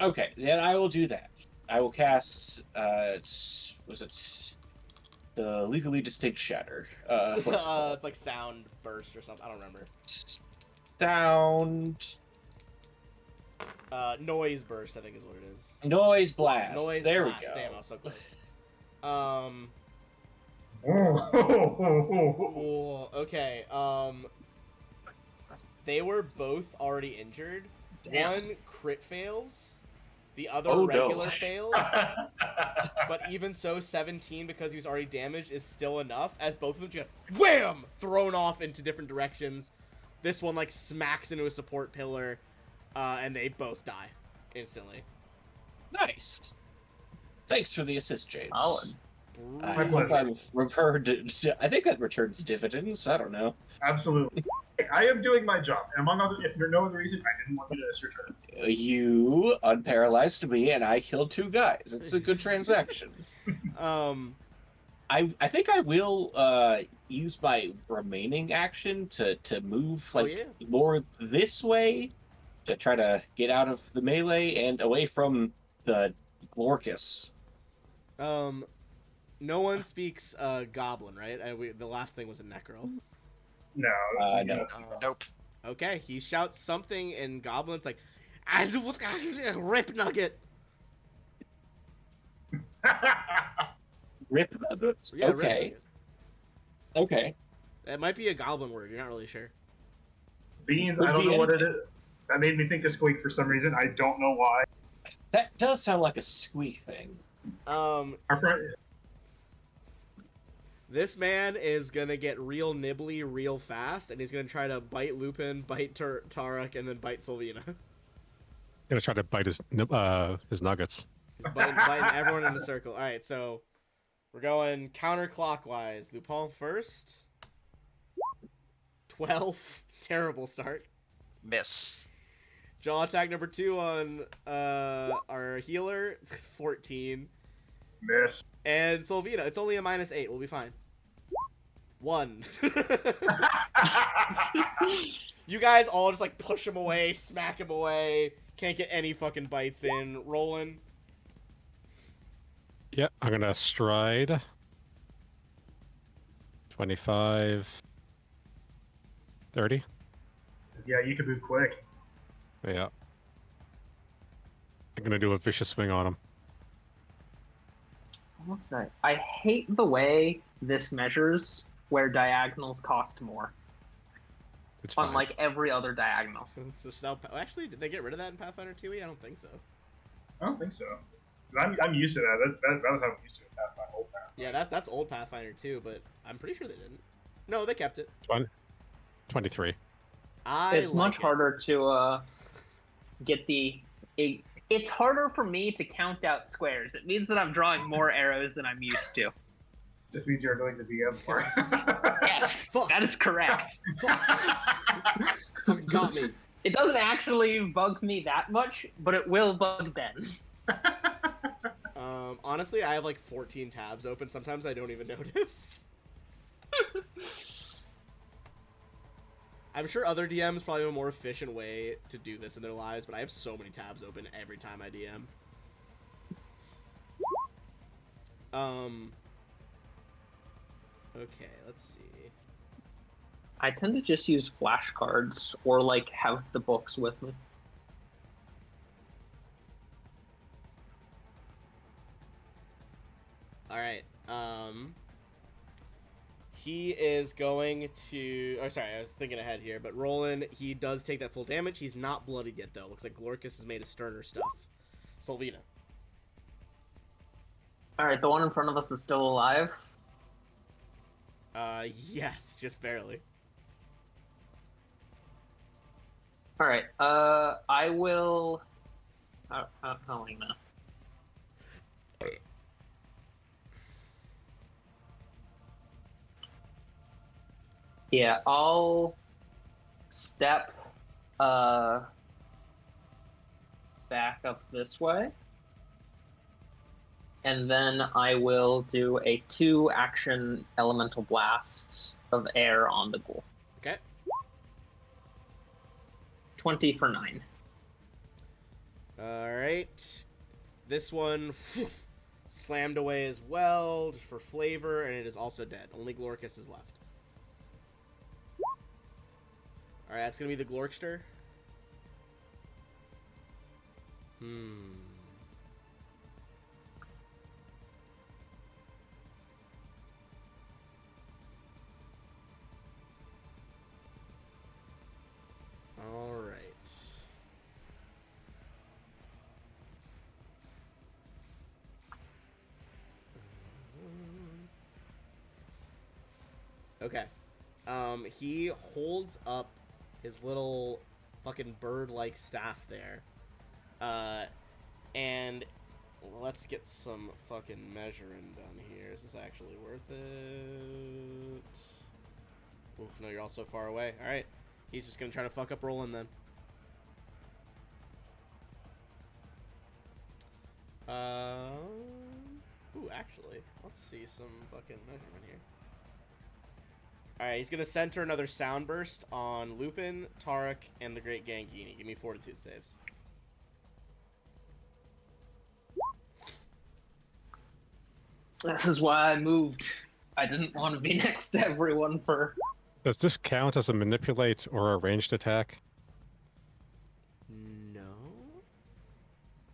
Okay, then I will do that. I will cast. Was it the legally distinct shatter? It's like Sound Burst or something. I don't remember. Sound. Noise Burst, I think is what it is. Noise blast. Noise there blast. we go. Damn, I was so close. Cool. Okay. They were both already injured. Damn. One crit fails. The other Oh, regular no. fails. But even so, 17, because he was already damaged, is still enough, as both of them just wham! Thrown off into different directions. This one, like, smacks into a support pillar, and they both die instantly. Nice. Thanks for the assist, James. Solid. I hope I've returned. I think that returns dividends. I don't know. Absolutely. I am doing my job. And among other, if for no other reason, I didn't want you to miss your turn. You unparalyzed me, and I killed two guys. It's a good transaction. I think I will use my remaining action to move more this way to try to get out of the melee and away from the Glorcus. No one speaks Goblin, right? The last thing was a Necro. No. No. Nope. Okay, he shouts something in Goblin. It's like, Rip Nugget. Rip. Yeah, Okay. Rip Nugget. Okay. It might be a Goblin word. You're not really sure. Beans, Could I don't be know what it anything. is. That made me think of Squeak for some reason. I don't know why. That does sound like a squeak thing. Our friend, This man is gonna get real nibbly real fast, and he's gonna try to bite Lupin, bite Tarek, and then bite Sylvina. Gonna try to bite his nuggets. He's biting everyone in the circle. All right, so we're going counterclockwise. Lupin first. 12. Terrible start. Miss. Jaw attack number 2 on our healer. 14. Miss. And Sylvina, it's only a -8. We'll be fine. 1. You guys all just like push him away, smack him away. Can't get any fucking bites in. Rolling. Yeah, I'm gonna stride. 25. 30. Yeah, you can move quick. Yeah. I'm gonna do a vicious swing on him. I will say, I hate the way this measures where diagonals cost more. It's fine. Unlike every other diagonal. It's just now, actually, did they get rid of that in Pathfinder 2e? I don't think so. I don't think so. I'm used to that. That was how I'm used to it. Pathfinder, old Pathfinder. Yeah, that's old Pathfinder 2, but I'm pretty sure they didn't. No, they kept it. 23. It's much harder to get the. It's harder for me to count out squares. It means that I'm drawing more arrows than I'm used to. Just means you're annoying the DM more. Yes, that is correct. Fucking got me. It doesn't actually bug me that much, but it will bug Ben. Honestly, I have like 14 tabs open. Sometimes I don't even notice. I'm sure other DMs probably have a more efficient way to do this in their lives, but I have so many tabs open every time I DM. Okay, let's see. I tend to just use flashcards or like have the books with me. All right. He is going to... Oh, sorry, I was thinking ahead here. But Roland, he does take that full damage. He's not bloodied yet, though. Looks like Glorcus is made of sterner stuff. Sylvina. Alright, the one in front of us is still alive. Yes, just barely. Alright, I will... How am I gonna... Yeah, I'll step back up this way. And then I will do a 2-action elemental blast of air on the ghoul. Okay. 20 for 9. Alright. This one slammed away as well, just for flavor, and it is also dead. Only Glorcus is left. Alright, that's gonna be the Glorkster. Alright. Okay. He holds up his little fucking bird-like staff there. And let's get some fucking measuring done here. Is this actually worth it? Oof, no, you're all so far away. Alright. He's just gonna try to fuck up Roland then. Ooh, actually, let's see some fucking measurement here. Alright, he's gonna center another sound burst on Lupin, Tarek, and the Great Gangini. Give me fortitude saves. This is why I moved. I didn't want to be next to everyone for... Does this count as a manipulate or a ranged attack? No?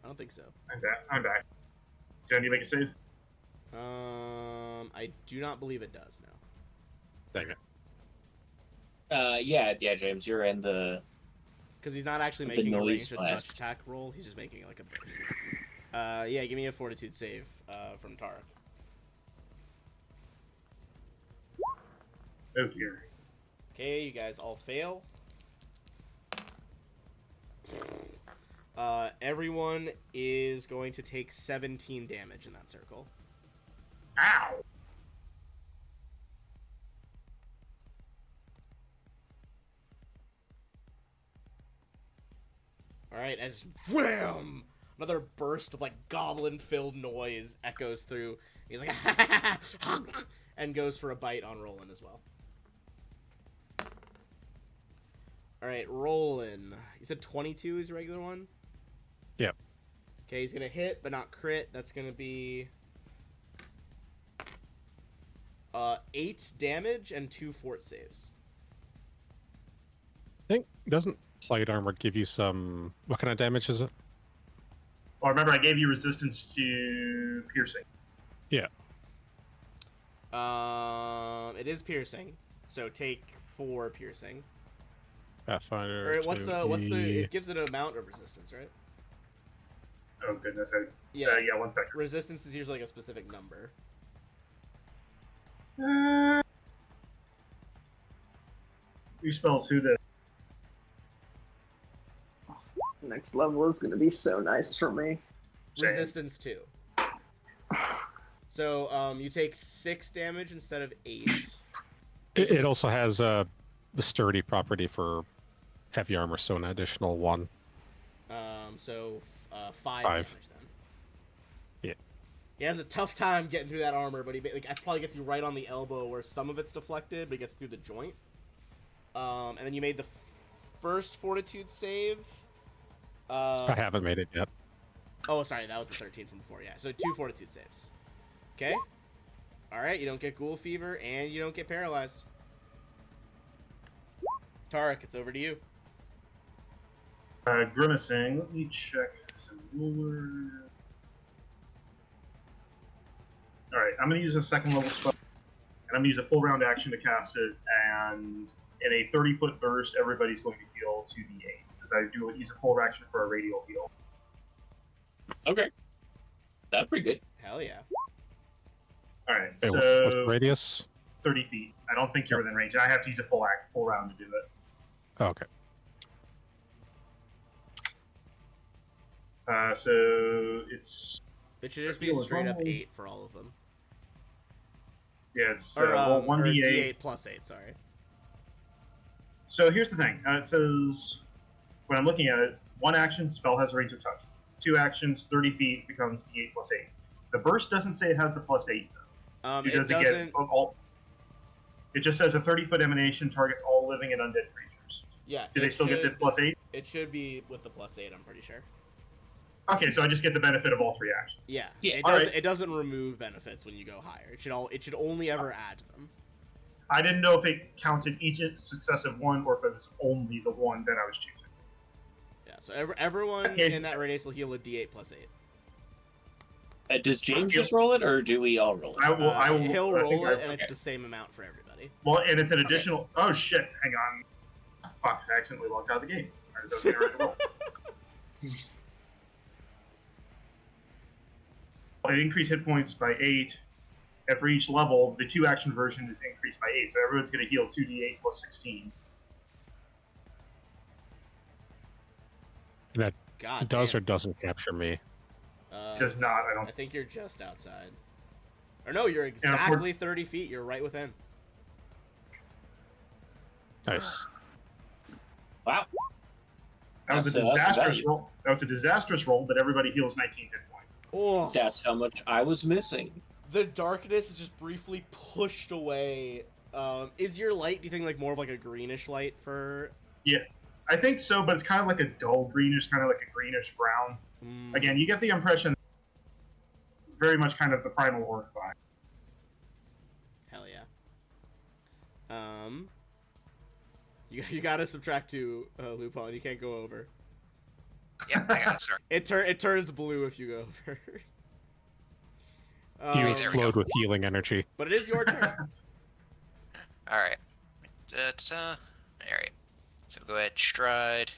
I don't think so. I'm back. Do I need to make a save? I do not believe it does, no. Dang it. Yeah, James, you're in the... Because he's not actually The making a noise ranged blast. attack roll, he's just making like a burst. Yeah, give me a fortitude save from Tarek. Oh dear. Okay, you guys all fail. Everyone is going to take 17 damage in that circle. Ow! Alright, as wham! Another burst of, like, goblin-filled noise echoes through. He's like, and goes for a bite on Roland as well. Alright, Roland. You said 22 is your regular one? Yep. Okay, he's gonna hit, but not crit. That's gonna be 8 damage and 2 fort saves. I think, doesn't plate armor give you some... What kind of damage is it? Well, remember I gave you resistance to piercing. Yeah. It is piercing, so take 4 piercing. Pathfinder. Or what's the? It gives it an amount of resistance, right? Oh goodness. Yeah. Yeah, 1 second. Resistance is usually like a specific number. New spells, who this? Next level is going to be so nice for me. Same. Resistance 2. So you take 6 damage instead of 8. It also has the sturdy property for heavy armor, so an additional 1. So 5 5. damage then. Yeah. He has a tough time getting through that armor, but he probably gets you right on the elbow where some of it's deflected, but he gets through the joint. And then you made the first fortitude save. I haven't made it yet. Oh, sorry, that was the 13 from before. Yeah, so 2 fortitude saves. Okay. All right, you don't get ghoul fever and you don't get paralyzed. Tarek, it's over to you. Grimacing. Let me check some ruler. Alright, I'm going to use a second level spell. And I'm going to use a full round action to cast it. And in a 30-foot burst, everybody's going to heal 2d8. Because I do use a full action for a radial heal. Okay. That's pretty good. Hell yeah. Alright, Hey, so what's the radius? 30 feet. I don't think you're within range. I have to use a full round to do it. Oh, okay. So it's It should just be Heal is straight up normal. 8 for all of them. yeah, it's Or, well, or 1d8. D8 plus 8, sorry. So here's the thing. It says when I'm looking at it, 1 action spell has a range of touch. 2 actions, 30 feet becomes d8 plus 8. The burst doesn't say it has the plus 8 though. It Because doesn't... it just says a 30-foot emanation targets all living and undead creatures. Yeah. Do they still get the plus 8? It should be with the plus 8, I'm pretty sure. Okay, so I just get the benefit of all 3 actions. Yeah. Yeah. It doesn't remove benefits when you go higher. It should only ever add them. I didn't know if it counted each successive one or if it was only the one that I was choosing. Yeah, so everyone Okay. in that radius will heal a D8 plus 8. Does James just roll it, or do we all roll it? I will. He'll I think roll it, I- and it's okay. the same amount for everybody. Well, and it's an additional. Oh shit! Hang on. Fuck! I accidentally logged out of the game. Alright, so I was getting ready to roll. It increased hit points by 8. And for each level, the 2 action version is increased by 8. So everyone's going to heal 2d8 plus 16. That God does damn. or doesn't capture me. It does not. I I don't. think you're just outside. Or no, you're exactly 30 feet. You're right within. Nice. Wow. That was a That's disastrous value. roll. That was a disastrous roll, but everybody heals 19 hit points. Oh, That's how much I was missing. the darkness is just briefly pushed away. Is your light, do you think, like more of like a greenish light for... I think so, but it's kind of like a dull greenish, kind of like a greenish brown. Again, you get the impression very much kind of the primal orc vibe. Hell yeah. You gotta subtract 2, Lupin. You can't go over. Yeah, I got it, sir. It turns blue if you go over. You there we explode with healing energy. But it is your turn. All right. All right. So go ahead, stride.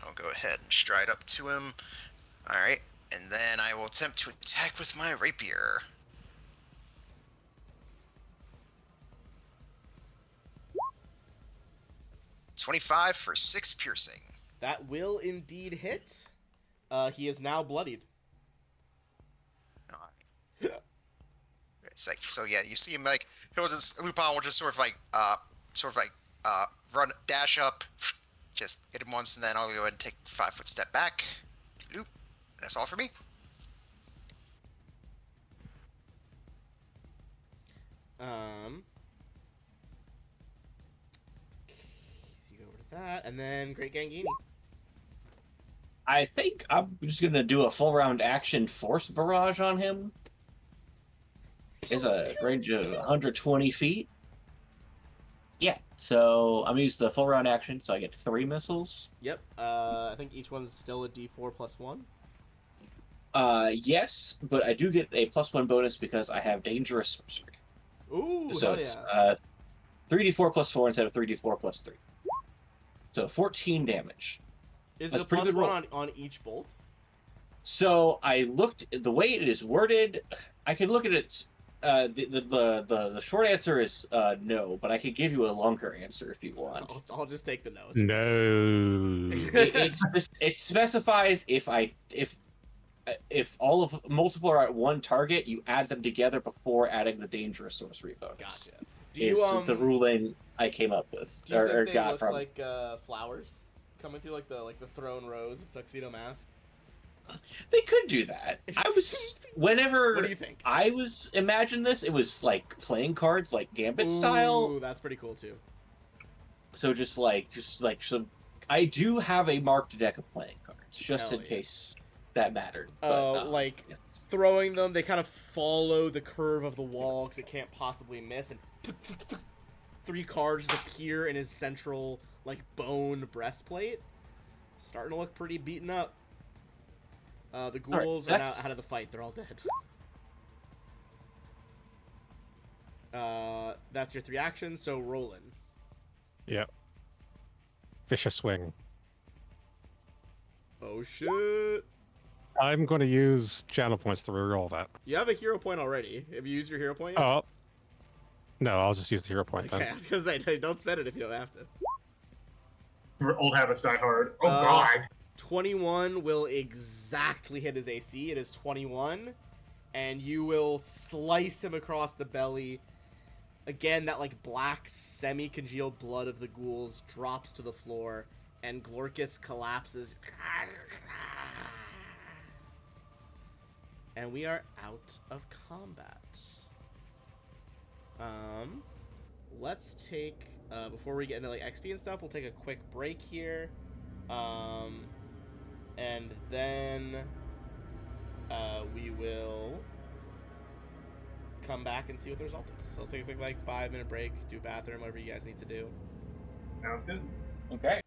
I'll go ahead and stride up to him. All right, And then I will attempt to attack with my rapier. $25 for 6 piercing. That will indeed hit. He is now bloodied. It's like, so yeah, you see him like Lupin will just sort of like run, dash up, just hit him once, and then I'll go ahead and take a 5-foot step back. Oop, that's all for me. So you go over to that, and then Great Gangini. I think I'm just gonna do a full round action force barrage on him. It's a range of 120 feet. Yeah, so I'm gonna use the full round action, so I get 3 missiles. Yep. I think each one's still a D4 plus 1. Yes, but I do get a +1 bonus because I have dangerous sorcery. Ooh, So hell it's yeah. 3d4 plus 4 instead of 3d4 plus 3. So 14 damage. Is That's it a pretty plus good roll. 1 on each bolt? So I looked the way it is worded. I can look at it. The short answer is no, but I could give you a longer answer if you want. I'll just take the notes. No. It specifies if all of multiple are at one target, you add them together before adding the dangerous sorcery bonus. Gotcha. Do Is you the ruling I came up with Do you or think they got look from? like flowers coming through like the thrown rows of Tuxedo Mask? They could do that. I was whenever What do you think? I was imagining this, it was like playing cards, like Gambit style. Ooh, that's pretty cool too. So just like some. I do have a marked deck of playing cards, just Hell in yeah. case that mattered. Like yes. throwing them, they kind of follow the curve of the wall because it can't possibly miss, and 3 cards appear in his central like bone breastplate. Starting to look pretty beaten up. The ghouls are now out of the fight. They're all dead. That's your 3 actions. So Roland. Yep. Vicious swing. Oh shit! I'm going to use channel points to reroll that. You have a hero point already. Have you used your hero point yet? Oh. No, I'll just use the hero point Okay, then. I was gonna say, don't spend it if you don't have to. Old habits die hard. Oh god. 21 will exactly hit his AC. It is 21. And you will slice him across the belly. Again, that like black semi-congealed blood of the ghouls drops to the floor. And Glorkus collapses. And we are out of combat. Let's take, before we get into like XP and stuff, we'll take a quick break here. And then we will come back and see what the result is. So let's take a quick like 5-minute break, do a bathroom, whatever you guys need to do. Sounds good. Okay.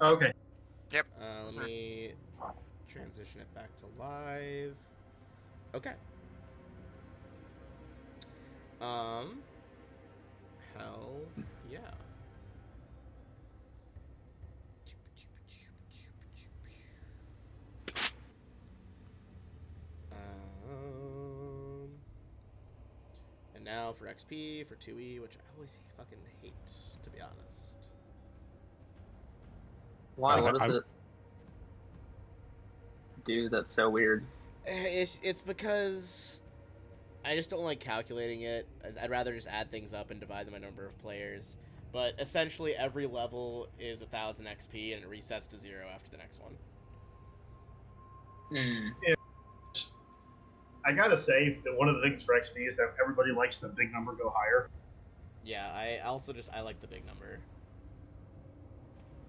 Okay. Yep. Let me transition it back to live. Okay. Hell yeah. And now for XP, for 2E, which I always fucking hate, to be honest. Why? Oh, What does I'm- it do that's so weird? It's because I just don't like calculating it. I'd rather just add things up and divide them by number of players. But essentially, every level is 1,000 XP, and it resets to 0 after the next one. Hmm. I gotta say that one of the things for XP is that everybody likes the big number go higher. Yeah, I also just I like the big number.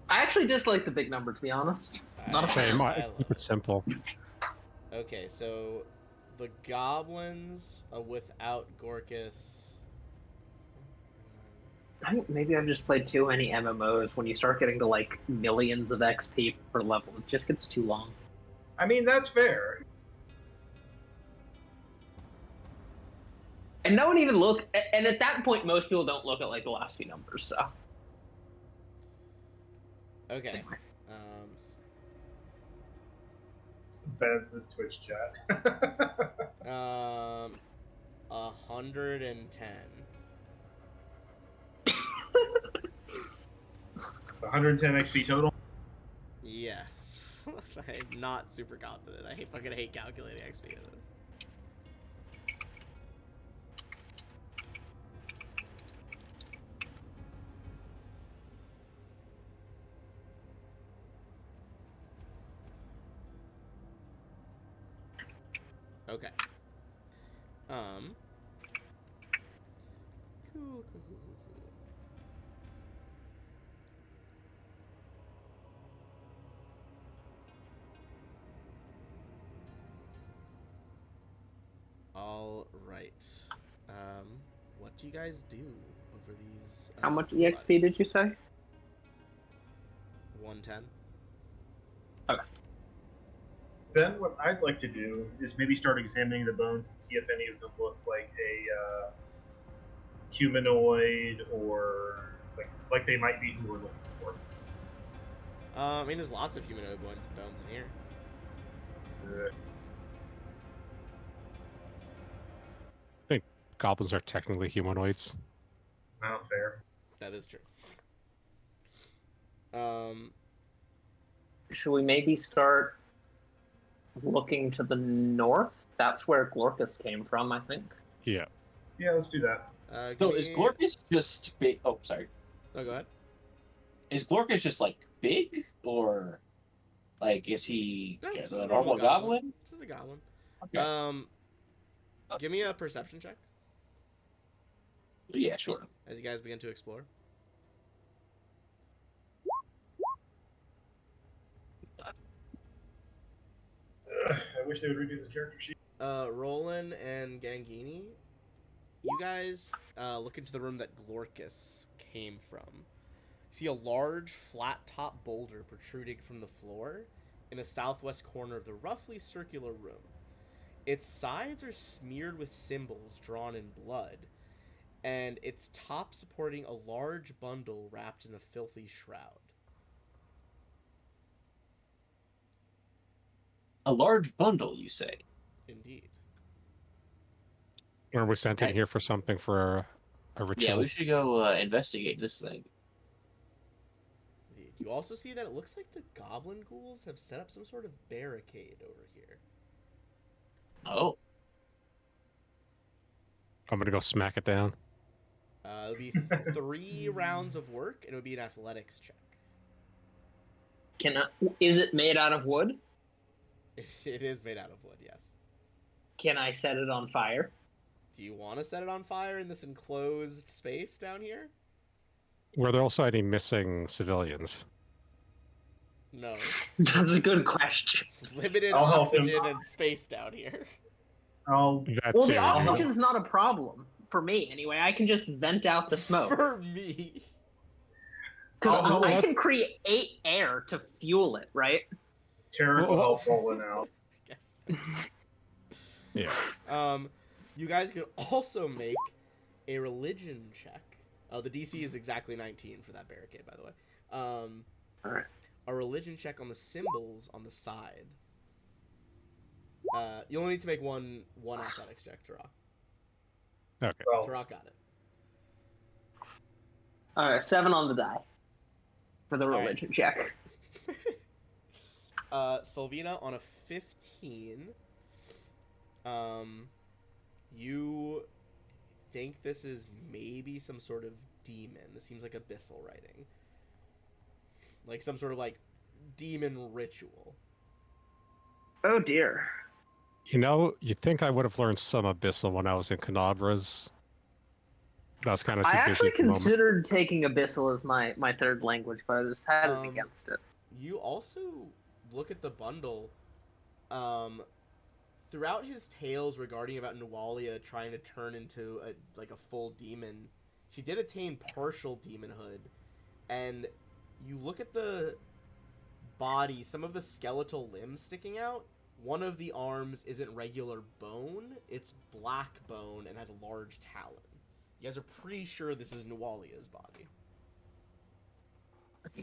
I actually dislike the big number, to be honest. Not a Same. fan. I I love keep it. it simple. Okay, so the goblins without Gorkus. I think maybe I've just played too many MMOs. When you start getting to like millions of XP per level, it just gets too long. I mean, that's fair. And no one even and at that point, most people don't look at like the last few numbers. So Okay. anyway. Than the Twitch chat. 110. 110 XP total. Yes. I'm not super confident. I fucking hate calculating XP in this. Okay. Cool. All right. What do you guys do over these? How much EXP did you say? 110. Then what I'd like to do is maybe start examining the bones and see if any of them look like a humanoid or like they might be who we're looking for. I mean, there's lots of humanoid bones in here. Goblins are technically humanoids. Not fair. That is true. Should we maybe start looking to the north? That's where Glorkus came from, I think. Yeah. Yeah, let's do that. So is Glorkus just big? Oh, sorry. Oh, go ahead. Is Glorkus just like big, or like is he No, just a normal goblin? Just a goblin. Okay. Give me a perception check Yeah, sure. as you guys begin to explore. I wish they would redo this character sheet. Roland and Gangini, you guys look into the room that Glorkus came from. You see a large, flat-top boulder protruding from the floor in the southwest corner of the roughly circular room. Its sides are smeared with symbols drawn in blood, and its top supporting a large bundle wrapped in a filthy shroud. A large bundle, you say? Indeed. Or we sent in Okay. here for something for a ritual. Yeah, we should go investigate this thing. Indeed. You also see that it looks like the goblin ghouls have set up some sort of barricade over here. Oh, I'm gonna go smack it down. It would be 3 rounds of work, and it would be an athletics check. Is it made out of wood? It is made out of wood, yes. Can I set it on fire? Do you want to set it on fire in this enclosed space down here? Were there also any missing civilians? No. That's a good question. Limited I'll help him. oxygen and space down here. I'll That Well, the too. oxygen's not a problem for me anyway. I can just vent out the smoke. For me. Because I what? can create air to fuel it, right? Tarek will Well- help Roland out. Yes. Yeah. You guys could also make a religion check. Oh, the DC is exactly 19 for that barricade, by the way. Alright. A religion check on the symbols on the side. You only need to make one athletics check, Turok. Okay. Well, Turok got it. Alright, 7 on the die for the Alright. religion check. Sylvina on a 15. You think this is maybe some sort of demon. This seems like abyssal writing. Like some sort of like demon ritual. Oh dear. You know, you think I would have learned some Abyssal when I was in Canabras. But I was kind of too I busy actually at the moment. considered taking Abyssal as my third language, but I decided against it. You also look at the bundle. Throughout his tales regarding about Nualia trying to turn into a full demon, she did attain partial demonhood, and you look at the body, some of the skeletal limbs sticking out. One of the arms isn't regular bone; it's black bone and has a large talon. You guys are pretty sure this is Nualia's body.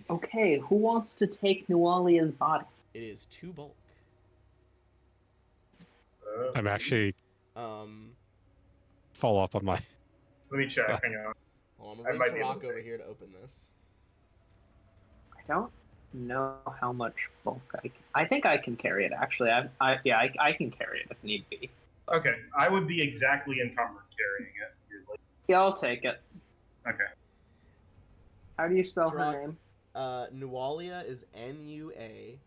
Okay, who wants to take Nualia's body? It is 2 bulk. I'm actually Um, follow up on my. let me check. Stop. Hang on. well, I'm I gonna might bring be able Turok to over take- here to open this. I don't know how much bulk I think I can carry it. Actually, I can carry it if need be. Okay, I would be exactly encumbered carrying it. Weirdly. Yeah, I'll take it. Okay. How do you spell her Turok. name? Nualia is Nualia.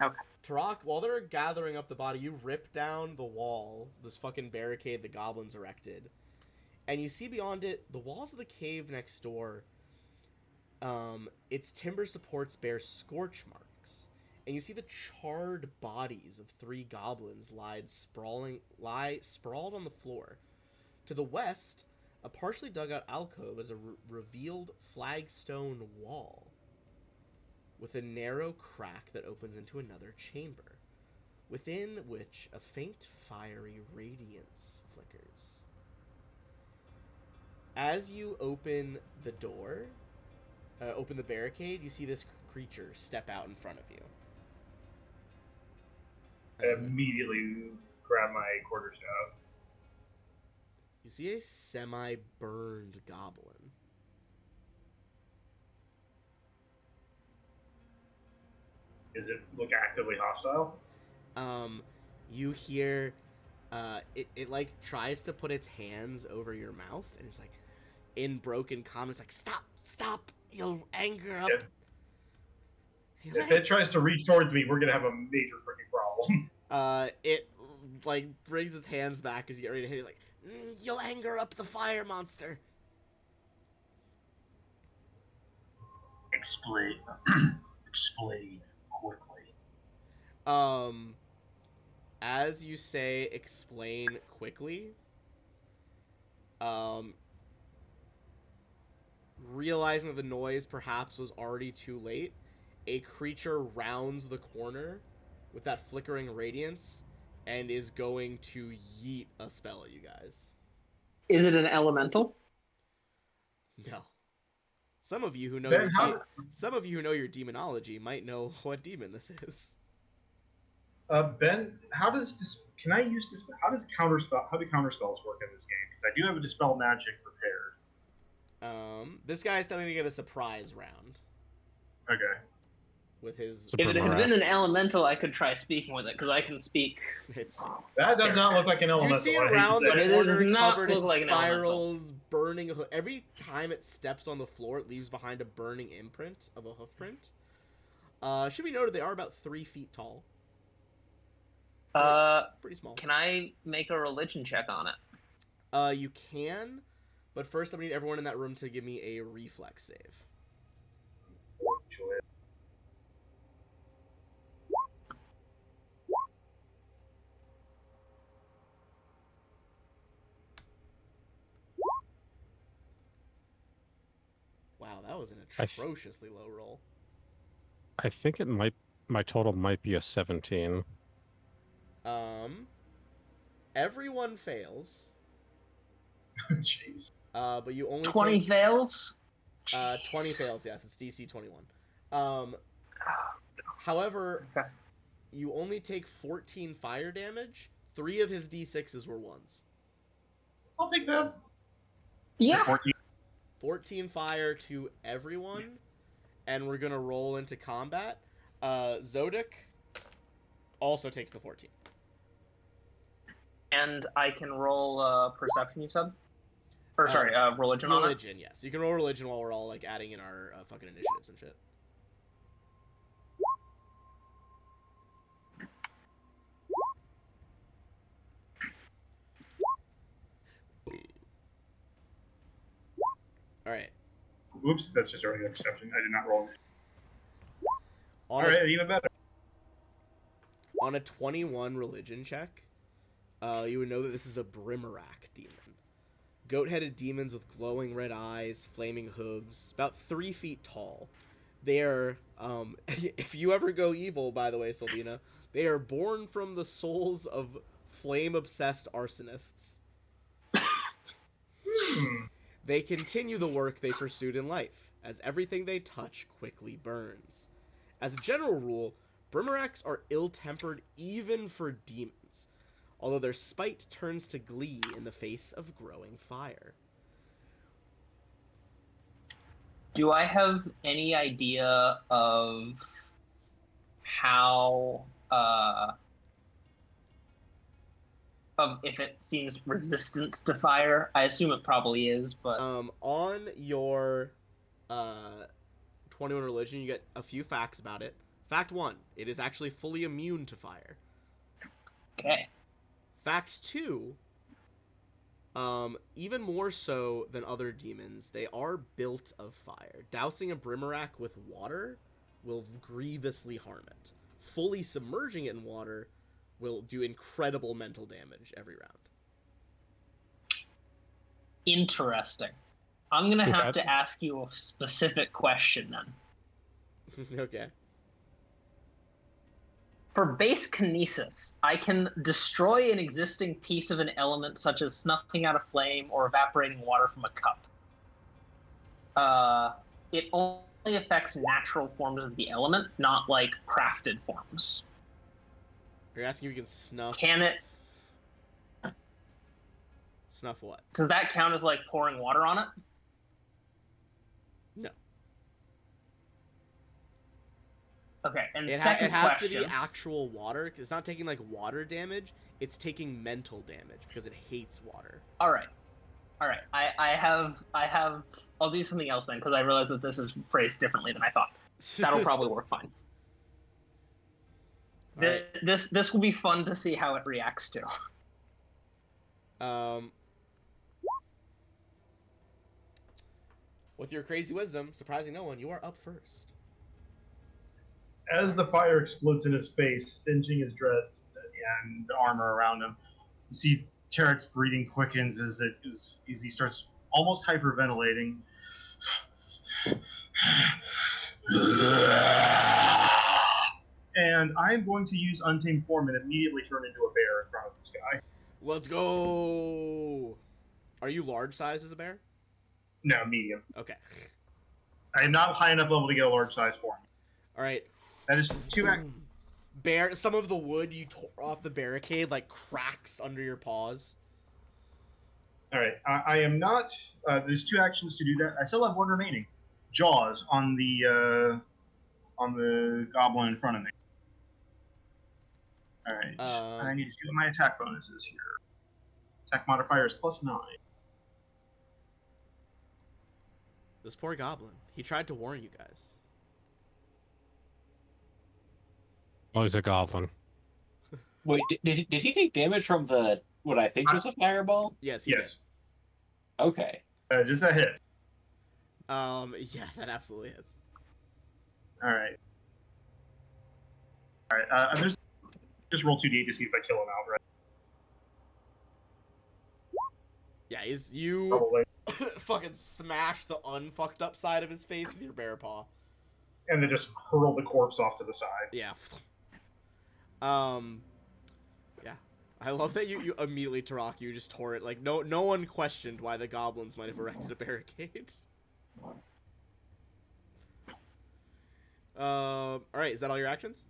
Okay. Turok, while they're gathering up the body, you rip down the wall, this fucking barricade the goblins erected, and you see beyond it the walls of the cave next door. Its timber supports bear scorch marks, and you see the charred bodies of 3 goblins lie sprawled on the floor. To the west, a partially dug out alcove is a revealed flagstone wall with a narrow crack that opens into another chamber, within which a faint fiery radiance flickers. As you open the door, open the barricade, you see this creature step out in front of you. I immediately grab my quarterstaff. You see a semi-burned goblin. Does it look actively hostile? You hear, it like tries to put its hands over your mouth, and it's like, in broken common, it's like, stop, you'll anger up. Yeah. If it tries to reach towards me, we're gonna have a major freaking problem. It like brings its hands back as you get ready to hit it, like, you'll anger up the fire monster. Explain. Explain quickly. As you say, explain quickly, realizing that the noise perhaps was already too late, a creature rounds the corner with that flickering radiance and is going to yeet a spell at you guys. Is it an elemental? No. Some of you who know Ben, some of you who know your demonology might know what demon this is. Ben, how does can I use dispel? How do counterspells work in this game? Because I do have a dispel magic prepared. This guy's telling me to get a surprise round Okay. with his. So- If it had Boomerang. been an elemental, I could try speaking with it because I can speak. It's. That does not look like an You elemental. see I it hate to around say the But it it. does corner, not covered look in like an spirals, burning. Every time it steps on the floor, it leaves behind a burning imprint of a hoof print. Should be noted they are about 3 feet tall. Pretty small. Can I make a religion check on it? You can, but first I need everyone in that room to give me a reflex save. Enjoy it. That was an I th- atrociously low roll. I think my total might be a 17. Everyone fails. Jeez. But you only 20 take fails? 20 Jeez. fails. Yes, it's DC 21. However, Okay. you only take 14 fire damage. 3 of his D6s were 1s. I'll take that. Yeah. 14. 14 fire to everyone, and we're gonna roll into combat. Zodic also takes the 14. And I can roll perception, you said? Or, sorry, religion on it? Religion, yes. You can roll religion while we're all like adding in our fucking initiatives and shit. All right. Oops, that's just already a perception. I did not roll. On All right, even better. On a 21 religion check, you would know that this is a Brimmerak demon. Goat-headed demons with glowing red eyes, flaming hooves, about 3 feet tall. They are, if you ever go evil, by the way, Sylvina, they are born from the souls of flame-obsessed arsonists. They continue the work they pursued in life, as everything they touch quickly burns. As a general rule, Brimmeraks are ill-tempered even for demons, although their spite turns to glee in the face of growing fire. Do I have any idea of how, of if it seems resistant to fire? I assume it probably is, but... On your 21 religion, you get a few facts about it. Fact 1, it is actually fully immune to fire. Okay. Fact 2, even more so than other demons, they are built of fire. Dousing a Brimmerak with water will grievously harm it. Fully submerging it in water will do incredible mental damage every round. Interesting. I'm gonna have to ask you a specific question then. Okay. For base kinesis, I can destroy an existing piece of an element such as snuffing out a flame or evaporating water from a cup. It only affects natural forms of the element, not like crafted forms. You're asking if you can snuff... Can it... Snuff what? Does that count as like pouring water on it? No. Okay, and It second has question... to be actual water, because it's not taking, like, water damage. It's taking mental damage, because it hates water. Alright. Alright, I have... I'll do something else then, because I realize that this is phrased differently than I thought. That'll probably work fine. Right. This will be fun to see how it reacts to. With your crazy wisdom, surprising no one, you are up first. As the fire explodes in his face, singeing his dreads and the armor around him, you see Tarek's breathing quickens as he starts almost hyperventilating. And I'm going to use Untamed Form and immediately turn into a bear in front of this guy. Let's go! Are you large size as a bear? No, medium. Okay. I am not high enough level to get a large size form. Alright. That is Bear, some of the wood you tore off the barricade, like, cracks under your paws. Alright, I am not... there's 2 actions to do that. I still have 1 remaining. Jaws on the goblin in front of me. Alright, I need to see what my attack bonus is here. Attack modifier is +9. This poor goblin. He tried to warn you guys. Oh, he's a goblin. Wait, did he take damage from the what I think was a fireball? Yes, he Yes. Okay. Just a hit. did. Yeah, that absolutely is. Alright. Alright, just roll 2d8 to see if I kill him outright. Yeah, you Probably. fucking smash the unfucked up side of his face with your bear paw. And then just hurl the corpse off to the side. Yeah. Yeah. I love that you immediately, Tarak, you just tore it. Like, no one questioned why the goblins might have erected a barricade. Alright, is that all your actions?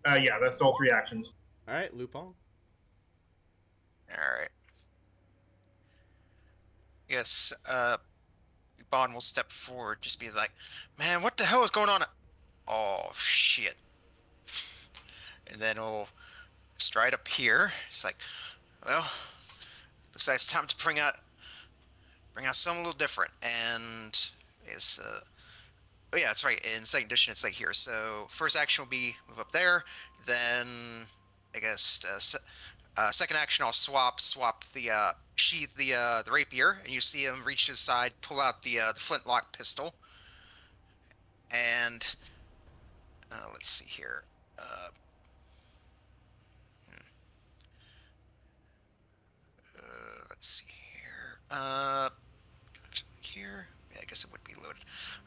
Yeah, that's all 3 actions. Alright, Lupin. All right. Yes. Bond will step forward, just be like, "Man, what the hell is going on?" Oh shit! And then he'll stride up here. It's like, well, looks like it's time to bring out something a little different. And it's oh yeah, that's right. In second edition, it's like here. So first action will be move up there. Then I guess second action, I'll swap the sheath the rapier, and you see him reach his side, pull out the flintlock pistol, and let's see here. Let's see here. Here. Yeah, I guess it would be loaded.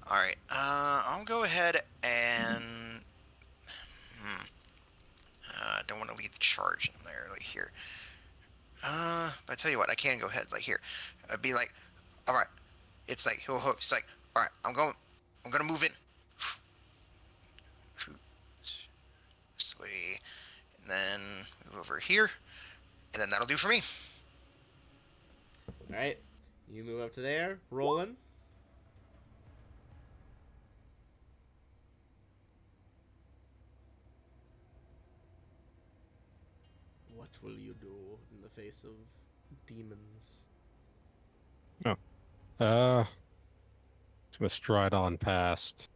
All right. I'll go ahead and. I don't want to lead the charge in there, like here. But I tell you what, I can go ahead, like here. I'd be like, all right. It's like it's like, all right. I'm gonna move in. This way, and then move over here, and then that'll do for me. Alright. You move up to there. Rolling. What will you do in the face of demons? Just gonna stride on past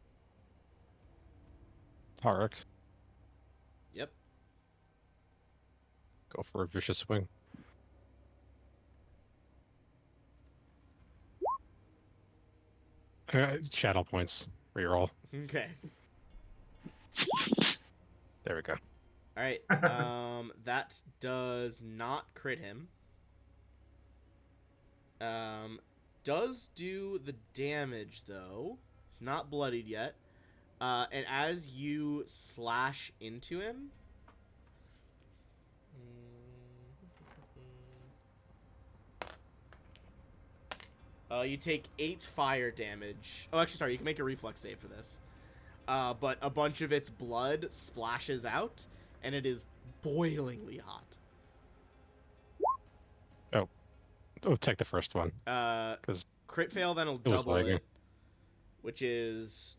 Tarek. Yep. Go for a vicious swing. Shadow points for your roll. Okay. There we go. Alright. That does not crit him. Does do the damage, though. It's not bloodied yet. And as you slash into him... you take 8 fire damage. Oh, actually, sorry, you can make a reflex save for this. But a bunch of its blood splashes out, and it is boilingly hot. Oh, take the first one. Because crit fail, then it'll was double lagging. it, which is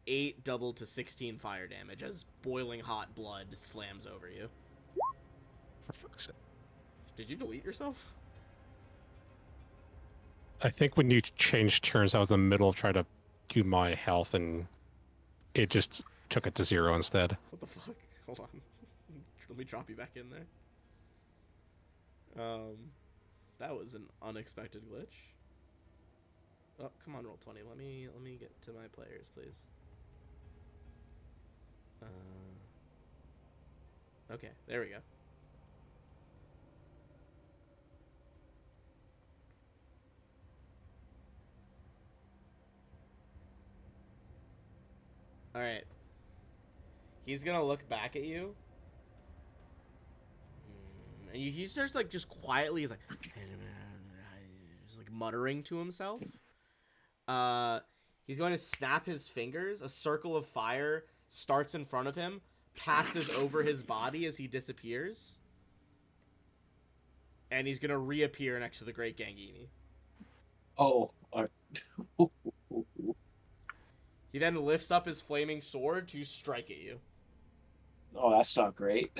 8 doubled to 16 fire damage as boiling hot blood slams over you. For fuck's sake. Did you delete yourself? I think when you changed turns, I was in the middle of trying to do my health, and it just took it to 0 instead. What the fuck? Hold on. Let me drop you back in there. That was an unexpected glitch. Oh, come on, roll 20. Let me get to my players, please. Okay, there we go. Alright. He's gonna look back at you. And he starts, like, just quietly, he's like muttering to himself. He's going to snap his fingers. A circle of fire starts in front of him, passes over his body as he disappears. And he's gonna reappear next to the Great Gangini. Oh. He then lifts up his flaming sword to strike at you. Oh, that's not great.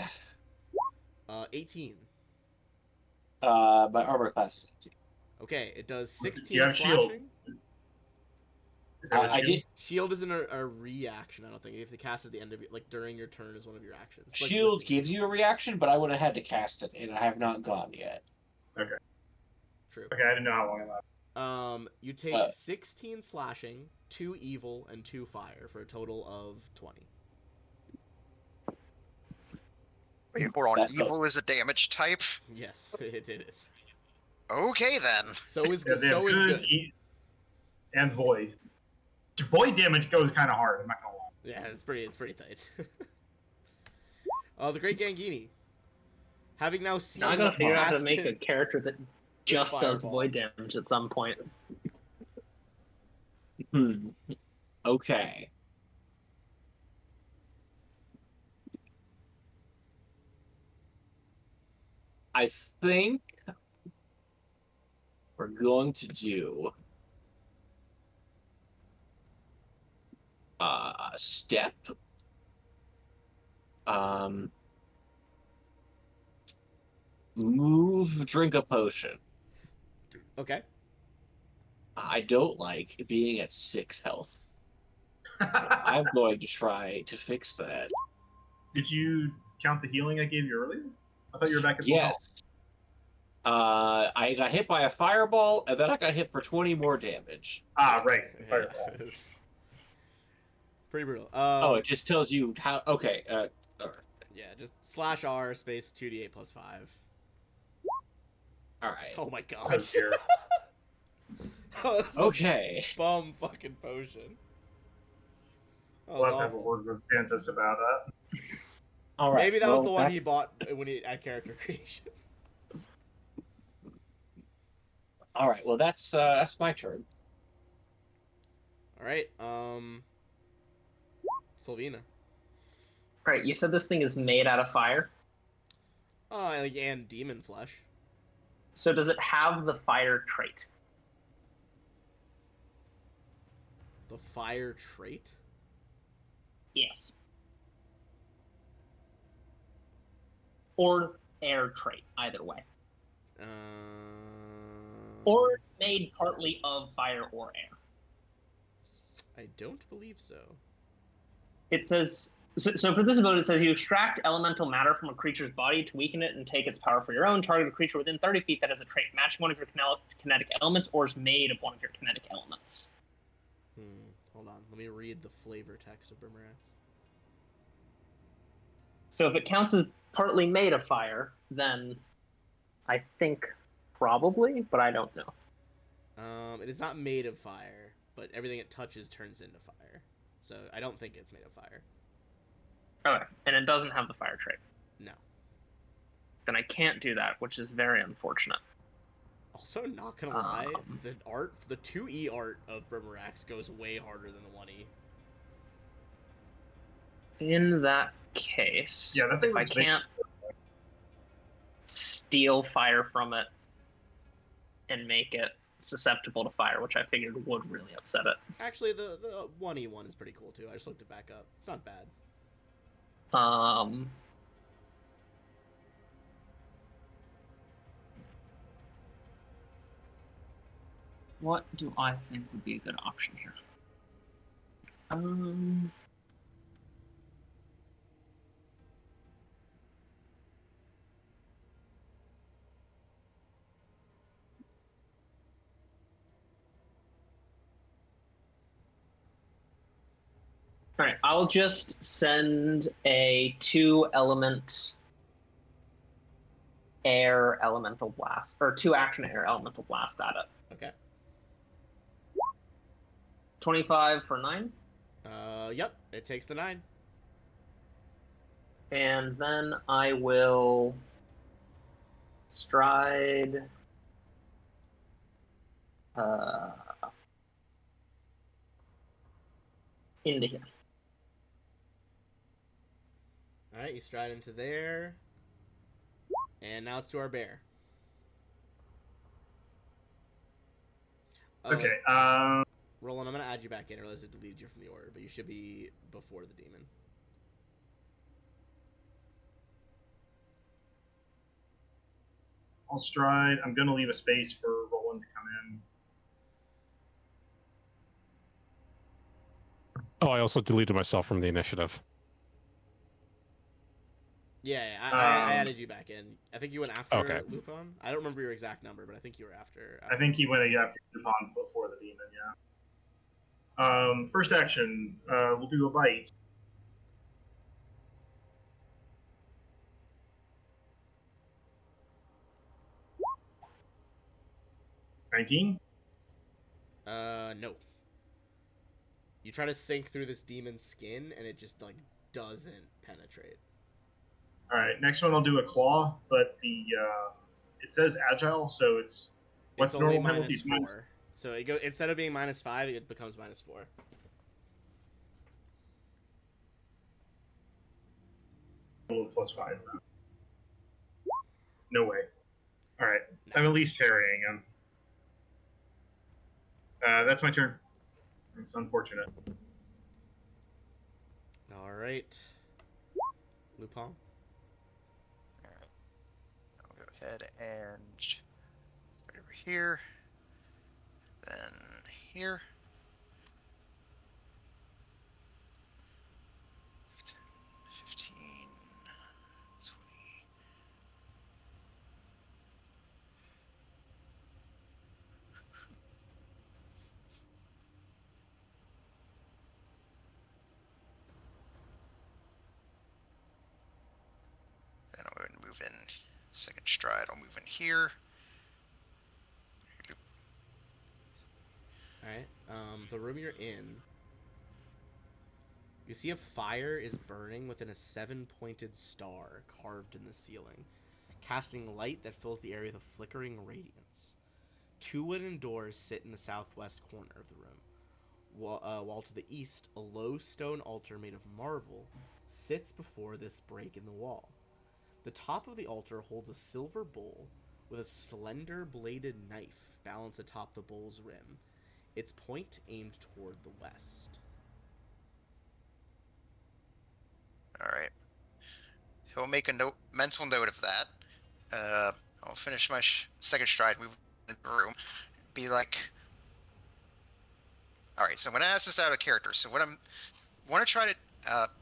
18. My armor class is 18. Okay, it does 16 You have shield. slashing. Is that a I shield? did. Shield isn't a reaction, I don't think. You have to cast at the end of it, like during your turn is one of your actions. It's like Shield lifting. gives you a reaction, but I would have had to cast it, and I have not gone yet. Okay. True. Okay, I didn't know how long it lasted. You take 16 slashing, 2 evil, and 2 fire for a total of 20. Wait, hold on. That's Evil is a damage type. Yes, it is. Okay then. So is Yeah, good. they have So is good. And void. Void damage goes kind of hard. I'm not gonna lie. Yeah, it's pretty tight. Oh, the Great Gangini. Having now seen Now I gotta the figure out how to make a basket- character that just does fireball. void damage at some point. Okay. I think we're going to do a step. Move, drink a potion. Okay. I don't like being at 6 health. So I'm going to try to fix that. Did you count the healing I gave you earlier? I thought you were back at full health. Yes. I got hit by a fireball, and then I got hit for 20 more damage. Ah, right. Yeah, Fireball. it's pretty brutal. Oh, it just tells you how. Okay. All right. Yeah, just /R space 2d8 plus 5. All right. Oh my god. Oh dear. That was a Okay. bum fucking potion. That We'll was have to have a awful. word with Santos about that. All right. Maybe that was well, the one he bought when he at character creation. All right. Well, that's my turn. All right. Sylvina. Alright, you said this thing is made out of fire. Oh, and demon flesh. So does it have the fire trait? The fire trait. Yes. Or air trait, either way. Or it's made partly of fire or air. I don't believe so. It says so for this ability, it says you extract elemental matter from a creature's body to weaken it and take its power for your own. Target a creature within 30 feet that has a trait matching one of your kinetic elements or is made of one of your kinetic elements. Hold on. Let me read the flavor text of Boomerangs. So if it counts as partly made of fire, then I think probably, but I don't know. It is not made of fire, but everything it touches turns into fire. So I don't think it's made of fire. Okay, and it doesn't have the fire trait. No. Then I can't do that, which is very unfortunate. Also, not gonna lie, the 2E art of Brimarax goes way harder than the 1E. In that case, Yeah, that thing if I looks big. can't steal fire from it and make it susceptible to fire, which I figured would really upset it. Actually, the 1E one is pretty cool too. I just looked it back up. It's not bad. What do I think would be a good option here? Alright, I'll just send a 2-element air elemental blast, or 2-action air elemental blast at it. Okay. 25 for 9. Yep. It takes the 9. And then I will stride into here. All right, you stride into there, and now it's to our bear. Okay. Roland, I'm gonna add you back in. I realize it deleted you from the order, but you should be before the demon. I'll stride. I'm gonna leave a space for Roland to come in. Oh, I also deleted myself from the initiative. Yeah, I added you back in. I think you went after Okay. Lupin. I don't remember your exact number, but I think you were after. I think he went after Dupont before the demon. Yeah. First action. We'll do a bite. 19? No. You try to sink through this demon's skin, and it just, like, doesn't penetrate. Alright, next one I'll do a claw, but it says agile, so it's It's what's only normal penalties? -4. So it instead of being -5, it becomes -4. +5. No way. Alright, No. I'm at least parrying him. That's my turn. It's unfortunate. All right. Lupin. All right. I'll go ahead and right over here. Then here. 10, 15, 20. Then I'll go ahead and move in second stride. I'll move in here. All right. The room you're in. You see a fire is burning within a 7-pointed star carved in the ceiling, casting light that fills the area with a flickering radiance. 2 wooden doors sit in the southwest corner of the room, while to the east, a low stone altar made of marble sits before this break in the wall. The top of the altar holds a silver bowl with a slender bladed knife balanced atop the bowl's rim, its point aimed toward the west. All right. He'll make a mental note of that. I'll finish my second stride, move in the room, be like, all right. So I'm gonna ask this out of character. So what I'm want to try to,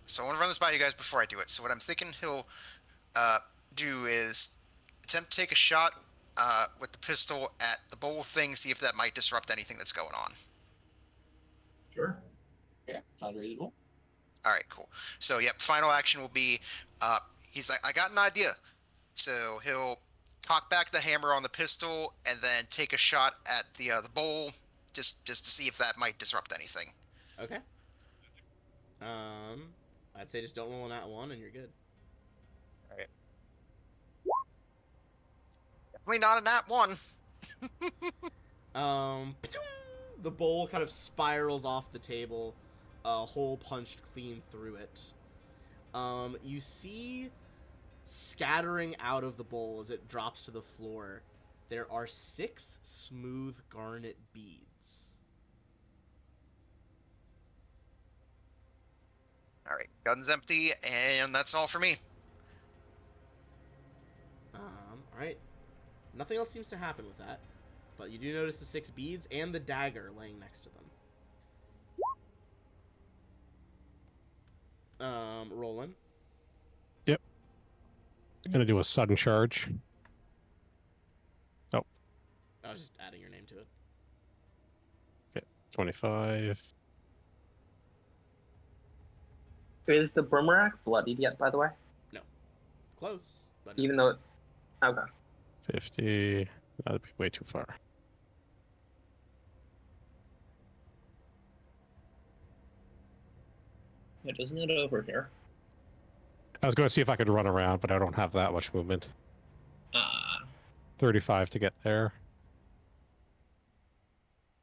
so I want to run this by you guys before I do it. So what I'm thinking he'll do is attempt to take a shot with the pistol at the bowl thing, see if that might disrupt anything that's going on. Sure. Yeah, sounds reasonable. All right, cool. So, yep, final action will be, he's like, I got an idea. So he'll cock back the hammer on the pistol and then take a shot at the bowl, just to see if that might disrupt anything. Okay. I'd say just don't roll an @1 and you're good. All right. Definitely not a nat 1. The bowl kind of spirals off the table, a hole punched clean through it. You see, scattering out of the bowl as it drops to the floor, there are 6 smooth garnet beads. All right, gun's empty, and that's all for me. All right. Nothing else seems to happen with that, but you do notice the 6 beads and the dagger laying next to them. Roland. Yep. Gonna do a sudden charge. Oh. I was just adding your name to it. Okay. 25. Is the Boomerang bloodied yet, by the way? No. Close, but no. Even though okay. 50. That'd be way too far. It isn't it over here? I was going to see if I could run around, but I don't have that much movement. 35 to get there.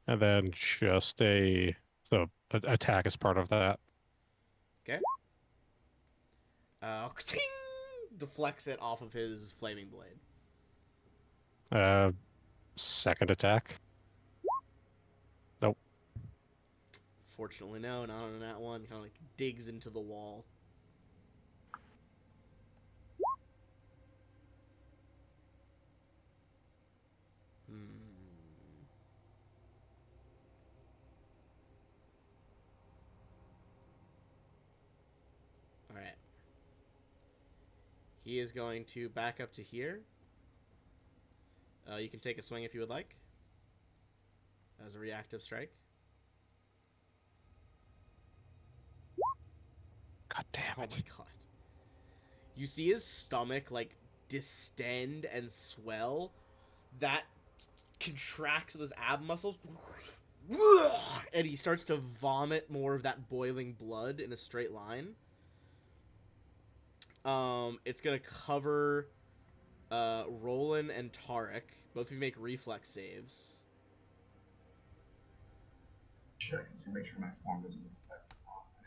And then just attack is part of that. Okay. Deflects it off of his flaming blade. Second attack. Nope. Fortunately, no, not on that one. Kind of like digs into the wall. All right. He is going to back up to here. You can take a swing if you would like. As a reactive strike. God damn Oh my it. god. You see his stomach, like, distend and swell. That contracts with his ab muscles, and he starts to vomit more of that boiling blood in a straight line. It's gonna cover Roland and Tarek. Both of you make reflex saves. Check and see, make sure my form doesn't affect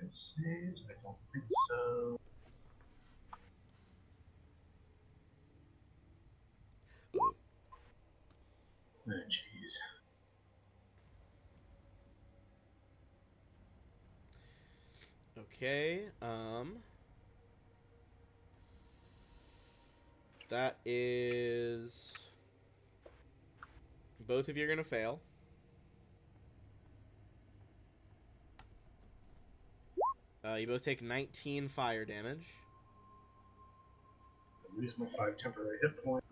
my saves. I don't think so. Oh, jeez. Okay, that is... Both of you are gonna fail. You both take 19 fire damage. I lose my 5 temporary hit points.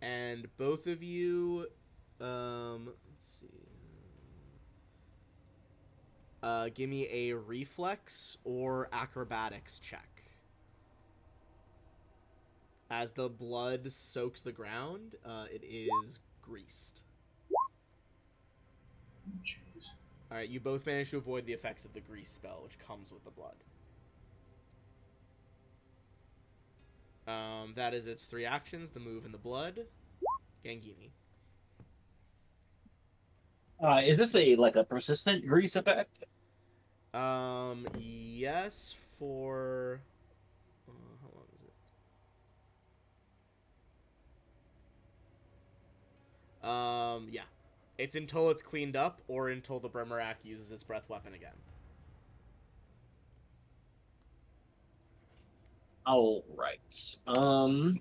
And both of you, let's see. Give me a reflex or acrobatics check. As the blood soaks the ground, it is greased. Jeez. Alright, you both managed to avoid the effects of the grease spell, which comes with the blood. That is its 3 actions, the move and the blood. Gangini. Is this a persistent grease effect? Yes, for... how long is it? Yeah. It's until it's cleaned up, or until the Brimmerak uses its breath weapon again. All right. Hmm.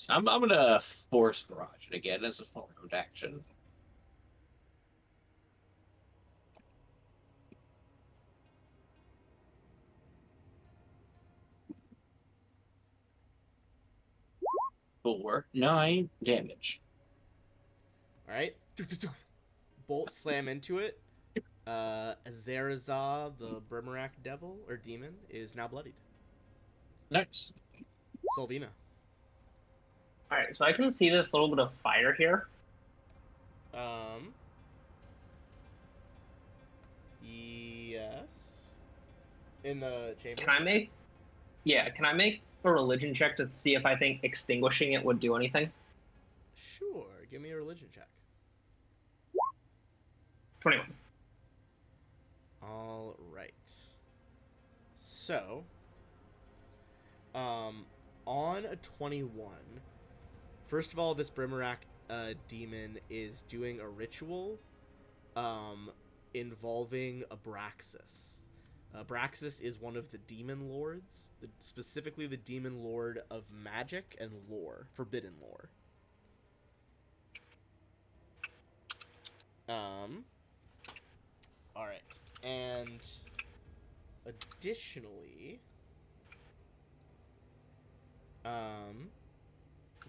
I'm gonna force barrage it again as a form of action. For 9 damage. Alright. Bolt slam into it. Azarazah, the Brimmerak devil, or demon, is now bloodied. Nice. Solvina. Alright, so I can see this little bit of fire here. Yes. In the chamber? Can I make... Yeah, can I make a religion check to see if I think extinguishing it would do anything? Sure. Give me a religion check. 21. All right. So, on a 21, first of all, this Brimmerak demon is doing a ritual involving Abraxas. Abraxas is one of the demon lords, specifically the demon lord of magic and lore, forbidden lore. All right, and additionally, let's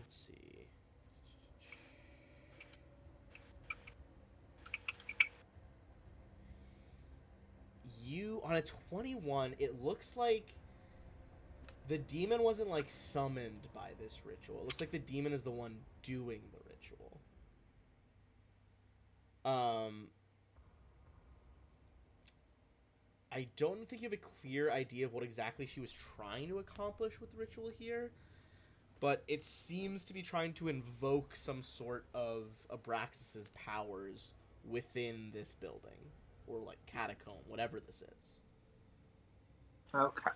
see. You, on a 21, it looks like the demon wasn't, like, summoned by this ritual. It looks like the demon is the one doing the ritual. I don't think you have a clear idea of what exactly she was trying to accomplish with the ritual here, but it seems to be trying to invoke some sort of Abraxas's powers within this building, or like catacomb, whatever this is. Okay.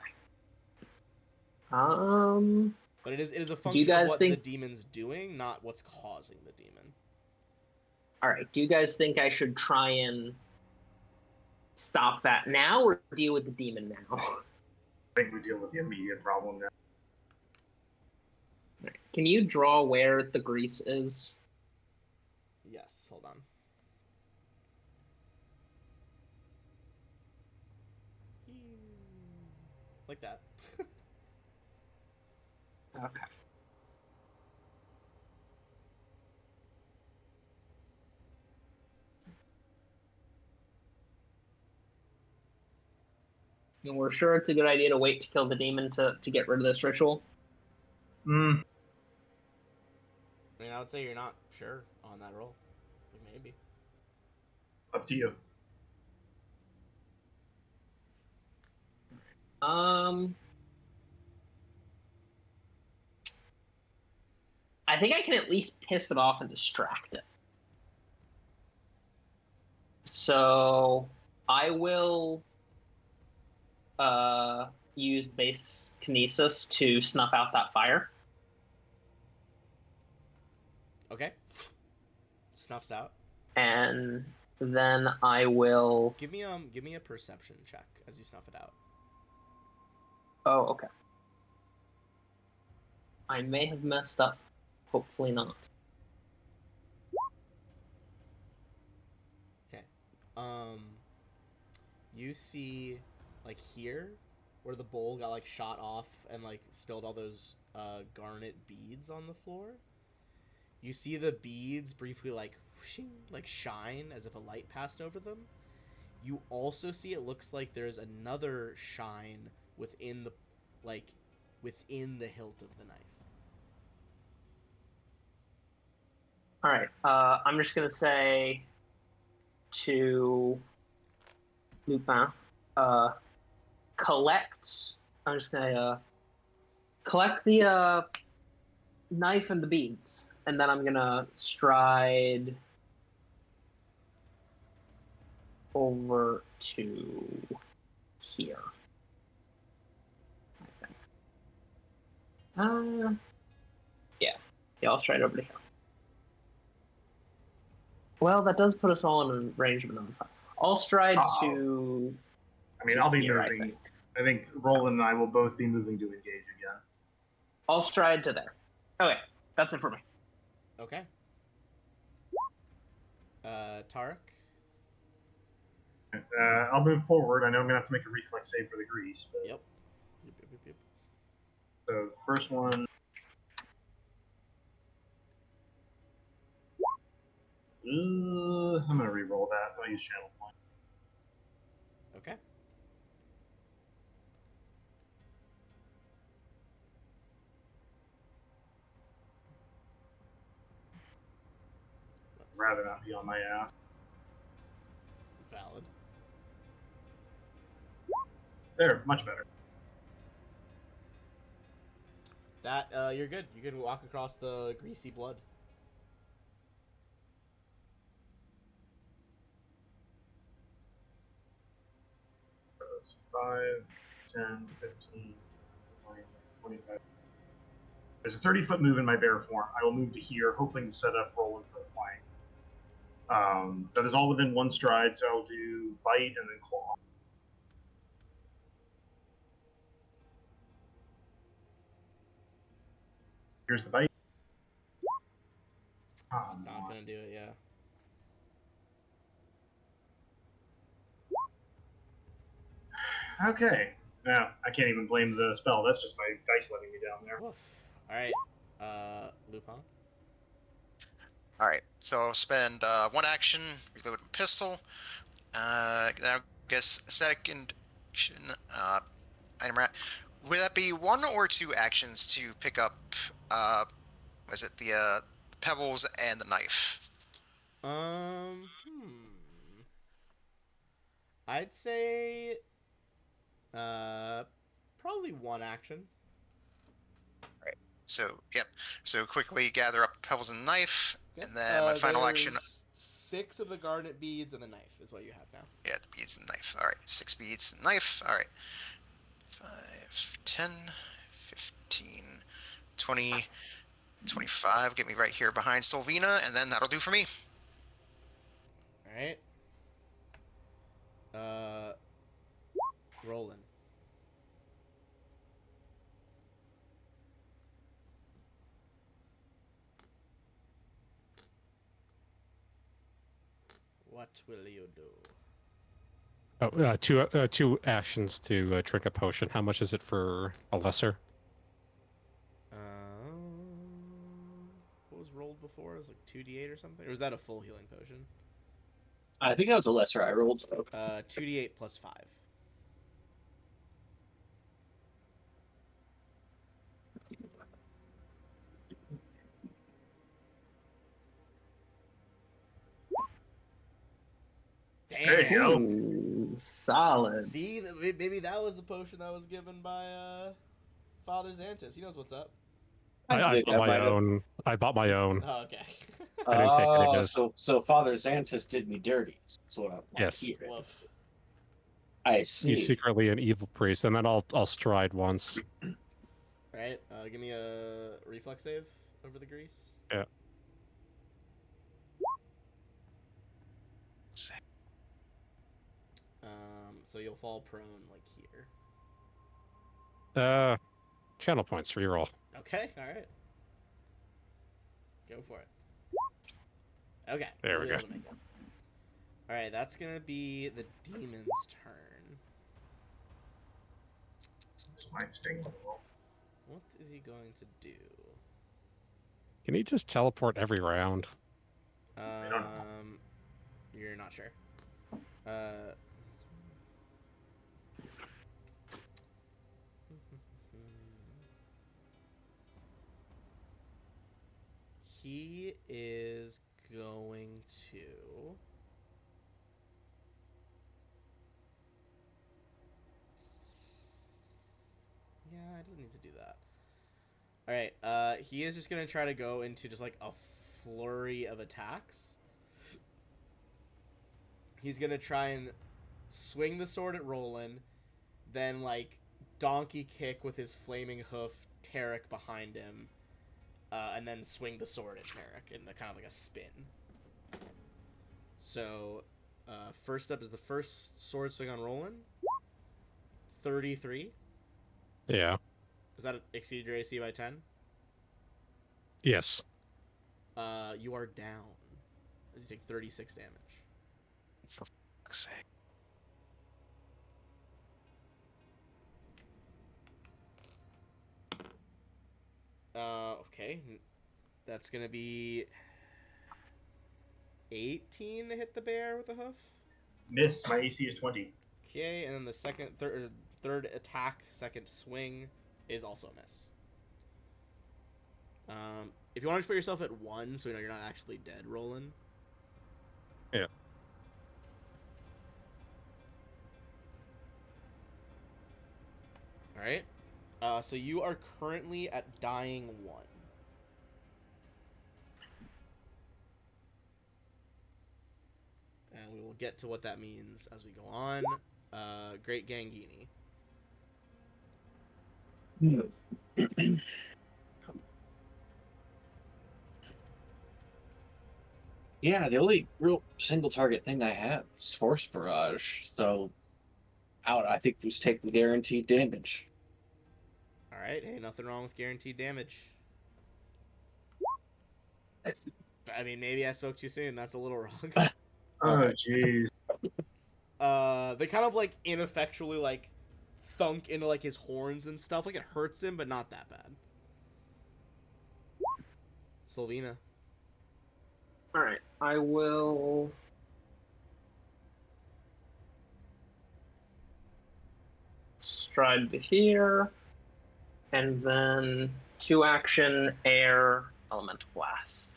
But it is a Do you function of guys what think... the demon's doing, not what's causing the demon. Alright, do you guys think I should try and stop that now, or deal with the demon now? I think we deal with the immediate problem now. Can you draw where the grease is? Yes, hold on. Like that. Okay. And we're sure it's a good idea to wait to kill the demon to get rid of this ritual. Mm, I mean, I would say you're not sure on that roll. Maybe. up to you. I think I can at least piss it off and distract it. So I will use base kinesis to snuff out that fire. Okay. Snuffs out. And then I will. Give me a perception check as you snuff it out. Oh, okay. I may have messed up. Hopefully not. Okay. You see, like here, where the bowl got like shot off and like spilled all those garnet beads on the floor. You see the beads briefly like whooshing, like shine as if a light passed over them. You also see it looks like there's another shine within the hilt of the knife. All right. I'm just gonna say to Lupin, collect. I'm just gonna collect the knife and the beads, and then I'm gonna stride over to here. I think. Yeah, I'll stride over to here. Well, that does put us all in range of another five. I'll stride to. I mean, I'll be here, moving. I think Roland and I will both be moving to engage again. I'll stride to there. Okay, that's it for me. Okay. Tarek? I'll move forward. I know I'm going to have to make a reflex save for the grease. But... Yep. So, first one. I'm going to re-roll that. I'll use channel point. Okay. I'd rather not be on my ass. Valid. There, much better. That, you're good. You can walk across the greasy blood. That's 5, 10, 15, 20, 25. There's a 30-foot move in my bear form. I will move to here, hoping to set up Roland for the flank. That is all within one stride, so I'll do bite and then claw. Here's the bite. Not gonna do it, yeah. Okay. Now, I can't even blame the spell. That's just my dice letting me down there. Alright. Lupin? Alright, so I'll spend one action, reload my pistol. Now, I guess second item rat. Would that be 1 or 2 actions to pick up, was it the pebbles and the knife? I'd say, probably 1 action. Right. So, yep. So quickly gather up pebbles and the knife, and then my final action. 6 of the garnet beads and the knife is what you have now. Yeah, the beads and the knife. All right, 6 beads and knife. All right. 5, 10, 15, 20, 25. Get me right here behind Sylvina, and then that'll do for me. Alright. Roland. What will you do? Oh, two actions to drink a potion. How much is it for a lesser? What was rolled before? It was like 2d8 or something? Or was that a full healing potion? I think that was a lesser I rolled. 2d8 plus 5. Damn. There you go. Ooh, solid. See, maybe that was the potion that was given by Father Xantus. He knows what's up. I think bought I my might have- own. I bought my own. Oh, okay. I didn't take any of Oh, his. so Father Xantus did me dirty. That's what I'm like Yes. hearing. Woof. I see. He's secretly an evil priest, and then I'll stride once. Right. Give me a reflex save over the grease. Yeah. So you'll fall prone like here. Channel points reroll. Okay. All right. Go for it. Okay. There you'll we be go. able to make it. All right. That's gonna be the demon's turn. This might sting a little. What is he going to do? Can he just teleport every round? don't know. You're not sure. He is going to. Yeah, it doesn't need to do that. All right. He is just gonna try to go into just like a flurry of attacks. He's gonna try and swing the sword at Roland, then like donkey kick with his flaming hoof Tarek behind him, and then swing the sword at Tarek in the kind of like a spin. So, first up is the first sword swing on Roland. 33. Yeah. Does that exceed your AC by 10? Yes. You are down. You take 36 damage. For fuck's sake. Okay. That's gonna be 18 to hit the bear with a hoof. Miss. My AC is 20. Okay, and then the third attack, second swing, is also a miss. If you want to just put yourself at 1, so you know you're not actually dead, Roland. Yeah. All right. So you are currently at dying 1. And we will get to what that means as we go on. Great Gangini. Yeah, the only real single target thing I have is Force Barrage. So, out, I think just take the guaranteed damage. All right. Hey, nothing wrong with guaranteed damage. I mean, maybe I spoke too soon. That's a little wrong. Oh, jeez. They kind of like ineffectually like thunk into like his horns and stuff. Like it hurts him, but not that bad. Sylvina. All right, I will. Stride to here, and then 2-action air elemental blast.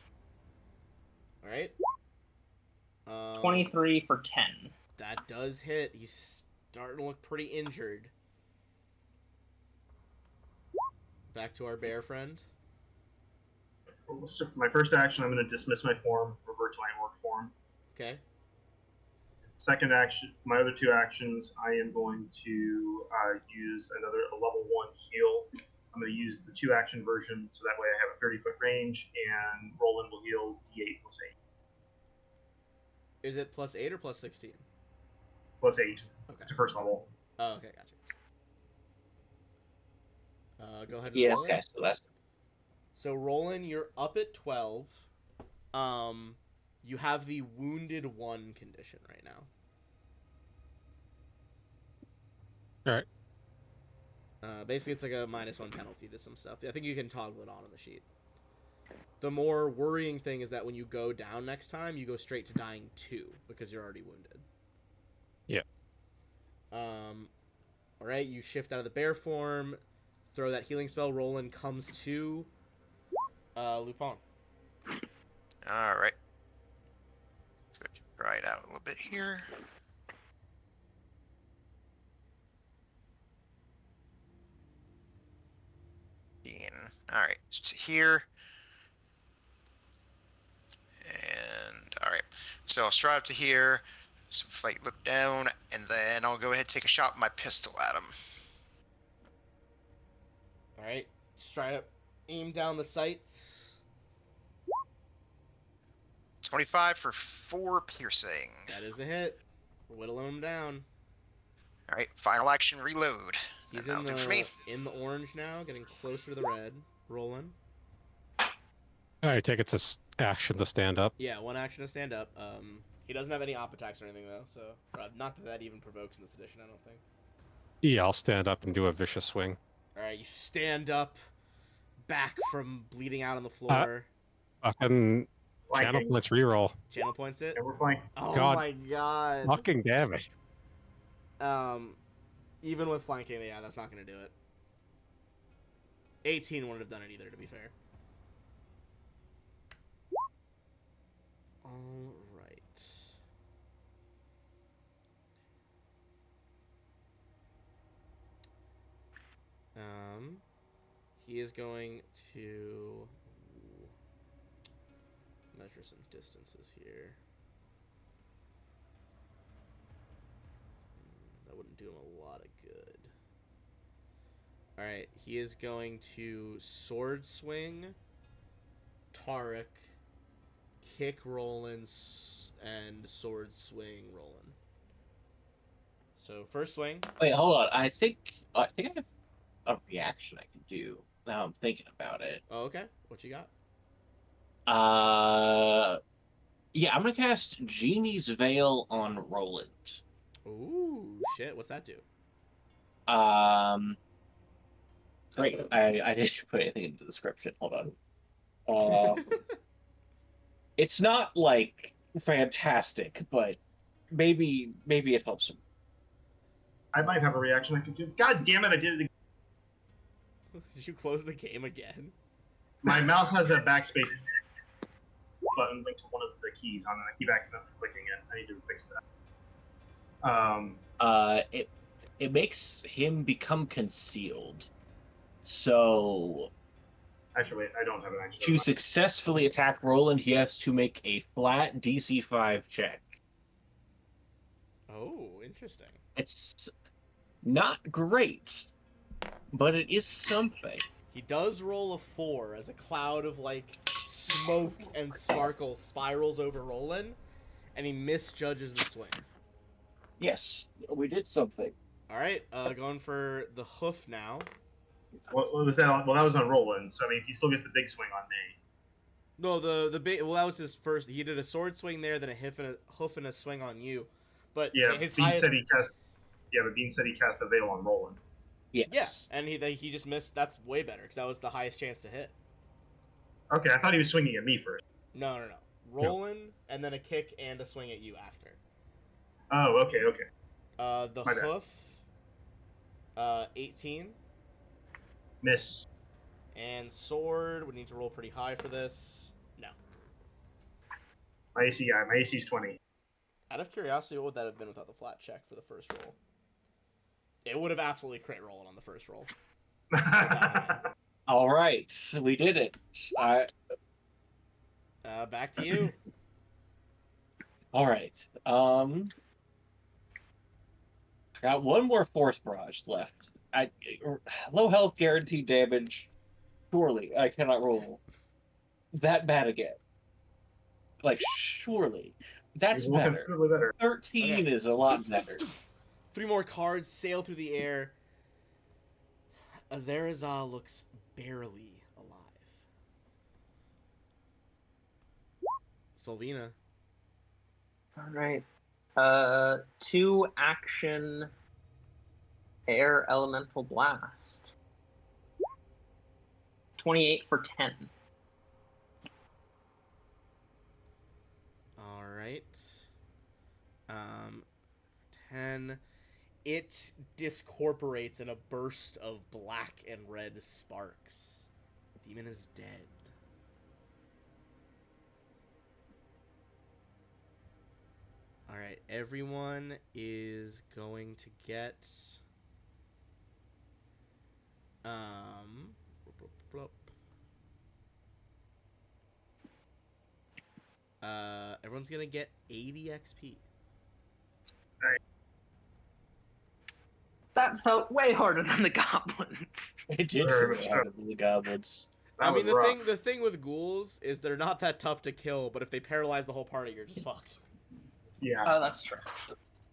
All right. 23 for 10. That does hit. He's starting to look pretty injured. Back to our bear friend. So my first action, I'm going to dismiss my form, revert to my orc form. Okay. Second action, my other 2 actions, I am going to use a level 1 heal. I'm going to use the 2-action version, so that way I have a 30-foot range, and Roland will heal D8 plus 8. Is it plus 8 or plus 16? Plus 8. Okay. It's a first level. Oh, okay, gotcha. Go ahead and Yeah, roll it. okay, so that's So Roland, you're up at 12. You have the wounded 1 condition right now. All right. Basically, it's like a -1 penalty to some stuff. I think you can toggle it on the sheet. The more worrying thing is that when you go down next time, you go straight to dying 2 because you're already wounded. Yeah. All right, you shift out of the bear form, throw that healing spell. Roland comes to Lupin. All right. Dry it out a little bit here. All right, so here. And all right, so I'll stride up to here. So if I look down, and then I'll go ahead and take a shot with my pistol at him. All right, stride up, aim down the sights. 25 for 4 piercing. That is a hit. Whittling him down. All right, final action, reload. He's And that'll do for me. in the orange now, getting closer to the red. Rolling. All right, take its action to stand up. Yeah, one action to stand up. He doesn't have any op attacks or anything though, so not that that even provokes in this edition, I don't think. Yeah, I'll stand up and do a vicious swing. All right, you stand up, back from bleeding out on the floor. Fucking channel Flanking. points reroll. Channel points it. And we're flanking. Oh God. my god. Fucking damn it. Even with flanking, yeah, that's not gonna do it. 18 wouldn't have done it either, to be fair. All right. He is going to measure some distances here. That wouldn't do him a lot of good. All right, he is going to sword swing, Tarek, kick Roland, and sword swing Roland. So first swing. Wait, hold on. I think I have a reaction I can do. Now I'm thinking about it. Oh, okay. What you got? Yeah, I'm gonna cast Genie's Veil on Roland. Ooh, shit. What's that do? Great. I didn't put anything in the description. Hold on. It's not like fantastic, but maybe it helps him. I might have a reaction I could do. God damn it! I did it again. Did you close the game again? My mouse has a backspace button linked to one of the keys on it. I keep accidentally clicking it. I need to fix that. It makes him become concealed. So Actually, wait, I don't have an action. to successfully attack Roland, he has to make a flat DC 5 check. Oh, interesting. It's not great, but it is something. He does roll a 4 as a cloud of, like, smoke and sparkle spirals over Roland, and he misjudges the swing. Yes, we did something. Alright, going for the hoof now. What was that on? Well, that was on Roland, so I mean, he still gets the big swing on me. No, the big, well, that was his first. He did a sword swing there, then a hoof and a swing on you. But Yeah, his Bean highest... said he cast. Yeah, but Bean said he cast the veil on Roland. Yes. Yeah, and he just missed. That's way better, because that was the highest chance to hit. Okay, I thought he was swinging at me first. No. Roland, and then a kick and a swing at you after. Oh, okay. The My bad. hoof, 18. Miss. And sword, would need to roll pretty high for this. No. My AC is 20. Out of curiosity, what would that have been without the flat check for the first roll? It would have absolutely crit rolled on the first roll. All right, we did it. Back to you. All right. Got one more force barrage left. Low health, guaranteed damage. Surely I cannot roll that bad again. Like, surely. That's He's looking better. considerably better. 13 Okay. is a lot better. 3 more cards sail through the air. Azarazal looks barely alive. Solvina. All right. 2 action air elemental blast. 28 for 10. All right. 10. It discorporates in a burst of black and red sparks. Demon is dead. right, everyone is going to get everyone's gonna get 80 XP. That felt way harder than the goblins. It did Very feel much harder than the goblins. That I mean, was rough. the thing with ghouls is they're not that tough to kill, but if they paralyze the whole party, you're just fucked. Yeah, Oh, that's true.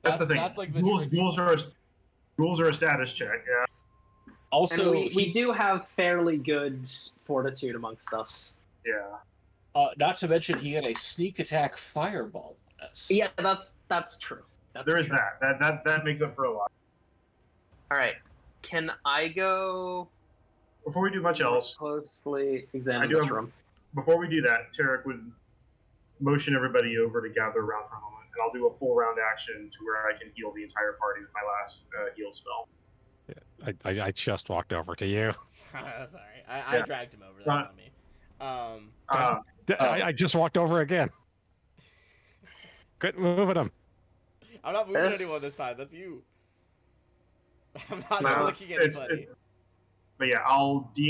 that's the thing. That's like the Ghouls are a status check. Yeah. Also, And we do have fairly good fortitude amongst us. Yeah. not to mention he had a sneak attack fireball on us. Yeah, that's true. There is that. That makes up for a lot. All right. Can I go Before we do much else, closely examine I do this have- room? before we do that, Tarek would motion everybody over to gather around for a moment, and I'll do a full round action to where I can heal the entire party with my last heal spell. I just walked over to you. Sorry, I Yeah. dragged him over. That's not me. I just walked over again. Quit moving him. I'm not moving This- anyone this time. That's you. I'm not No, looking at anybody. But yeah,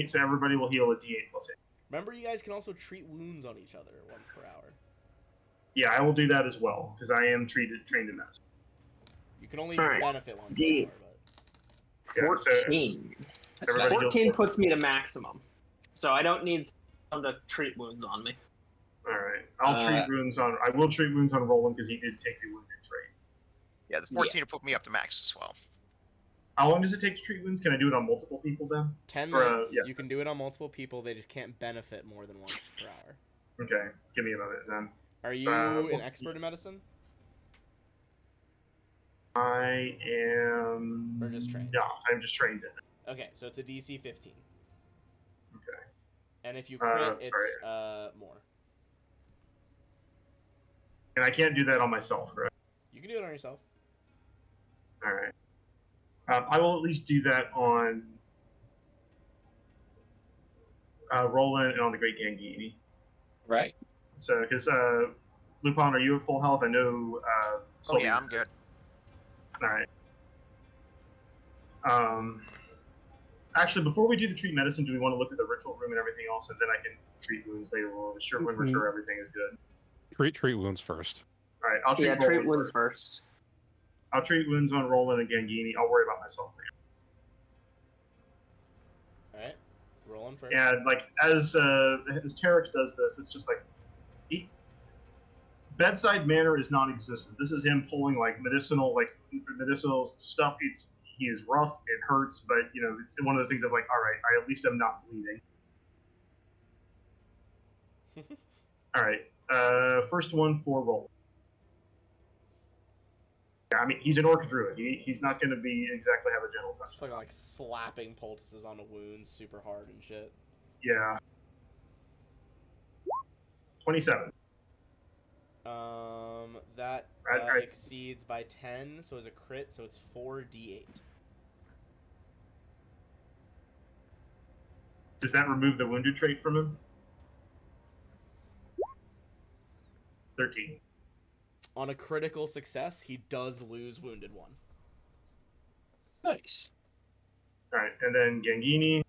so everybody will heal a D8 plus 8. Remember, you guys can also treat wounds on each other once per hour. Yeah, I will do that as well because I am trained in this. You can only All right. benefit once Yeah. per hour, but... Yeah, so 14. everybody heals 14 full. puts me to maximum, so I don't need someone to treat wounds on me. All right, I will treat wounds on Roland because he did take the wounded trait. Yeah, the 14 will put me up to max as well. How long does it take to treat wounds? Can I do it on multiple people then? 10 Or, minutes. yeah. You can do it on multiple people. They just can't benefit more than once per hour. Okay, give me a minute then. Are you an expert in medicine? I am. Or just trained? No, I'm just trained in it. Okay, so it's a DC 15. Okay. And if you crit, sorry. it's more. And I can't do that on myself, right? You can do it on yourself. All right. I will at least do that on Roland and on the Great Gangini. Right. So, because Lupin, are you at full health? I know. Oh yeah, I'm good. All right. Actually, before we do the treat medicine, do we want to look at the ritual room and everything else, and then I can treat wounds later when we're sure everything is good. Treat wounds first. All right, I'll treat Yeah, treat Roland wounds first. first. I'll treat wounds on Roland and Gangini. I'll worry about myself later. Alright. Rolling first. And like as Tarek does this, it's just like bedside manner is non-existent. This is him pulling like medicinal stuff. He is rough, it hurts, but it's one of those things of like, all right, I at least am not bleeding. All right, first one for Roland. Yeah, I mean he's an orc druid. He's not going to be exactly have a gentle touch. Just fucking like slapping poultices onto wounds super hard and shit. Yeah. 27. That I- exceeds by 10, so it's a crit, so it's 4d8. Does that remove the wounded trait from him? 13. On a critical success, he does lose wounded 1. Nice. All right, and then Gangini.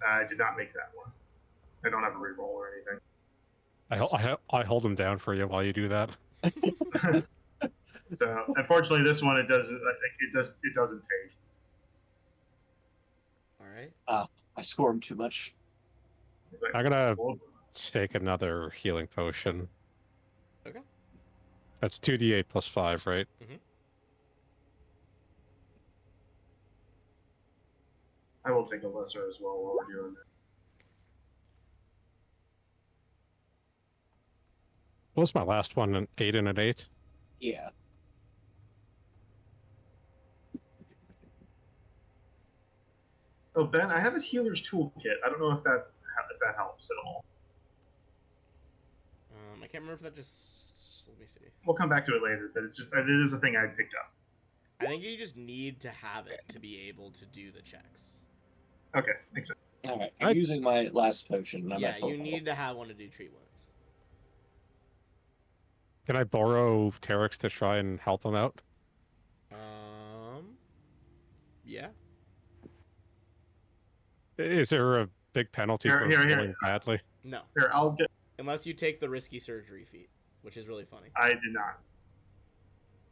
I did not make that one. I don't have a reroll or anything. I hold him down for you while you do that. So unfortunately, this one it doesn't take. Alright. I scored too much. It's like, I'm gonna well, take another healing potion. Okay. That's 2d8 plus 5, right? I will take a lesser as well while we're doing that. What was my last one? An 8 and an 8? Yeah. Oh, Ben, I have a healer's toolkit. I don't know if that helps at all. I can't remember if that just... Let me see. We'll come back to it later, but it is a thing I picked up. I think you just need to have it to be able to do the checks. Okay, makes sense. All right. I'm using my last potion. I'm Yeah, at full you health. need to have one to do treat wounds. Can I borrow Terex to try and help him out? Yeah. Is there a big penalty for rolling badly? No. Here, I'll get. Unless you take the risky surgery feat, which is really funny. I did not.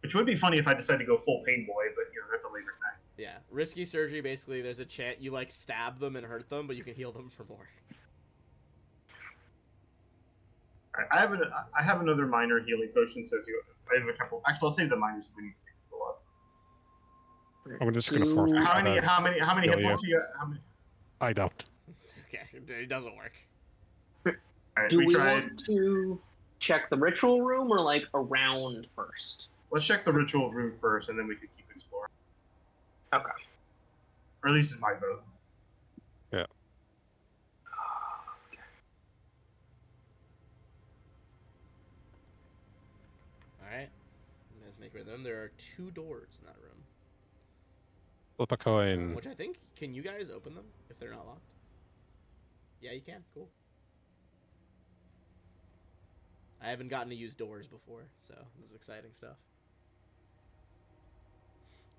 Which would be funny if I decided to go full pain boy, but that's a later thing. Yeah, risky surgery. Basically, there's a chance you like stab them and hurt them, but you can heal them for more. All right, I have another minor healing potion, so I have a couple. Actually, I'll save the minors if we need to go up. I'm just gonna force. How many hit points you got? How many? I don't. Okay, it doesn't work. All right, Do we tried. want to check the ritual room or like around first? Let's check the ritual room first, and then we can keep exploring. Okay. Or at least it's my vote. Yeah. Alright. Let's make rhythm. There are 2 doors in that room. Flip a coin. Which I think, can you guys open them if they're not locked? Yeah, you can. Cool. I haven't gotten to use doors before, so this is exciting stuff.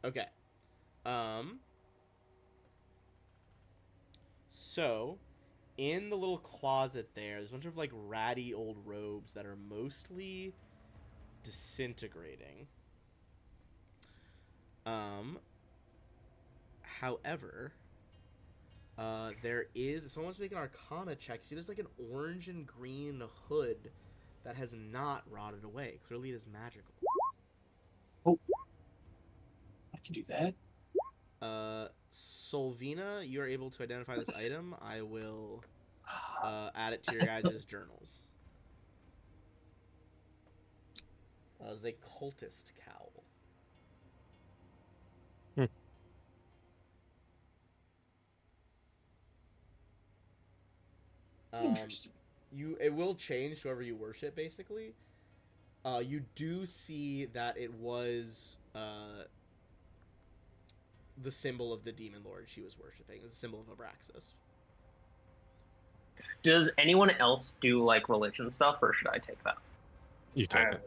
Okay. So, in the little closet there's a bunch of, like, ratty old robes that are mostly disintegrating. However, there is, if someone wants to make an Arcana check, see there's like an orange and green hood that has not rotted away. Clearly it is magical. Oh, I can do that. Solvina, you are able to identify this item. I will add it to your guys' journals. It's a cultist cowl. Interesting. It will change to whoever you worship, basically. You do see that it was the symbol of the demon lord she was worshiping. It was a symbol of Abraxas. Does anyone else do like religion stuff, or should I take that? You take it.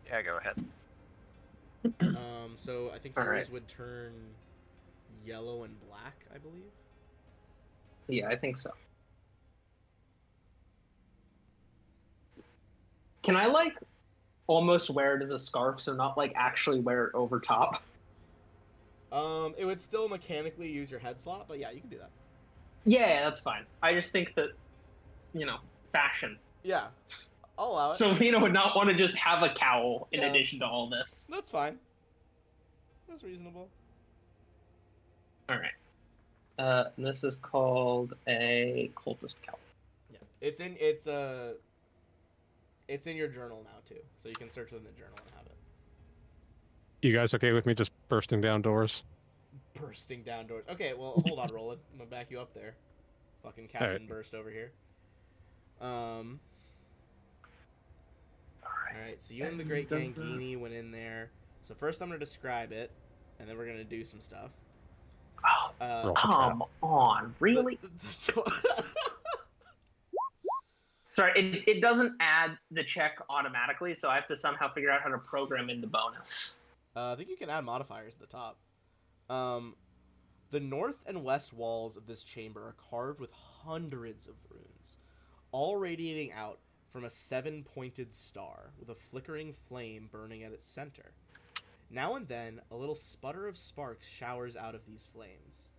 Yeah, go ahead. So I think All yours right. would turn yellow and black, I believe. Yeah, I think so. Can I like almost wear it as a scarf, so not like actually wear it over top? It would still mechanically use your head slot, but yeah, you can do that. Yeah, that's fine. I just think that, fashion. Yeah, I'll allow it. Sylvina would not want to just have a cowl in Yeah. addition to all this. That's fine. That's reasonable. All right. This is called a cultist cowl. Yeah, it's in your journal now too, so you can search within the journal and have it. You guys okay with me just bursting down doors? Bursting down doors. Okay, well, hold on, Roland. I'm gonna back you up there. Fucking Captain Alright. Burst over here. Alright, so you and the Great Gangini went in there. So first I'm gonna describe it, and then we're gonna do some stuff. Oh, Roll for come on. Really? the- Sorry, it doesn't add the check automatically, so I have to somehow figure out how to program in the bonus. I think you can add modifiers at the top. The north and west walls of this chamber are carved with hundreds of runes, all radiating out from a 7-pointed star with a flickering flame burning at its center. Now and then, a little sputter of sparks showers out of these flames.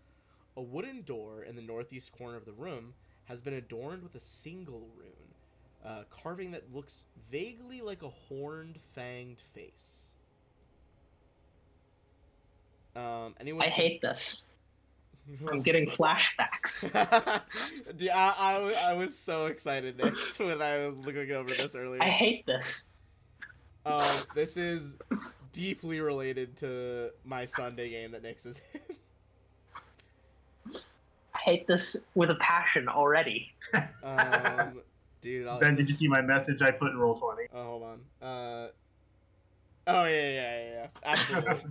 A wooden door in the northeast corner of the room has been adorned with a single rune, carving that looks vaguely like a horned, fanged face. Anyone? I hate this. I'm getting flashbacks. Dude, I was so excited, Nick, when I was looking over this earlier. I hate this. This is deeply related to my Sunday game that Nick's is in. I hate this with a passion already. Dude, Ben, did you see my message I put in Roll20? Oh, hold on. Oh yeah, absolutely.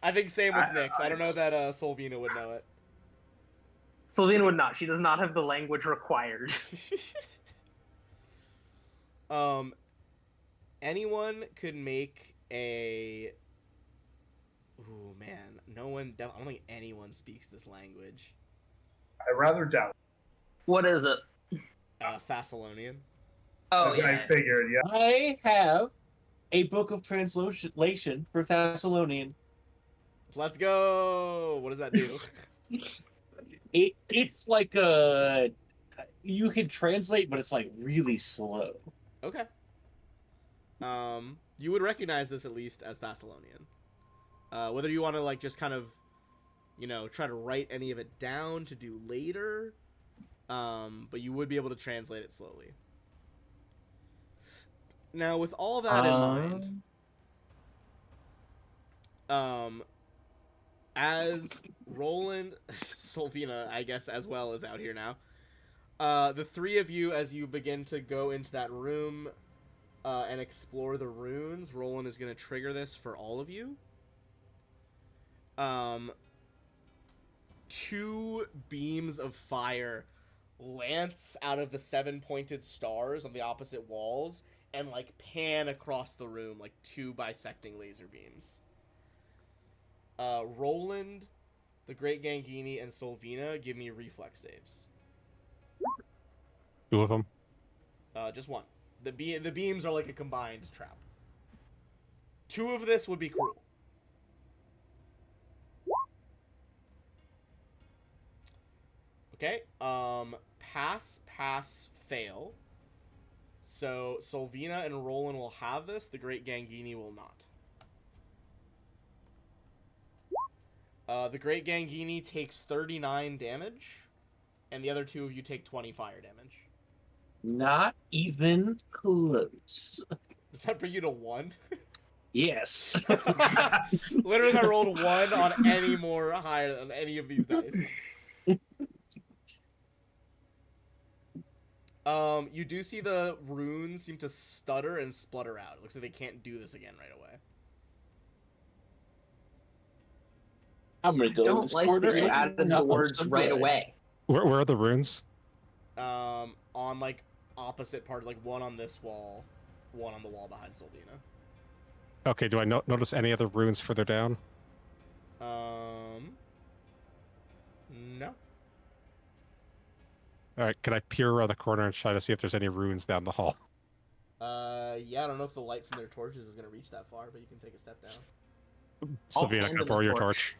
I think same with Nick's. I don't know that Solvina would know it. Sylvina would not. She does not have the language required. anyone could make a. Ooh man, no one. I don't think anyone speaks this language. I rather doubt. What is it? Thessalonian. Oh As yeah. I figured, yeah. I have a book of translation for Thessalonian. Let's go. What does that do? It's like a you can translate, but it's like really slow. Okay. You would recognize this at least as Thessalonian. Whether you want to like just kind of, try to write any of it down to do later, but you would be able to translate it slowly. Now, with all that in mind, as Roland, Solvina, I guess, as well, is out here now. The three of you, as you begin to go into that room and explore the runes, Roland is going to trigger this for all of you. 2 beams of fire lance out of the 7-pointed stars on the opposite walls and like pan across the room like 2 bisecting laser beams. Roland, the Great Gangini, and Solvina, give me reflex saves. 2 of them. Just 1. The beams are like a combined trap. 2 of this would be cruel. Okay. Pass, fail. So Solvina and Roland will have this. The Great Gangini will not. The Great Gangini takes 39 damage, and the other 2 of you take 20 fire damage. Not even close. Does that bring you to 1? Yes. Literally, I rolled 1 on any more higher than any of these dice. You do see the runes seem to stutter and splutter out. It looks like they can't do this again right away. I'm gonna go. Don't like that you added the words right away. Where are the runes? On like opposite parts, like 1 on this wall, 1 on the wall behind Solvina. Okay, do I notice any other runes further down? No. All right, can I peer around the corner and try to see if there's any runes down the hall? Yeah, I don't know if the light from their torches is gonna reach that far, but you can take a step down. Savina, hand can I him borrow the your torch. torch?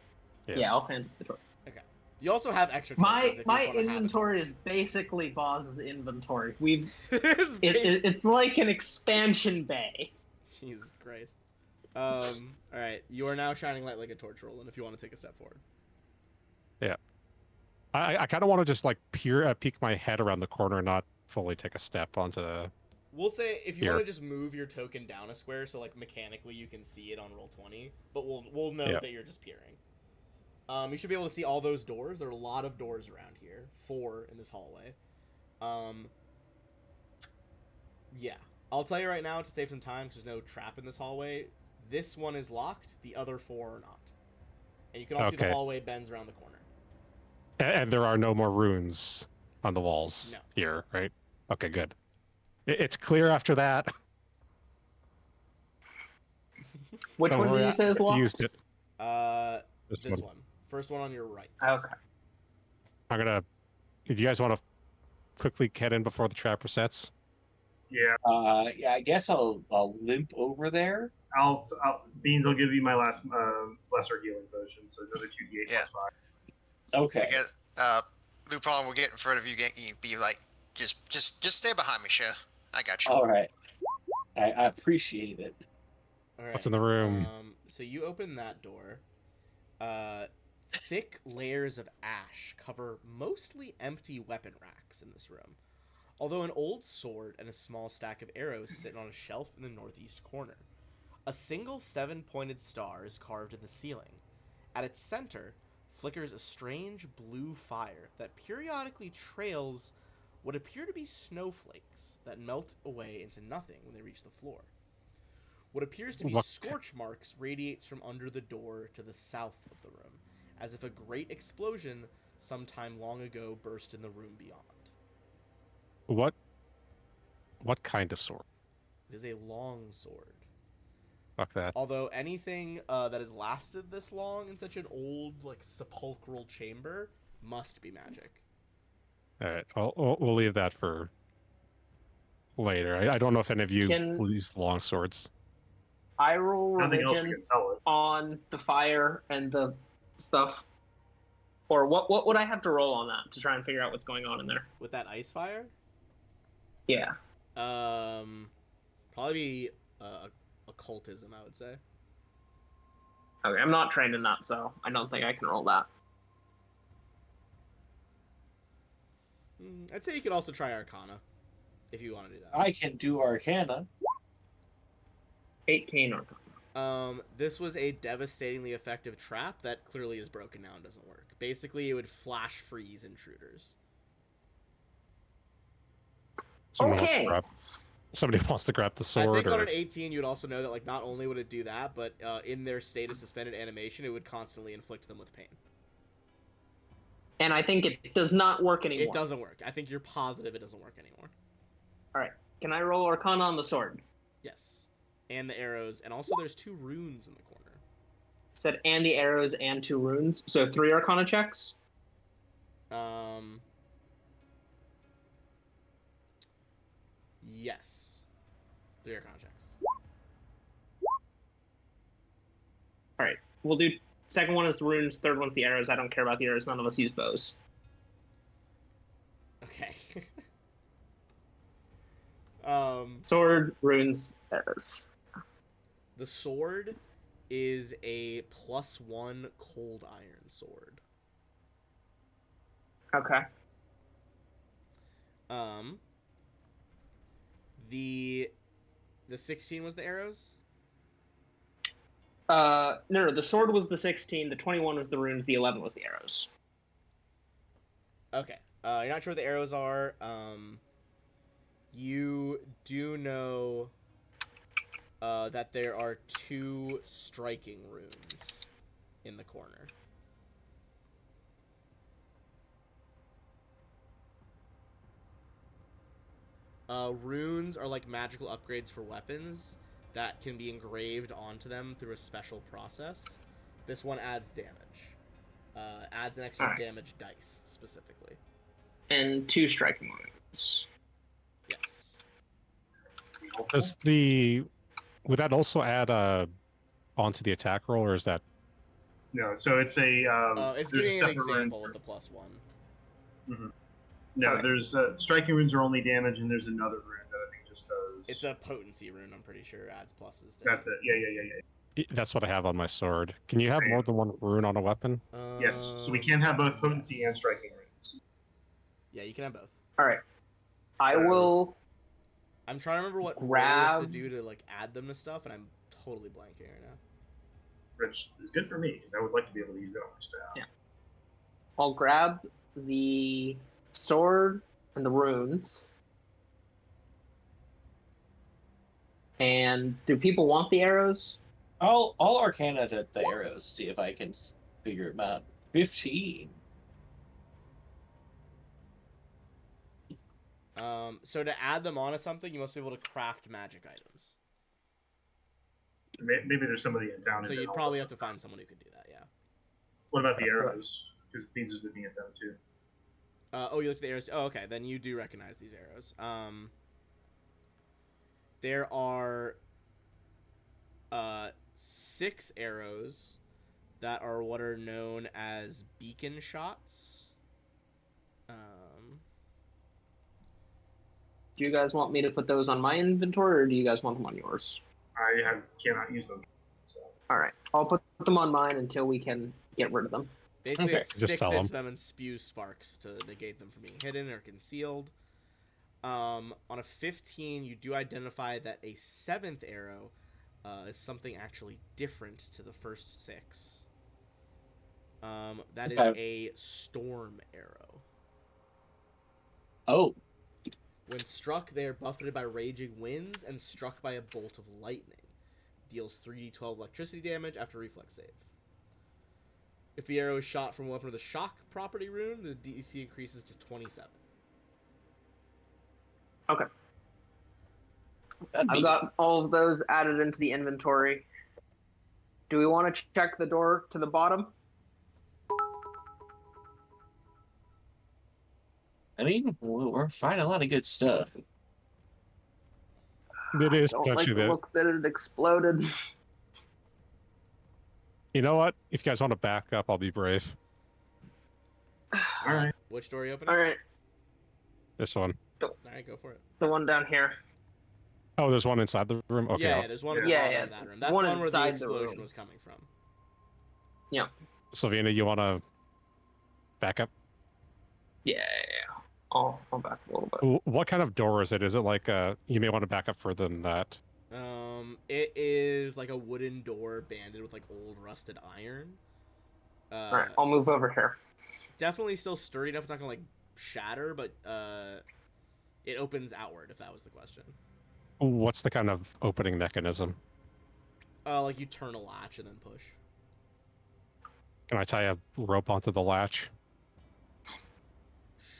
Yes. Yeah, I'll hand the torch. Okay. You also have extra torches. if you My just wanna have a inventory torch. is basically Boz's inventory. It's It's like an expansion bay. Jesus Christ. All right. You are now shining light like a torch, Roland. If you want to take a step forward. Yeah. I kind of want to just like peek my head around the corner and not fully take a step onto the. We'll say if you Here. want to just move your token down a square, so like mechanically you can see it on roll 20, but we'll know Yeah. that you're just peering. You should be able to see all those doors. There are a lot of doors around here. 4 in this hallway. Yeah. I'll tell you right now to save some time, because there's no trap in this hallway. This one is locked. The other 4 are not. And you can also see the Okay. hallway bends around the corner. And there are no more runes on the walls No. here, right? Okay, good. It's clear after that. Which Don't one worry, did you say is I've locked? used it. This one. First one on your right. Okay. I'm gonna. Do you guys want to quickly get in before the trap resets? Yeah, Yeah, I guess I'll limp over there. Beans. I'll give you my last lesser healing potion, so another 2d8 Yeah. plus 5. Okay. I guess Lupin will get in front of you, be like, just stay behind me, Cher. I got you. All right. I appreciate it. All right. What's in the room? So you open that door. Thick layers of ash cover mostly empty weapon racks in this room. Although an old sword and a small stack of arrows sit on a shelf in the northeast corner. A single 7-pointed star is carved in the ceiling. At its center flickers a strange blue fire that periodically trails what appear to be snowflakes that melt away into nothing when they reach the floor. What appears to be What- scorch marks radiates from under the door to the south of the room, as if a great explosion sometime long ago burst in the room beyond. What kind of sword? It is a long sword. Fuck that. Although anything that has lasted this long in such an old, like, sepulchral chamber must be magic. All right, we'll leave that for later. I don't know if any of you Can- use long swords. I roll Nothing else we religion can sell it. on the fire and the stuff. Or what would I have to roll on that to try and figure out what's going on in there? With that ice fire, Yeah. probably be occultism, I would say. Okay, I'm not trained in that, so I don't think I can roll that. I'd say you could also try Arcana, if you want to do that. I can do Arcana. 18 or This was a devastatingly effective trap that clearly is broken now and doesn't work. Basically, it would flash freeze intruders. Somebody wants to grab the sword. I think on or... an 18, you'd also know that, like, not only would it do that, but in their state of suspended animation, it would constantly inflict them with pain. And I think it does not work anymore. It doesn't work. I think you're positive it doesn't work anymore. Alright. Can I roll Arcana on the sword? Yes. And the arrows, and also there's 2 runes in the corner. It said and the arrows and 2 runes. So 3 Arcana checks? Yes. 3 Arcana checks. Alright. We'll do second one is the runes, third one's the arrows. I don't care about the arrows. None of us use bows. Okay. Sword, runes, arrows. The sword is a +1 cold iron sword. Okay. The 16 was the arrows? No, the sword was the 16, the 21 was the runes, the 11 was the arrows. Okay. You're not sure what the arrows are. You do know that there are 2 striking runes in the corner. Runes are like magical upgrades for weapons that can be engraved onto them through a special process. This one adds damage. Adds an extra damage dice, specifically. And 2 striking wounds. Yes. Would that also add onto the attack roll, or is that? No, so it's a. It's there's giving a an separate example runes with the +1. Mm-hmm. No, Okay. there's striking runes are only damage, and there's another rune that I think just does. It's a potency rune, I'm pretty sure. Adds pluses to That's it. Yeah. That's what I have on my sword. Can you have Same. more than one rune on a weapon? Yes, so we can have both potency and striking runes. Yeah, you can have both. Alright. I will... I'm trying to remember what roll you Grab... have to do to, like, add them to stuff, and I'm totally blanking right now. Which is good for me, because I would like to be able to use it on my staff. Yeah. I'll grab the sword and the runes. And do people want the arrows? I'll Arcana the arrows, see if I can figure them out. 15. So to add them onto something, you must be able to craft magic items. Maybe there's somebody in town. So you'd probably have to find someone who could do that, yeah. What about the arrows? Because Beans is looking at them too. Oh, you looked at the arrows. Oh, okay. Then you do recognize these arrows. There are 6 arrows that are what are known as beacon shots. Do you guys want me to put those on my inventory, or do you guys want them on yours? Cannot use them. So. Alright. I'll put them on mine until we can get rid of them. Basically, Okay, it just sticks tell into them. them and spews sparks to negate them from being hidden or concealed. On a 15, you do identify that a 7th arrow is something actually different to the first 6. That is a storm arrow. Oh. When struck, they are buffeted by raging winds and struck by a bolt of lightning. Deals 3d12 electricity damage after reflex save. If the arrow is shot from a weapon with a shock property rune, the DC increases to 27. Okay. I've got all of those added into the inventory. Do we want to check the door to the bottom? I mean, we're finding a lot of good stuff. It is Don't like potentially the the. looks that it exploded. You know what? If you guys want to back up, I'll be brave. All right. Which door are you opening? All right, This one. All right, go for it. the one down here. Oh, there's one inside the room. Okay. Yeah, there's one at the Yeah, bottom yeah. of that room. That's One the one where the inside the explosion room. was coming from. Sylvina, you want to back up? Yeah. I'll back a little bit. What kind of door is it? Is it like you may want to back up further than that? It is like a wooden door banded with like old rusted iron. All right, I'll move over here. Definitely still sturdy enough. It's not gonna like shatter, but it opens outward. If that was the question. What's the kind of opening mechanism? Like you turn a latch and then push. Can I tie a rope onto the latch?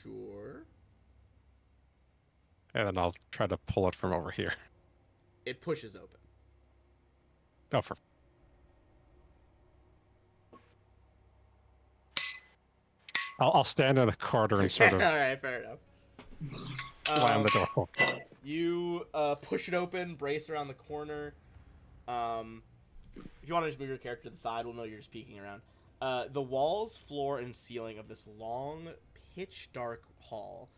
Sure. And then I'll try to pull it from over here. It pushes open. Oh, for... I'll stand in the corner and sort of All right, fair enough. slam the door. You push it open, brace around the corner. If you want to just move your character to the side, we'll know you're just peeking around. The walls, floor, and ceiling of this long, pitch-dark hall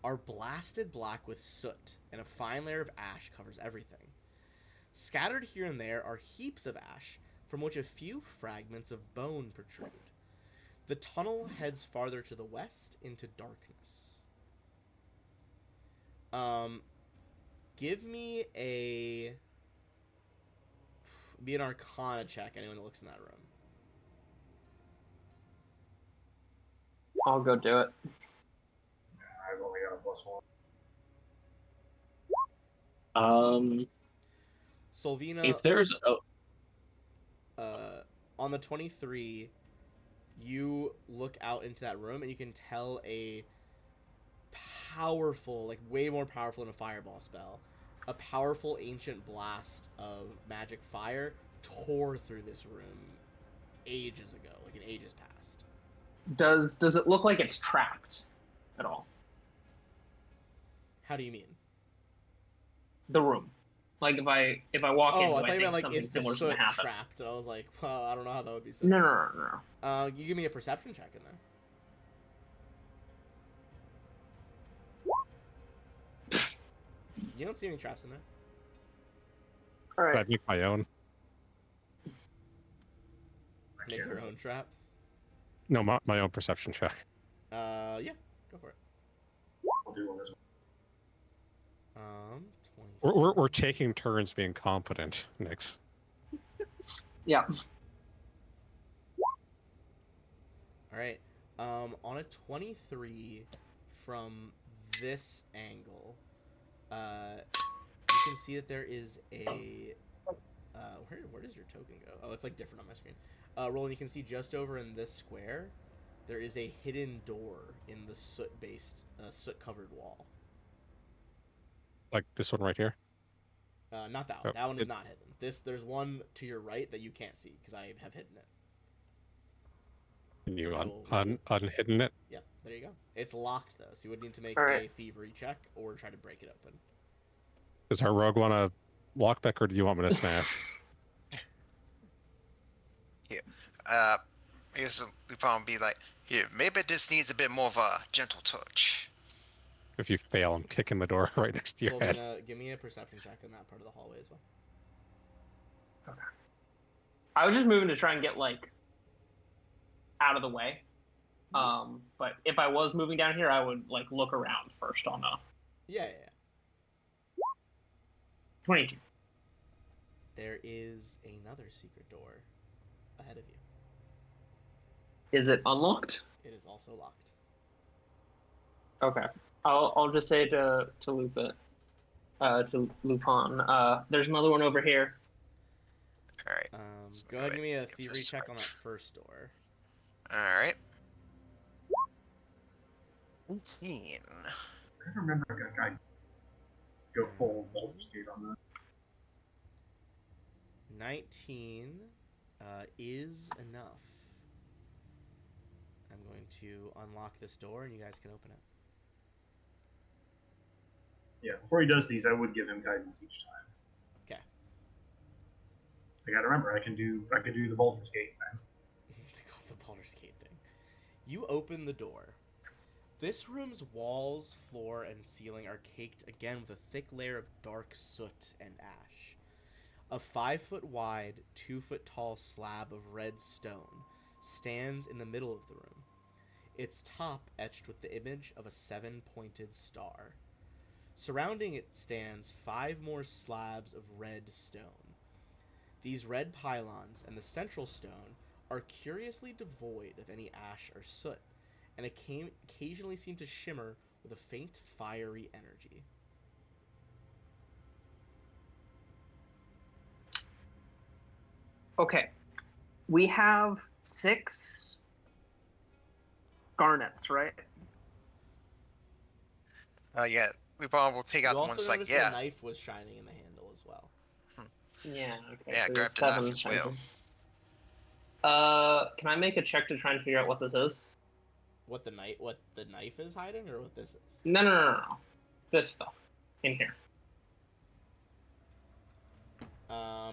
are blasted black with soot, and a fine layer of ash covers everything. Scattered here and there are heaps of ash, from which a few fragments of bone protrude. The tunnel heads farther to the west into darkness. Give me be an Arcana check, anyone that looks in that room. I'll go do it. I've only got a +1. Solvina, If there's on the 23, you look out into that room and you can tell a powerful, like way more powerful than a fireball spell, a powerful ancient blast of magic fire tore through this room ages ago, like in ages past. Does it look like it's trapped at all? How do you mean? The room. Like if I walk in, Oh, I do thought you think meant like something is the similar soot to happen? trapped? And I was like, well, I don't know how that would be. No. You give me a perception check in there. You don't see any traps in there. All right. I make my own. I Make can't. your own trap. No, my own perception check. Yeah, go for it. I'll do one as well. 20. We're taking turns being competent, Nix. Yeah. All right. On a 23 from this angle, you can see that there is a. Where does your token go? Oh, it's like different on my screen. Roland, you can see just over in this square, there is a hidden door in the soot-covered wall. Like this one right here? Not that Oh, one. That one is not hidden. There's one to your right that you can't see because I have hidden it. Can you Oh, unhidden it? Yep, there you go. It's locked though, so you would need to make All right. a thievery check or try to break it open. Does our rogue want to lockback, or do you want me to smash? I guess Lupin be like, here, maybe this needs a bit more of a gentle touch. If you fail, I'm kicking the door right next to your head. Give me a perception check in that part of the hallway as well. I was just moving to try and get like out of the way. But if I was moving down here, I would like look around first on Yeah. 22. There is another secret door ahead of you. Is it unlocked? It is also locked. Okay. I'll just say to Lupin, there's another one over here. All right. Go ahead and give me a thievery check on that first door. All right. 18. I remember a guy go full Baldur's Gate on that. 19 is enough. I'm going to unlock this door, and you guys can open it. Yeah, before he does these, I would give him guidance each time. Okay. I gotta remember, I can do the Baldur's Gate thing. The Baldur's Gate thing. You open the door. This room's walls, floor, and ceiling are caked again with a thick layer of dark soot and ash. A 5-foot wide, 2-foot tall slab of red stone stands in the middle of the room, its top etched with the image of a 7-pointed star. Surrounding it stands 5 more slabs of red stone. These red pylons and the central stone are curiously devoid of any ash or soot, and occasionally seem to shimmer with a faint fiery energy. Okay. We have 6 garnets, right? Yeah, we probably will take out You the also ones like, noticed yeah. the knife was shining in the handle as well. Yeah, okay. Yeah, so grab there's the knife 7 as well. items. Can I make a check to try and figure out what this is? What the knife is hiding, or what this is? No. This stuff. In here.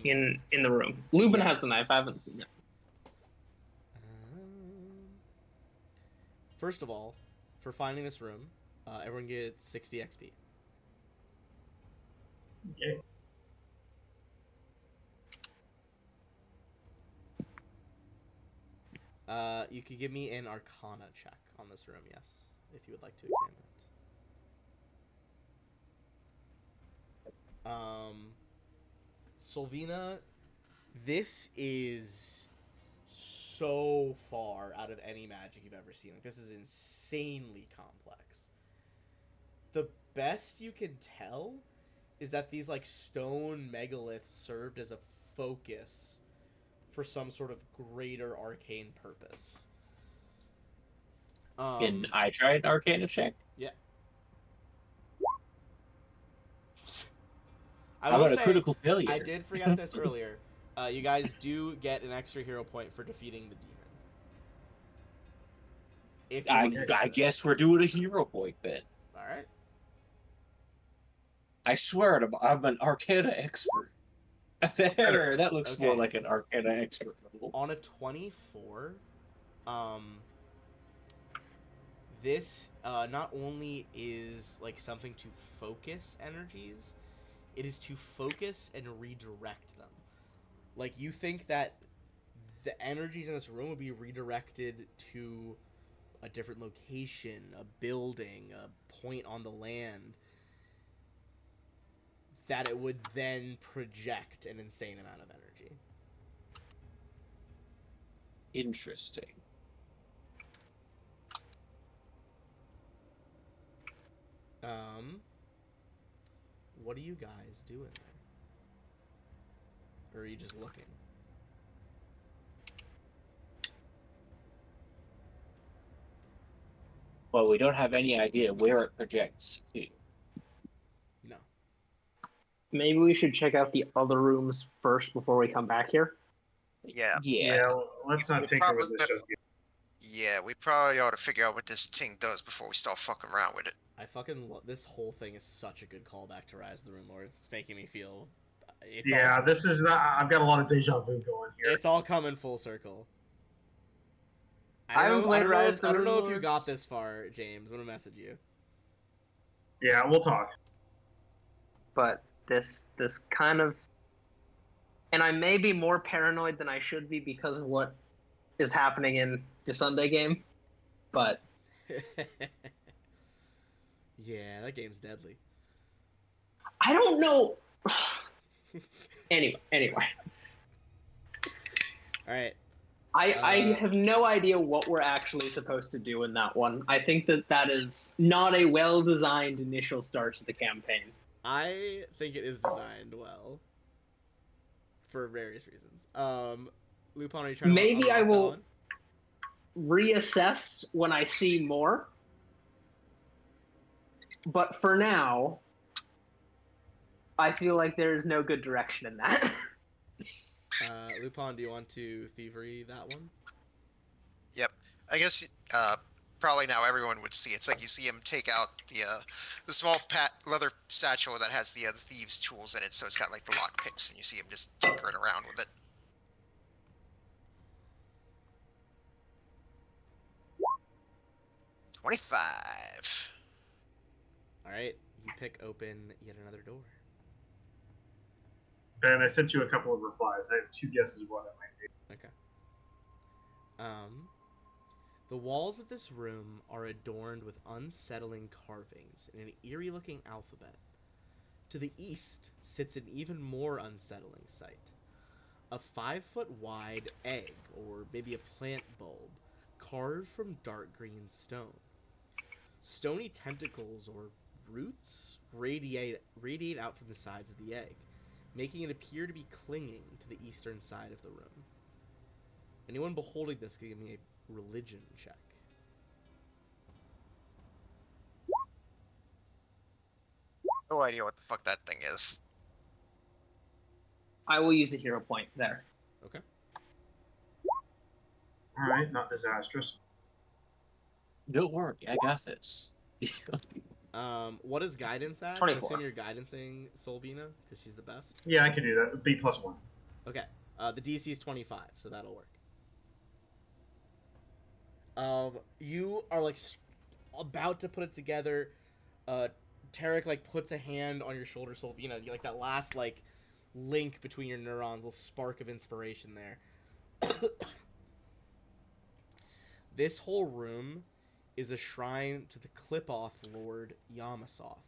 In the room. Lubin has the knife, I haven't seen it. First of all, for finding this room, everyone gets 60 XP. Yeah. You could give me an Arcana check on this room, yes, if you would like to examine it. Sylvina, this is so far out of any magic you've ever seen. Like, this is insanely complex. The best you can tell is that these like stone megaliths served as a focus for some sort of greater arcane purpose. Can I try an Arcana check? Yeah. How about a critical failure? I did forget this earlier. You guys do get an extra hero point for defeating the demon. I guess we're doing a hero point then. All right. I swear I'm an Arcana expert. There, that looks more like an Arcana expert level. On a 24, this not only is like something to focus energies, it is to focus and redirect them. Like, you think that the energies in this room would be redirected to a different location, a building, a point on the land, that it would then project an insane amount of energy. Interesting. What are you guys doing there? Or are you just looking? Well, we don't have any idea where it projects to. No. Maybe we should check out the other rooms first before we come back here. Yeah. Yeah. Well, let's not tinker with this just yet. Yeah, we probably ought to figure out what this thing does before we start fucking around with it. I fucking this whole thing is such a good callback to Rise of the Rune Lords. It's making me feel... This is not... I've got a lot of deja vu going here. It's all coming full circle. I haven't played Rise of the I don't know Rune if you Lords. got this far, James. I'm gonna message you. Yeah, we'll talk. But this kind of... And I may be more paranoid than I should be because of what is happening in the Sunday game. But... Yeah, that game's deadly. I don't know... Anyway. Alright. I have no idea what we're actually supposed to do in that one. I think that is not a well-designed initial start to the campaign. I think it is designed well. For various reasons. Lupin, are you trying to Maybe I unlock that will one? reassess when I see more. But for now, I feel like there is no good direction in that. Lupin, do you want to thievery that one? Yep. I guess probably now everyone would see. It's like you see him take out the small leather satchel that has the thieves' tools in it. So it's got like the lock picks, and you see him just tinkering around with it. $25. All right, you pick open yet another door. And I sent you a couple of replies. I have 2 guesses of what that might be. Okay. The walls of this room are adorned with unsettling carvings in an eerie-looking alphabet. To the east sits an even more unsettling sight. A 5-foot-wide egg, or maybe a plant bulb, carved from dark green stone. Stony tentacles, or roots, radiate out from the sides of the egg, making it appear to be clinging to the eastern side of the room. Anyone beholding this can give me a religion check. No idea what the fuck that thing is. I will use a hero point there. Okay. All right, not disastrous. Don't worry, I got this. What is guidance at? 24. I assume you're guidancing Solvina because she's the best. Yeah, I can do that. B +1. Okay. The DC is 25, so that'll work. You are like about to put it together. Tarek like puts a hand on your shoulder, Solvina. You like that last like link between your neurons, little spark of inspiration there. This whole room is a shrine to the Clipoth Lord Yamasoth.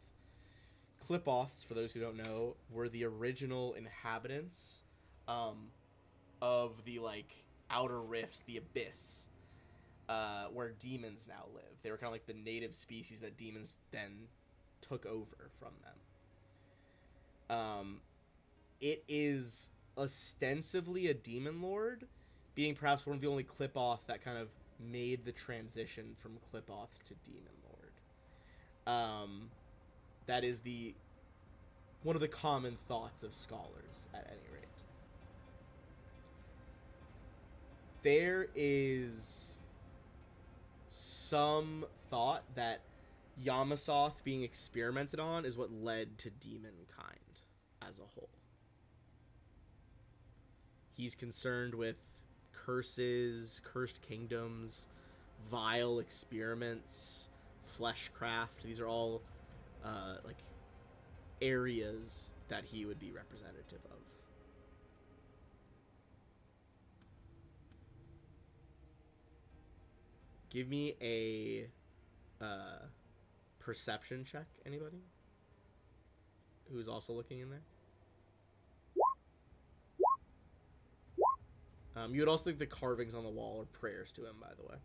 Clipoths, for those who don't know, were the original inhabitants of the like outer rifts, the abyss, where demons now live. They were kind of like the native species that demons then took over from them. It is ostensibly a demon lord, being perhaps one of the only Clipoth that kind of made the transition from Clipoth to demon lord. That is one of the common thoughts of scholars, at any rate. There is some thought that Yamasoth being experimented on is what led to demonkind as a whole. He's concerned with curses, cursed kingdoms, vile experiments, fleshcraft. These are all like areas that he would be representative of. Give me a perception check, anybody? Who's also looking in there? You would also think the carvings on the wall are prayers to him, by the way.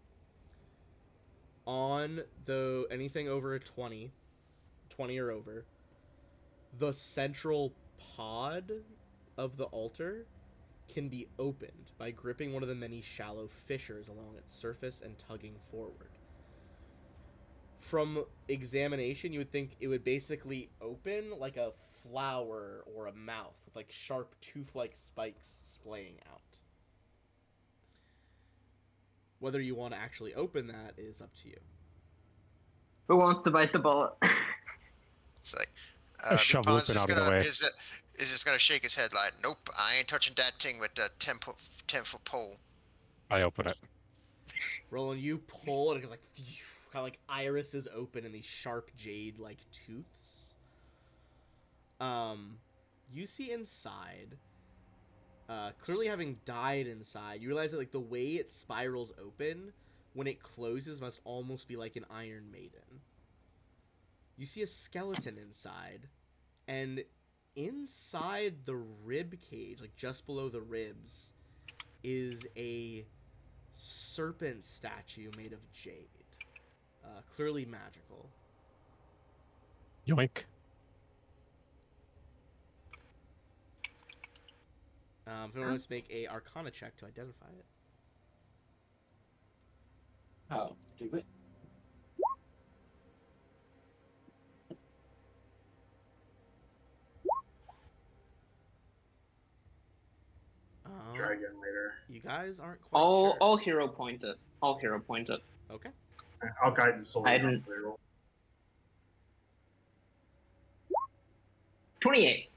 On anything over a 20 or over, the central pod of the altar can be opened by gripping one of the many shallow fissures along its surface and tugging forward. From examination, you would think it would basically open like a flower or a mouth with like sharp tooth-like spikes splaying out. Whether you want to actually open that is up to you. Who wants to bite the bullet? It's like Shove Lupin's Lupin just out of the gonna way. is just gonna shake his head like, nope, I ain't touching that thing with the 10-foot pole. I open it. Roland, you pull and it goes like kind of like irises open in these sharp jade like tooths. You see inside, clearly having died inside, you realize that like the way it spirals open when it closes must almost be like an Iron Maiden. You see a skeleton inside, and inside the rib cage, like just below the ribs, is a serpent statue made of jade. Clearly magical. Yoink. If anyone wants to make a Arcana check to identify it. Oh, do it. again later. You guys aren't quite I'll sure. hero point it. I'll hero point it. Okay. I'll guide the soul. I didn't- 28.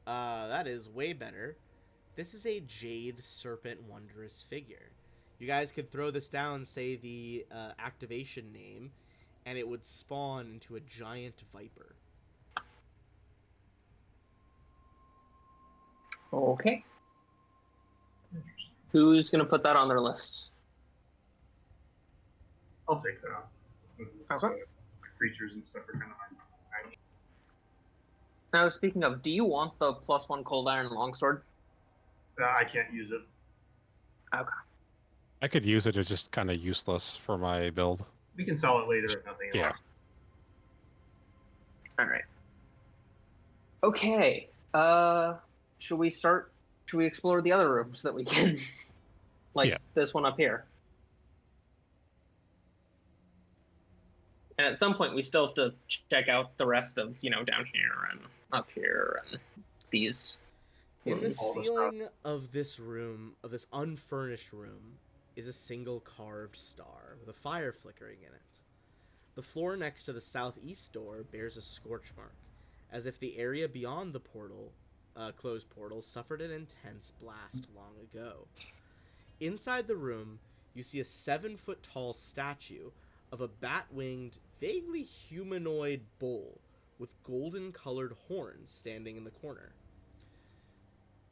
That is way better. This is a jade serpent wondrous figure. You guys could throw this down, say the activation name, and it would spawn into a giant viper. Okay. Interesting. Who's gonna put that on their list? I'll take that. It's, Okay. creatures and stuff are kind of my. Now, speaking of, do you want the +1 cold iron longsword? I can't use it. Okay. I could use it. It's just kind of useless for my build. We can sell it later if nothing Yeah. else. All right. Okay. Should we start? Should we explore the other rooms that we can, like Yeah. this one up here? And at some point, we still have to check out the rest of, down here and up here and these. In the All the ceiling of this room, of this unfurnished room, is a single carved star with a fire flickering in it. The floor next to the southeast door bears a scorch mark, as if the area beyond the closed portal suffered an intense blast long ago. Inside the room, you see a 7-foot-tall statue of a bat-winged, vaguely humanoid bull with golden-colored horns standing in the corner.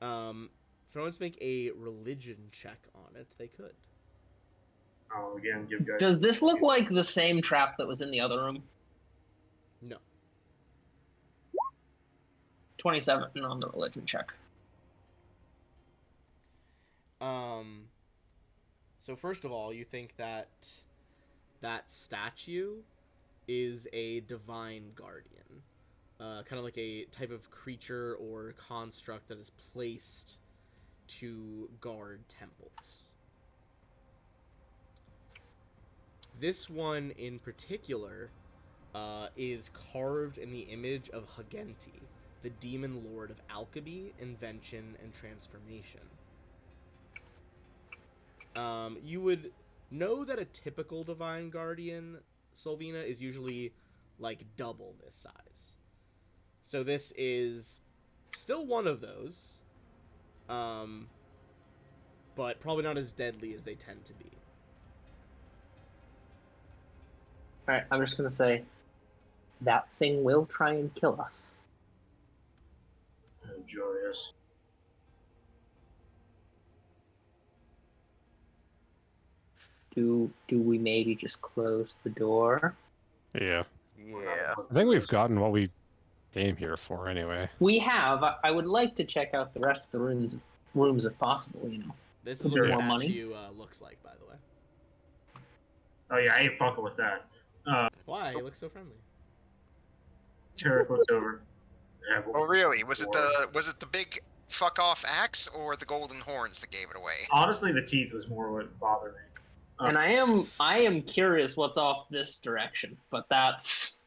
If anyone wants to make a religion check on it, they could. I'll again give guys. Does this look like the same trap that was in the other room? No. 27 on the religion check. So first of all, you think that statue is a divine guardian. Kind of like a type of creature or construct that is placed to guard temples. This one in particular is carved in the image of Hagenti, the demon lord of alchemy, invention, and transformation. You would know that a typical divine guardian, Sylvina, is usually like double this size. So this is still one of those, but probably not as deadly as they tend to be. Alright, I'm just gonna say, that thing will try and kill us. Oh, joyous. Do we maybe just close the door? Yeah. Yeah. I think we've gotten what we came here for anyway. We have. I would like to check out the rest of the rooms if possible, This is what Sure. the More money? statue looks like, by the way. Oh yeah, I ain't fucking with that. Why? He looks so friendly. Tarek looks over. Yeah, Oh, really? Was it the big fuck off axe or the golden horns that gave it away? Honestly, the teeth was more what bothered me. And I am curious what's off this direction, but that's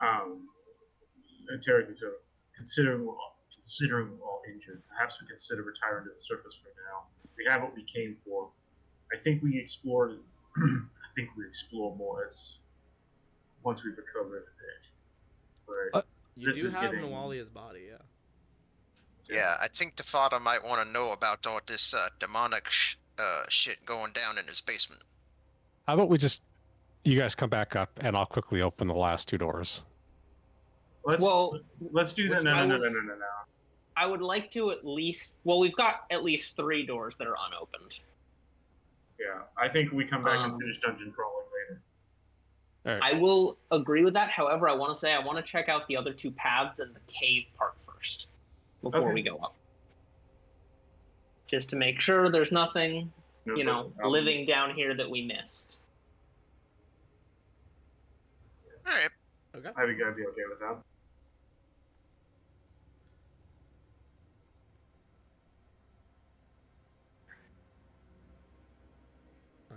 And Tarek looks over. Considering we're all injured, perhaps we consider retiring to the surface for now. We have what we came for. I think we explored. I think we explore more once we've recovered a bit. But You This do is have getting- Nawalia's body, yeah. Yeah, I think the father might want to know about all this demonic shit going down in his basement. How about you guys come back up and I'll quickly open the last two doors. let's do that. which No. I would like to at least. Well, we've got at least 3 doors that are unopened. Yeah, I think we come back and Um, finish dungeon crawling later. All right. I will agree with that. However, I want to check out the other 2 paths and the cave part first before Okay. we go up, just to make sure there's nothing living down here that we missed. All right. Okay. I think I'd be okay with that.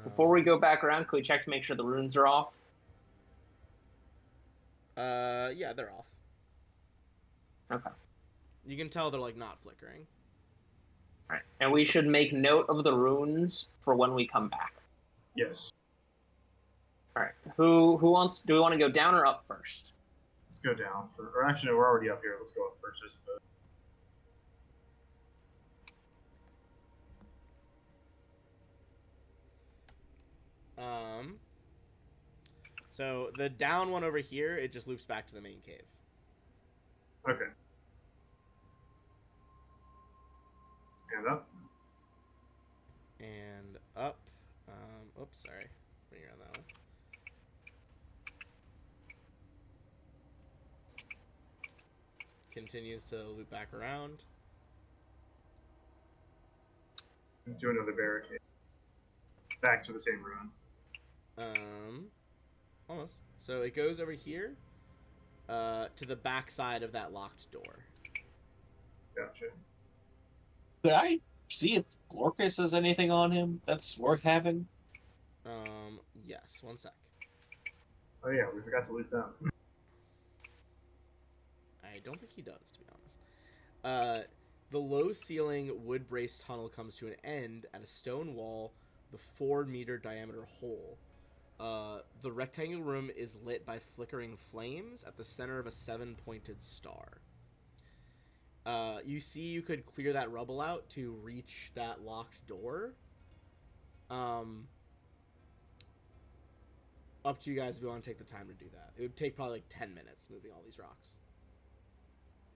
Before we go back around, can we check to make sure the runes are off? Yeah, they're off. Okay. You can tell they're like not flickering. All right. And we should make note of the runes for when we come back. Yes. All right. Who wants? Do we want to go down or up first? Let's go down for. Or actually, no, we're already up here. Let's go up first, I suppose. So the down one over here, it just loops back to the main cave. Okay. And up. And up. Oops, sorry. Bring around that one. Continues to loop back around. Do another barricade. Back to the same run. Almost. So it goes over here, to the back side of that locked door. Gotcha. Could I see if Glorcus has anything on him that's worth having? Yes. One sec. Oh yeah, we forgot to loot them. I don't think he does, to be honest. The low ceiling wood brace tunnel comes to an end at a stone wall, the 4-meter diameter hole. The rectangular room is lit by flickering flames at the center of a 7-pointed star. You see you could clear that rubble out to reach that locked door. Up to you guys if you want to take the time to do that. It would take probably like 10 minutes moving all these rocks.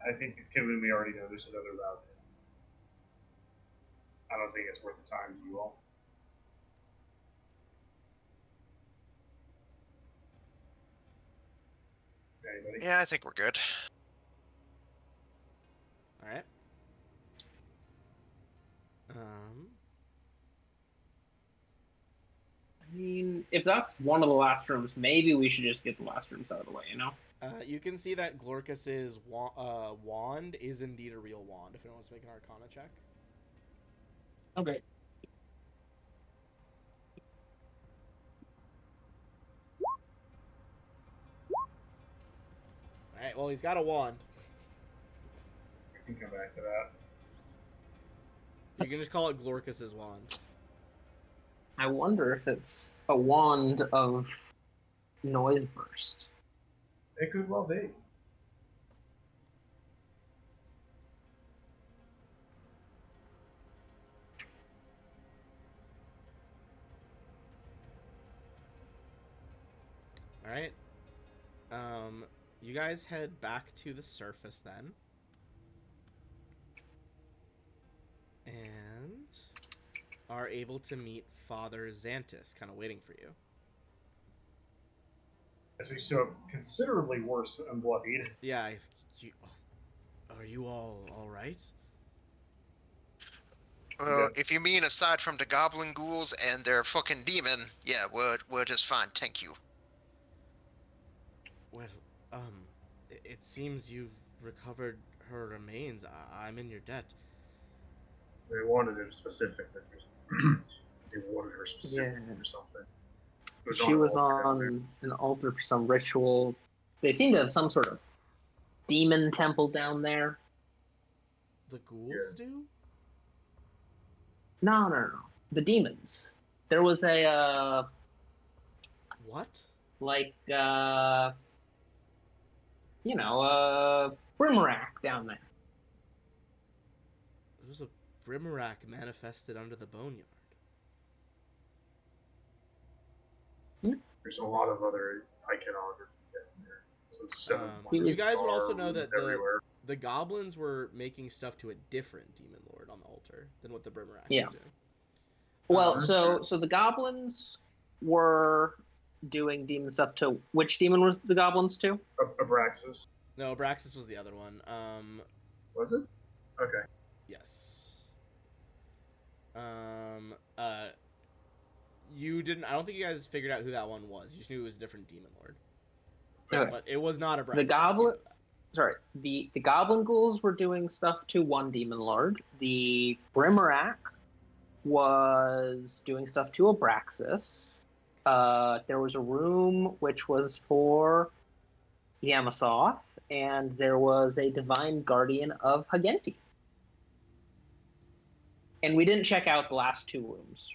I think, given we already know there's another route, I don't think it's worth the time to you all. Anybody? Yeah, I think we're good. All right. I mean, if that's one of the last rooms, maybe we should just get the last rooms out of the way, you know? You can see that Glorcus's wand is indeed a real wand, if anyone wants to make an Arcana check. Okay. Alright, well, he's got a wand. We can come back to that. You can just call it Glorcus's wand. I wonder if it's a wand of noise burst. It could well be. Alright. You guys head back to the surface then. And are able to meet Father Xantus, kind of waiting for you. As we show up considerably worse and bloodied. Yeah, are you all right? Well, if you mean aside from the goblin ghouls and their fucking demon, yeah, we're just fine, thank you. Well, it seems you've recovered her remains. I'm in your debt. They wanted it specific. They wanted her specific for something. She was on an altar for some ritual. They seem to have some sort of demon temple down there. The ghouls do? No. The demons. There was a, What? like, Brimarack down there. There's a Brimarack manifested under the boneyard. There's a lot of other iconography down there. Some 7 You guys would also know that everywhere. the goblins were making stuff to a different demon lord on the altar than what the Brimarack Yeah. was doing. Well, so the goblins were doing demon stuff to which demon was the goblins to? Abraxas. No, Abraxas was the other one. Was it? Okay. Yes. You didn't. I don't think you guys figured out who that one was. You just knew it was a different demon lord. Okay. But it was not Abraxas. The goblin. you know that. Sorry, the goblin ghouls were doing stuff to one demon lord. The Brimarack was doing stuff to Abraxas. There was a room which was for Yamasoth, and there was a Divine Guardian of Hagenti. And we didn't check out the last two rooms.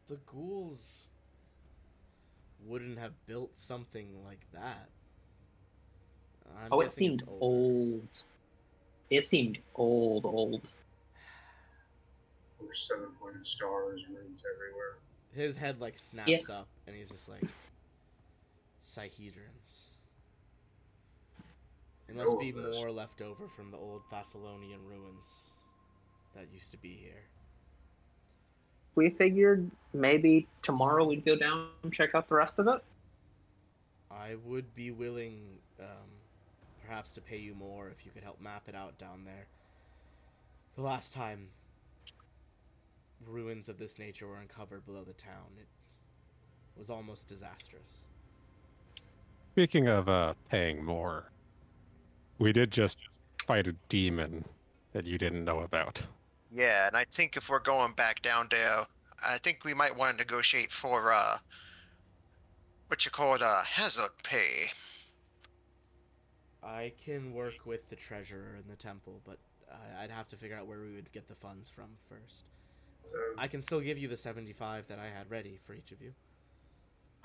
The ghouls wouldn't have built something like that. I'm It guessing seemed it's older. old. It seemed old. Over 7-pointed stars, runes everywhere. His head like snaps up, and he's just like, Sihedrons. It must be more left over from the old Thessalonian ruins that used to be here. We figured maybe tomorrow we'd go down and check out the rest of it. I would be willing, perhaps to pay you more if you could help map it out down there. The last time ruins of this nature were uncovered below the town, it was almost disastrous. Speaking of paying more, we did just fight a demon that you didn't know about. Yeah, and I think if we're going back down there, I think we might want to negotiate for what you call hazard pay. I can work with the treasurer in the temple, but I'd have to figure out where we would get the funds from first. So I can still give you the 75 that I had ready for each of you.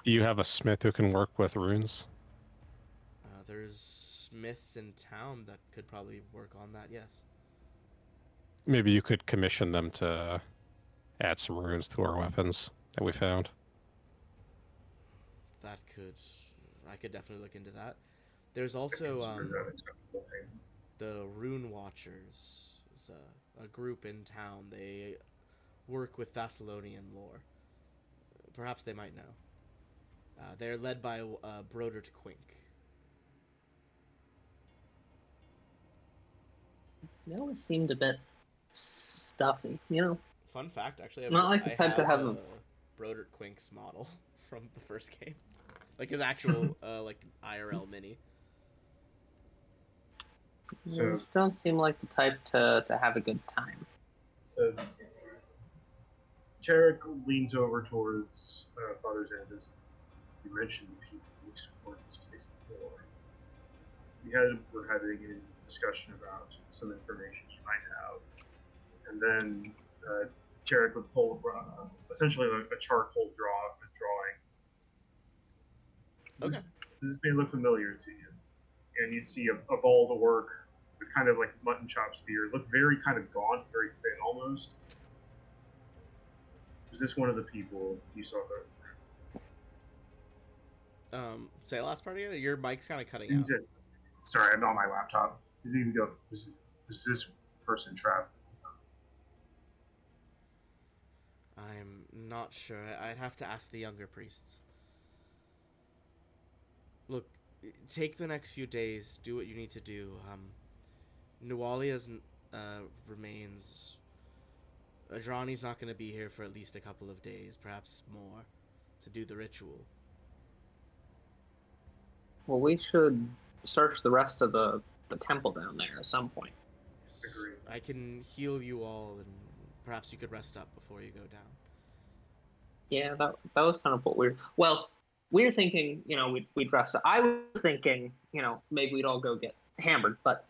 Do you have a smith who can work with runes? There's smiths in town that could probably work on that, yes. Maybe you could commission them to add some runes to our weapons that we found. I could definitely look into that. There's also the Rune Watchers. It's a group in town. They work with Thessalonian lore. Perhaps they might know. They're led by Brodert Quink. It always seemed a bit stuffy, you know? Fun fact, actually, Not like the type to have a Brodert Quink's model from the first game. Like his actual, like, IRL mini. So, you don't seem like the type to have a good time. So Tarek leans over towards Father Xanthus. You mentioned the people who explored this place before. We're having a discussion about some information you might have. And then Tarek would pull essentially a charcoal drawing. Okay. This may look familiar to you. And you'd see a ball to work with kind of like mutton chops beard. Look very kind of gaunt, very thin almost. Is this one of the people you saw those? Say the last part again? Your mic's kind of cutting He out. said, sorry, I'm on my laptop. He's even go, was this person trapped? I'm not sure. I'd have to ask the younger priests. Look, take the next few days, do what you need to do. Nualia's remains. Adrani's not going to be here for at least a couple of days, perhaps more, to do the ritual. Well, we should search the rest of the temple down there at some point. Yes. Agreed. I can heal you all, and perhaps you could rest up before you go down. Yeah, that was kind of what we were thinking, you know, we'd rest up. I was thinking, you know, maybe we'd all go get hammered, but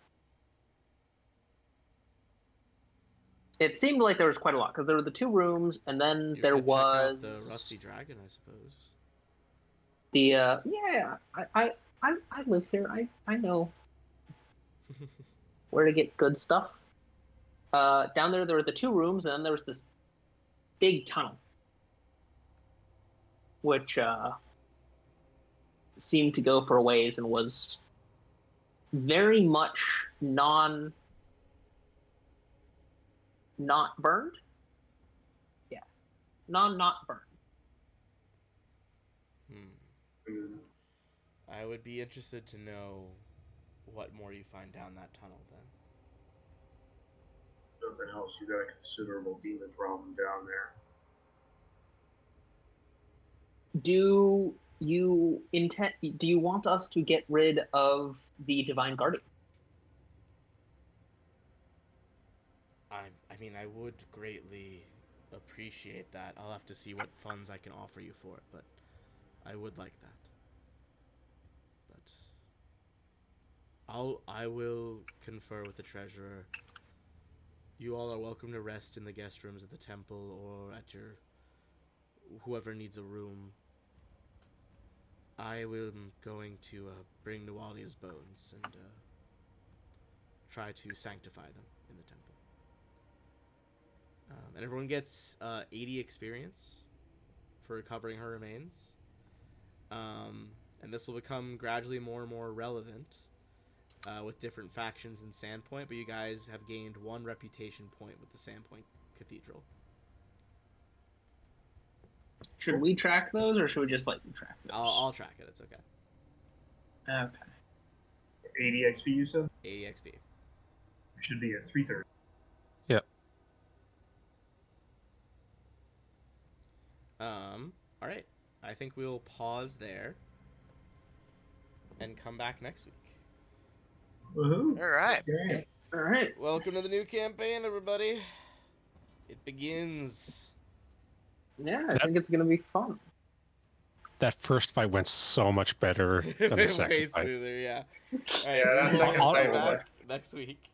it seemed like there was quite a lot, because there were the two rooms, and then You there could was check out the Rusty Dragon, I suppose. I live here. I know where to get good stuff. Down there were the two rooms, and then there was this big tunnel, which seemed to go for a ways and was very much not burned. Yeah, not burned. Mm. I would be interested to know what more you find down that tunnel then. Nothing else. You got a considerable demon problem down there. Do you want us to get rid of the Divine Guardian? I mean, I would greatly appreciate that. I'll have to see what funds I can offer you for it, but I would like that. but I will confer with the treasurer. You all are welcome to rest in the guest rooms at the temple or at your whoever needs a room. I am going to bring Nualia's bones and try to sanctify them in the temple. And everyone gets 80 experience for recovering her remains. And this will become gradually more and more relevant with different factions in Sandpoint, but you guys have gained 1 reputation point with the Sandpoint Cathedral. Should we track those, or should we just let you track those? I'll track it. It's okay. Okay. 80 XP, you said? 80 XP. It should be at 330. All right. I think we'll pause there and come back next week. Woohoo! All right. Okay. All right. Welcome to the new campaign, everybody. It begins. Yeah, I think it's gonna be fun. That first fight went so much better than the Way second fight. smoother, yeah. All right, Yeah, that we'll second be fight was back like- next week.